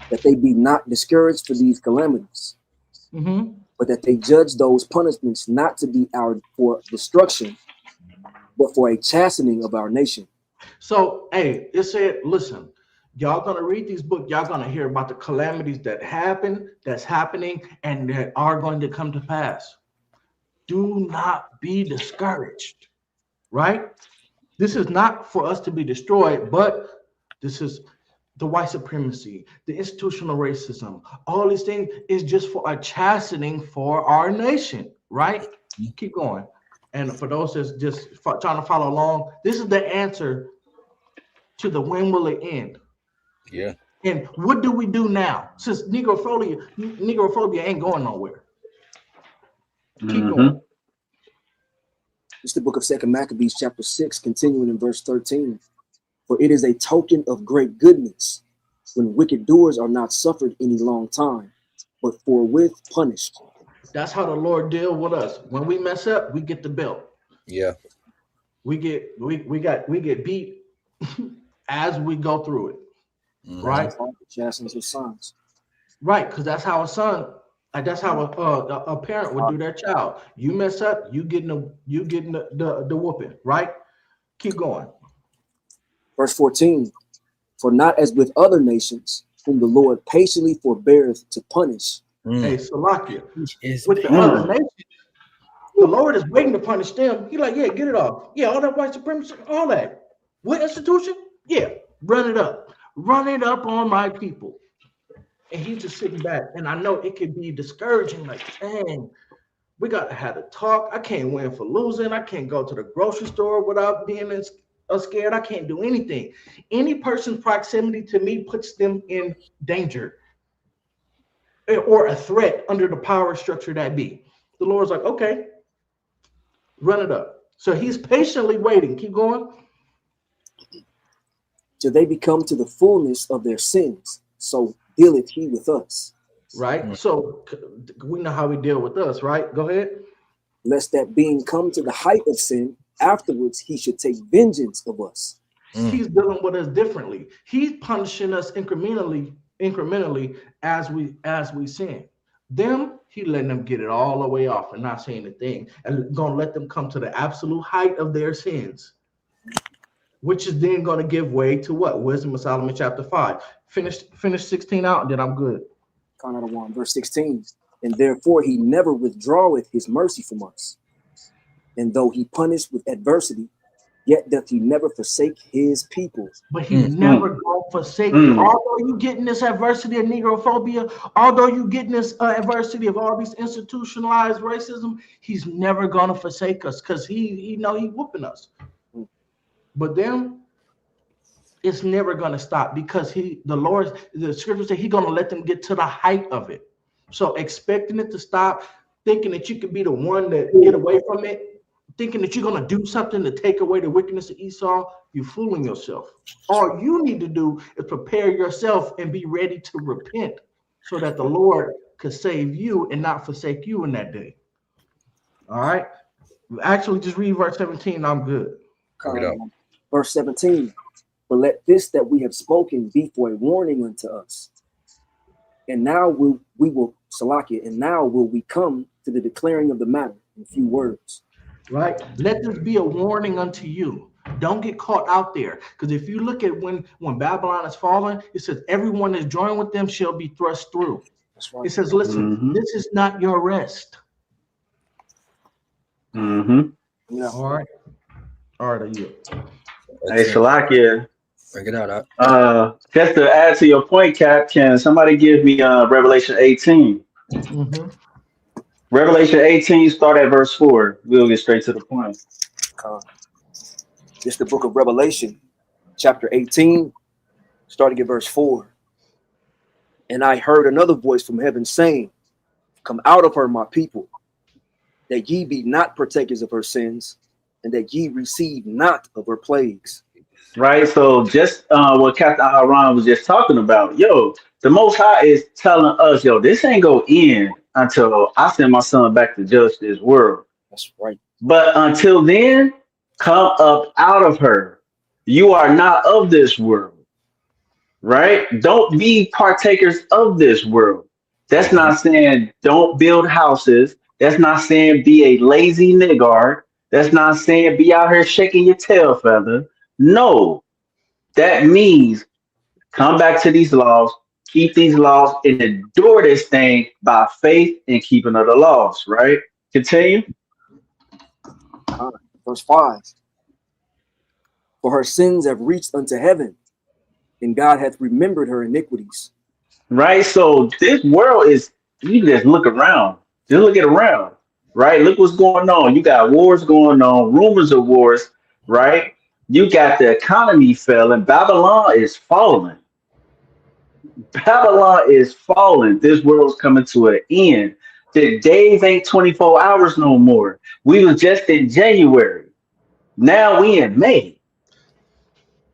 that they be not discouraged for these calamities, but that they judge those punishments not to be for destruction, but for a chastening of our nation. So, hey, it said, listen, y'all gonna read these books, y'all gonna hear about the calamities that happen, that's happening, and that are going to come to pass. Do not be discouraged, right? This is not for us to be destroyed, but this is the white supremacy, the institutional racism, all these things is just for a chastening for our nation, right? Keep going. And for those that's just trying to follow along, this is the answer to the when will it end? Yeah. And what do we do now? Since Negrophobia ain't going nowhere. Keep going. It's the book of 2 Maccabees, chapter 6, continuing in verse 13. For it is a token of great goodness when wicked doers are not suffered any long time, but forthwith punished. That's how the Lord deal with us. When we mess up, we get the belt. Yeah. We get beat as we go through it. Right? Chastenings with sons. Right, because that's how a son, that's how a parent would do their child. You mess up, you getting the whooping, right? Keep going. Verse 14. For not as with other nations, whom the Lord patiently forbeareth to punish. Hey, Salakia, with the other nations, the Lord is waiting to punish them. He like, yeah, get it off. Yeah, all that white supremacy, all that. What institution? Yeah, run it up. Run it up on my people. And he's just sitting back. And I know it could be discouraging, like, dang, we got to have a talk. I can't win for losing. I can't go to the grocery store without being scared. I can't do anything. Any person's proximity to me puts them in danger or a threat under the power structure that be. The Lord's like, okay, run it up. So he's patiently waiting. Keep going. Till they become to the fullness of their sins. So dealeth he with us. Right. So we know how we deal with us, right? Go ahead. Lest that being come to the height of sin, afterwards he should take vengeance of us. He's dealing with us differently. He's punishing us incrementally as we sin. Them, he letting them get it all the way off and not saying a thing, and gonna let them come to the absolute height of their sins, which is then going to give way to what? Wisdom of Solomon chapter 5. Finish 16 out, and then I'm good. Count out of 1, verse 16. And therefore he never withdraweth his mercy from us. And though he punished with adversity, yet doth he never forsake his people. But he never gonna forsake you. Although you getting this adversity of Negrophobia, although you getting this adversity of all these institutionalized racism, he's never gonna forsake us because he know he whooping us. But them, it's never gonna stop because the scripture says he's gonna let them get to the height of it. So expecting it to stop, thinking that you could be the one that get away from it, thinking that you're going to do something to take away the wickedness of Esau, you're fooling yourself. All you need to do is prepare yourself and be ready to repent so that the Lord could save you and not forsake you in that day. All right? Actually, just read verse 17. I'm good. Verse 17. But let this that we have spoken be for a warning unto us. And now we will Salakia, and now will we come to the declaring of the matter in few words. Right? Let this be a warning unto you. Don't get caught out there. Because if you look at when Babylon is fallen, it says everyone that is joined with them shall be thrust through. That's right. It says, listen, this is not your rest. Yeah. All right. All right, you. Hey, Salakia. Bring it out. Just to add to your point, Cap, can somebody give me Revelation 18? Revelation 18, start at verse 4. We'll get straight to the point. It's the book of Revelation, chapter 18, starting at verse 4. And I heard another voice from heaven saying, come out of her, my people, that ye be not partakers of her sins, and that ye receive not of her plagues. Right, so just what Captain Aaron was just talking about, the Most High is telling us, this ain't gonna end until I send my son back to judge this world. That's right. But until then, come up out of her. You are not of this world. right? Don't be partakers of this world. That's not saying don't build houses. That's not saying be a lazy nigger. That's not saying be out here shaking your tail feather. No, that means come back to these laws, keep these laws, and endure this thing by faith and keeping of the laws, right? Continue. Verse 5. For her sins have reached unto heaven, and God hath remembered her iniquities. Right? So this world is, you just look around. Just look at around, right? Look what's going on. You got wars going on, rumors of wars, right? You got the economy failing. Babylon is falling. Babylon is falling. This world's coming to an end. The days ain't 24 hours no more. We was just in January. Now we in May.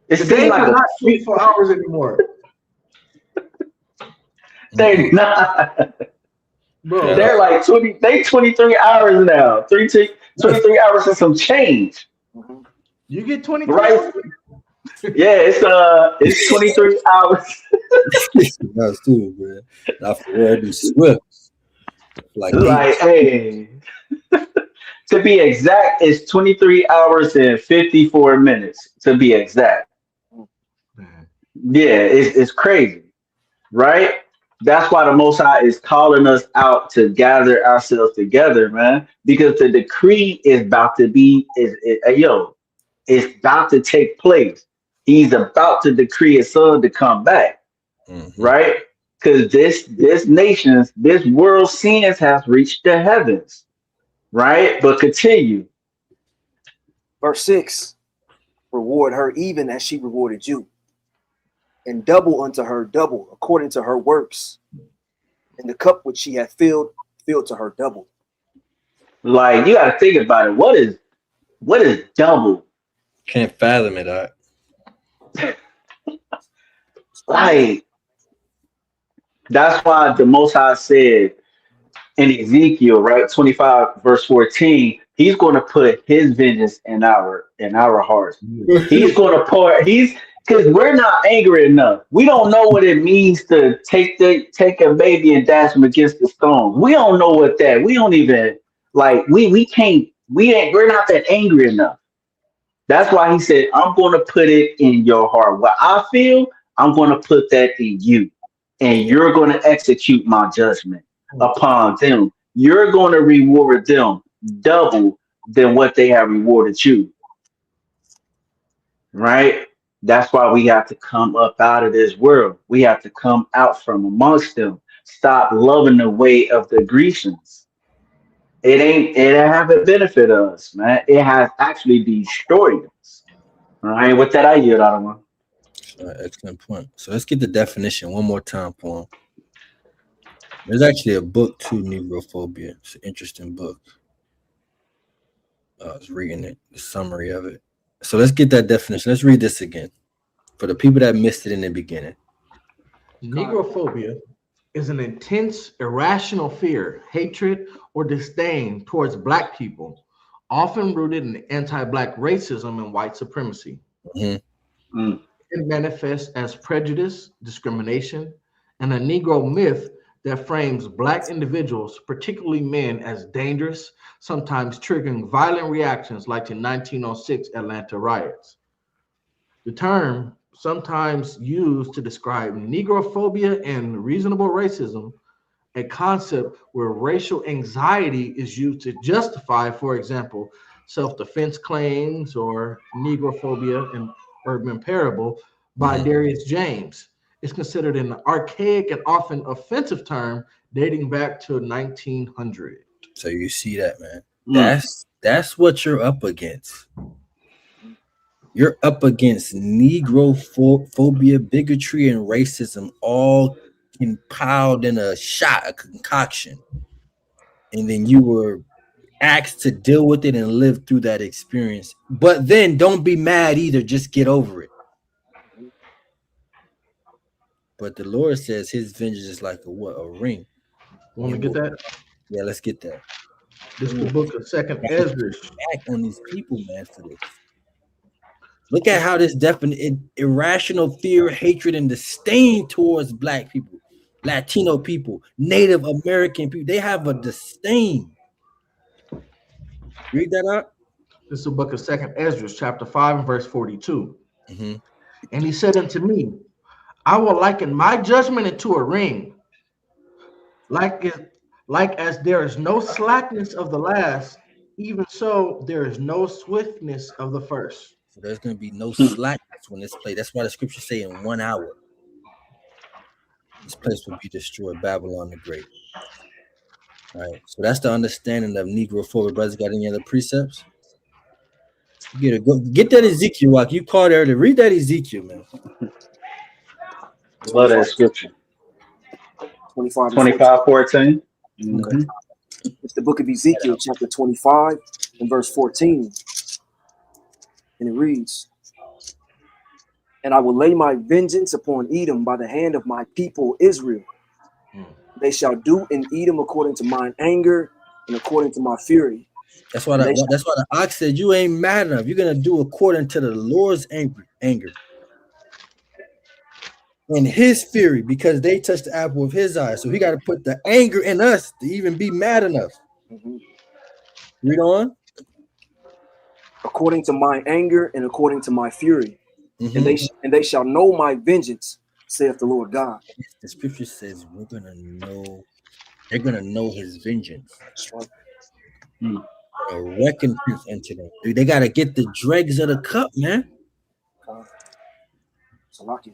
It The seems days like are not 24 hours anymore. They not. Bro. They're like 20. They 23 hours now. 23 hours and some change. You get 23 Right? hours? Yeah, it's 23 hours. That's too, man. I forgot to swift. Like, hey. To be exact, it's 23 hours and 54 minutes. To be exact. Yeah, it's crazy, right? That's why the Most High is calling us out to gather ourselves together, man. Because the decree is about to be, it's about to take place. He's about to decree his son to come back, right? Because this nation's, this world's sins has reached the heavens, right? But continue. Verse 6. Reward her even as she rewarded you, and double unto her double according to her works. And the cup which she hath filled to her double. Like, you got to think about it. What is double? Can't fathom it. Like, that's why the Most High said in Ezekiel, right, 25 verse 14, he's going to put his vengeance in our hearts. He's going to pour. Because we're not angry enough. We don't know what it means to take a baby and dash him against the stones. We don't know what that. We don't even like. We can't. We're not that angry enough. That's why he said, "I'm going to put it in your heart. What I feel, I'm going to put that in you, and you're going to execute my judgment upon them. You're going to reward them double than what they have rewarded you." Right? That's why we have to come up out of this world. We have to come out from amongst them. Stop loving the way of the Grecians. It haven't benefited us, man. It has actually destroyed us. All right. With that, I yield out of one. Excellent point. So let's get the definition one more time for him. There's actually a book too, Negrophobia. It's an interesting book. I was reading it, the summary of it. So let's get that definition. Let's read this again for the people that missed it in the beginning. Negrophobia is an intense, irrational fear, hatred, or disdain towards Black people, often rooted in anti-Black racism and white supremacy. It manifests as prejudice, discrimination, and a Negro myth that frames Black individuals, particularly men, as dangerous, sometimes triggering violent reactions like the 1906 Atlanta riots. The term, sometimes used to describe Negrophobia and reasonable racism, a concept where racial anxiety is used to justify, for example, self-defense claims, or Negrophobia in Urban Parable by Darius James. Is considered an archaic and often offensive term dating back to 1900. So you see that, man. That's what you're up against. You're up against Negrophobia, bigotry, and racism, all compiled in a shot, a concoction. And then you were asked to deal with it and live through that experience. But then don't be mad either. Just get over it. But the Lord says his vengeance is like a ring. Want to get that? Yeah, let's get that. This is the book of Second Ezra. Back on these people, man, for this. Look at how this definite irrational fear, hatred, and disdain towards black people, Latino people, Native American people. They have a disdain. Read that out. This is the book of 2nd Ezra, chapter 5 and verse 42. Mm-hmm. And he said unto me, I will liken my judgment into a ring, like as there is no slackness of the last, even so there is no swiftness of the first. So there's going to be no slackness when this place. That's why the scriptures say in 1 hour, this place will be destroyed, Babylon the Great. All right. So that's the understanding of Negrophobia. Brothers, got any other precepts? Get that Ezekiel walk. You called earlier. Read that Ezekiel, man. Love that scripture. 25, 14. Okay. It's the book of Ezekiel, chapter 25 and verse 14. And it reads, and I will lay my vengeance upon Edom by the hand of my people Israel. They shall do in Edom according to mine anger and according to my fury. That's why the ox said, you ain't mad enough. You're going to do according to the Lord's anger and his fury, because they touched the apple of his eye. So he got to put the anger in us to even be mad enough. Read on. According to my anger and according to my fury. And they shall know my vengeance, saith the Lord God. The scripture says they're gonna know his vengeance. That's right. A recompense into them. Dude, they gotta get the dregs of the cup, man. So lucky.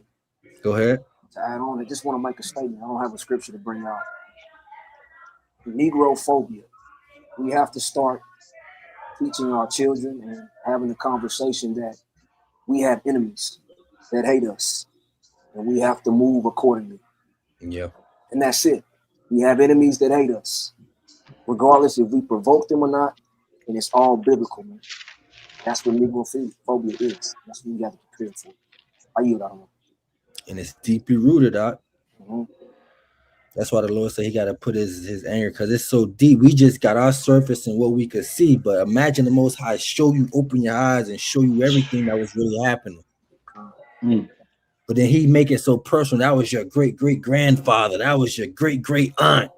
Go ahead. To add on, I just want to make a statement. I don't have a scripture to bring out. Negrophobia. We have to start teaching our children and having a conversation that we have enemies that hate us, and we have to move accordingly. Yeah. And that's it. We have enemies that hate us, regardless if we provoke them or not, and it's all biblical, man. That's what Negrophobia is. That's what we got to prepare for. I yield out on. And it's deeply rooted, Doc. That's why the Lord said he got to put his anger, because it's so deep. We just got our surface and what we could see, but imagine the Most High show you, open your eyes and show you everything that was really happening. But then he make it so personal. That was your great-great-grandfather. That was your great-great-aunt.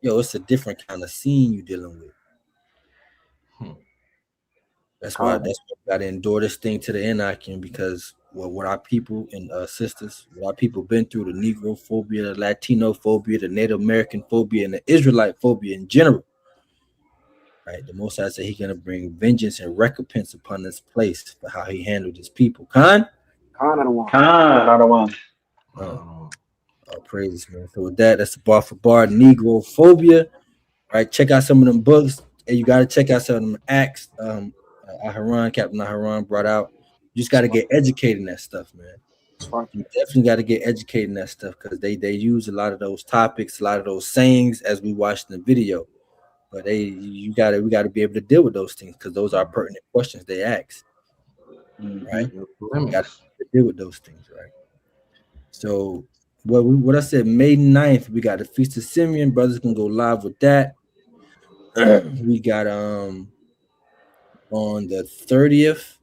Yo, it's a different kind of scene you're dealing with. That's why we got to endure this thing to the end, because what our people and sisters, what our people been through, the Negrophobia, the Latinophobia, the Native American phobia, and the Israelite phobia in general. Right? The Most High said he's gonna bring vengeance and recompense upon this place for how he handled his people. Khan, I don't want. Oh, praises, man. So with that, that's the Bar4Bar Negrophobia. Right? Check out some of them books, and you gotta check out some of them acts. Captain Aharon brought out. You just got to get educated in that stuff, man. You definitely got to get educated in that stuff, because they use a lot of those topics, a lot of those sayings as we watched in the video. But we got to be able to deal with those things, because those are pertinent questions they ask. Right? We got to deal with those things, right? So what I said, May 9th, we got the Feast of Simeon. Brothers can go live with that. We got on the 30th.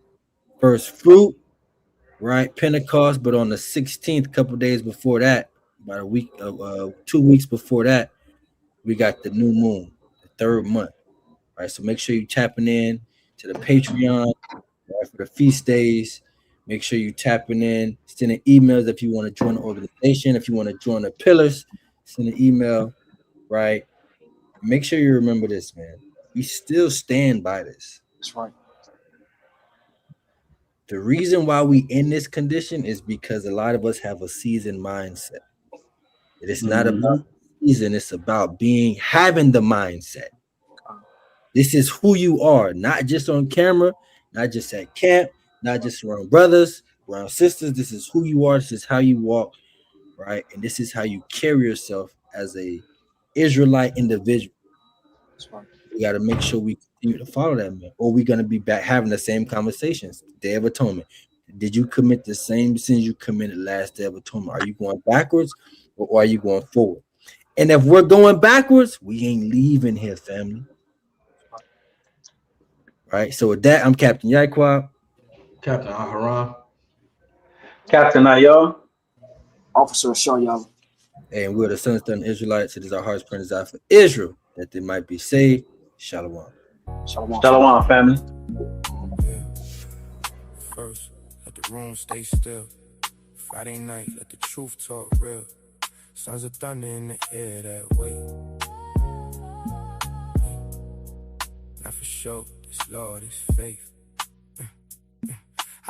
First fruit, right? Pentecost, but on the 16th, a couple days before that, about a week, 2 weeks before that, we got the new moon, the third month, right? So make sure you tapping in to the Patreon, right, for the feast days. Make sure you tapping in, sending emails if you want to join the organization, if you want to join the pillars, send an email, right? Make sure you remember this, man. We still stand by this. That's right. The reason why we in this condition is because a lot of us have a seasoned mindset. It is not about season, it's about having the mindset. This is who you are, not just on camera, not just at camp, not just around brothers, around sisters. This is who you are, this is how you walk, right? And this is how you carry yourself as a Israelite individual. We got to make sure we continue to follow that, man, or we're going to be back having the same conversations. Day of Atonement. Did you commit the same sins you committed last Day of Atonement? Are you going backwards or are you going forward? And if we're going backwards, we ain't leaving here, family. Right? So with that, I'm Captain Yaquab. Captain Aharon. Captain Ayal. Officer Sharyal. And we're the sons of the Israelites. It is our heart's prayer desire for Israel that they might be saved. Shalom. Shalom. Shalom, family. First, let the room stay still. Friday night, let the truth talk real. Sons of thunder in the air that way. Not for sure, this Lord is faith.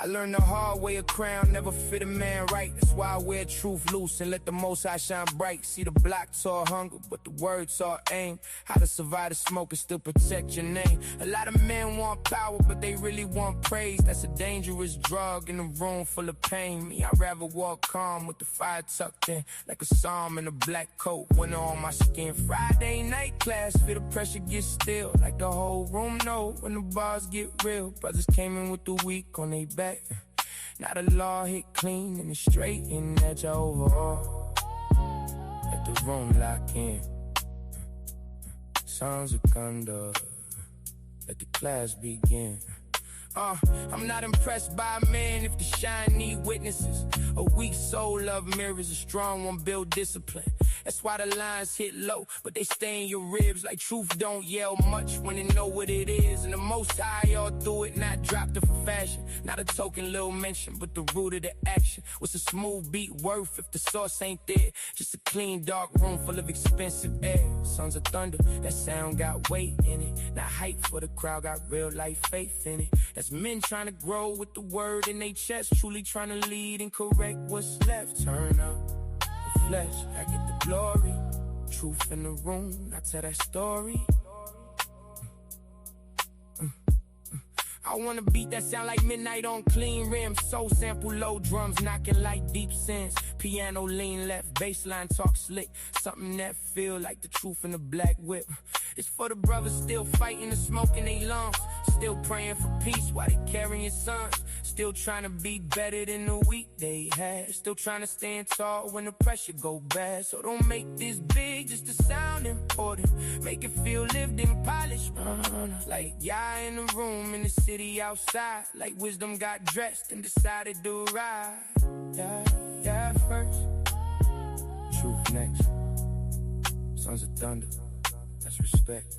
I learned the hard way, a crown never fit a man right. That's why I wear truth loose and let the Most High shine bright. See the block taught hunger, but the word taught aim. How to survive the smoke and still protect your name. A lot of men want power, but they really want praise. That's a dangerous drug in a room full of pain. Me, I'd rather walk calm with the fire tucked in, like a psalm in a black coat, winter on my skin. Friday night class, feel the pressure get still, like the whole room know when the bars get real. Brothers came in with the weak on their back. Now the law hit clean and it's straight in that you overall. Let the room lock in. Sons of thunder. Let the class begin. I'm not impressed by men if the shine need witnesses. A weak soul love mirrors, a strong one build discipline. That's why the lines hit low, but they stay in your ribs. Like truth don't yell much when they know what it is. And the Most High all through it, not dropped it for fashion. Not a token little mention, but the root of the action. What's a smooth beat worth if the source ain't there? Just a clean dark room full of expensive air. Sons of thunder, that sound got weight in it. Not hype for the crowd, got real life faith in it. That's men trying to grow with the word in their chest, truly trying to lead and correct what's left. Turn up the flesh, I get the glory. Truth in the room, I tell that story. I wanna beat that sound like midnight on clean rims. Soul sample, low drums, knocking like deep sins. Piano lean left, bassline talk slick. Something that feel like the truth in the black whip. It's for the brothers still fighting the smoke in their lungs. Still praying for peace while they carrying sons. Still trying to be better than the week they had. Still trying to stand tall when the pressure go bad. So don't make this big just to sound important. Make it feel lived and polished. Like y'all in the room in the city outside. Like wisdom got dressed and decided to ride. Yeah, first. Truth next. Sons of thunder. That's respect.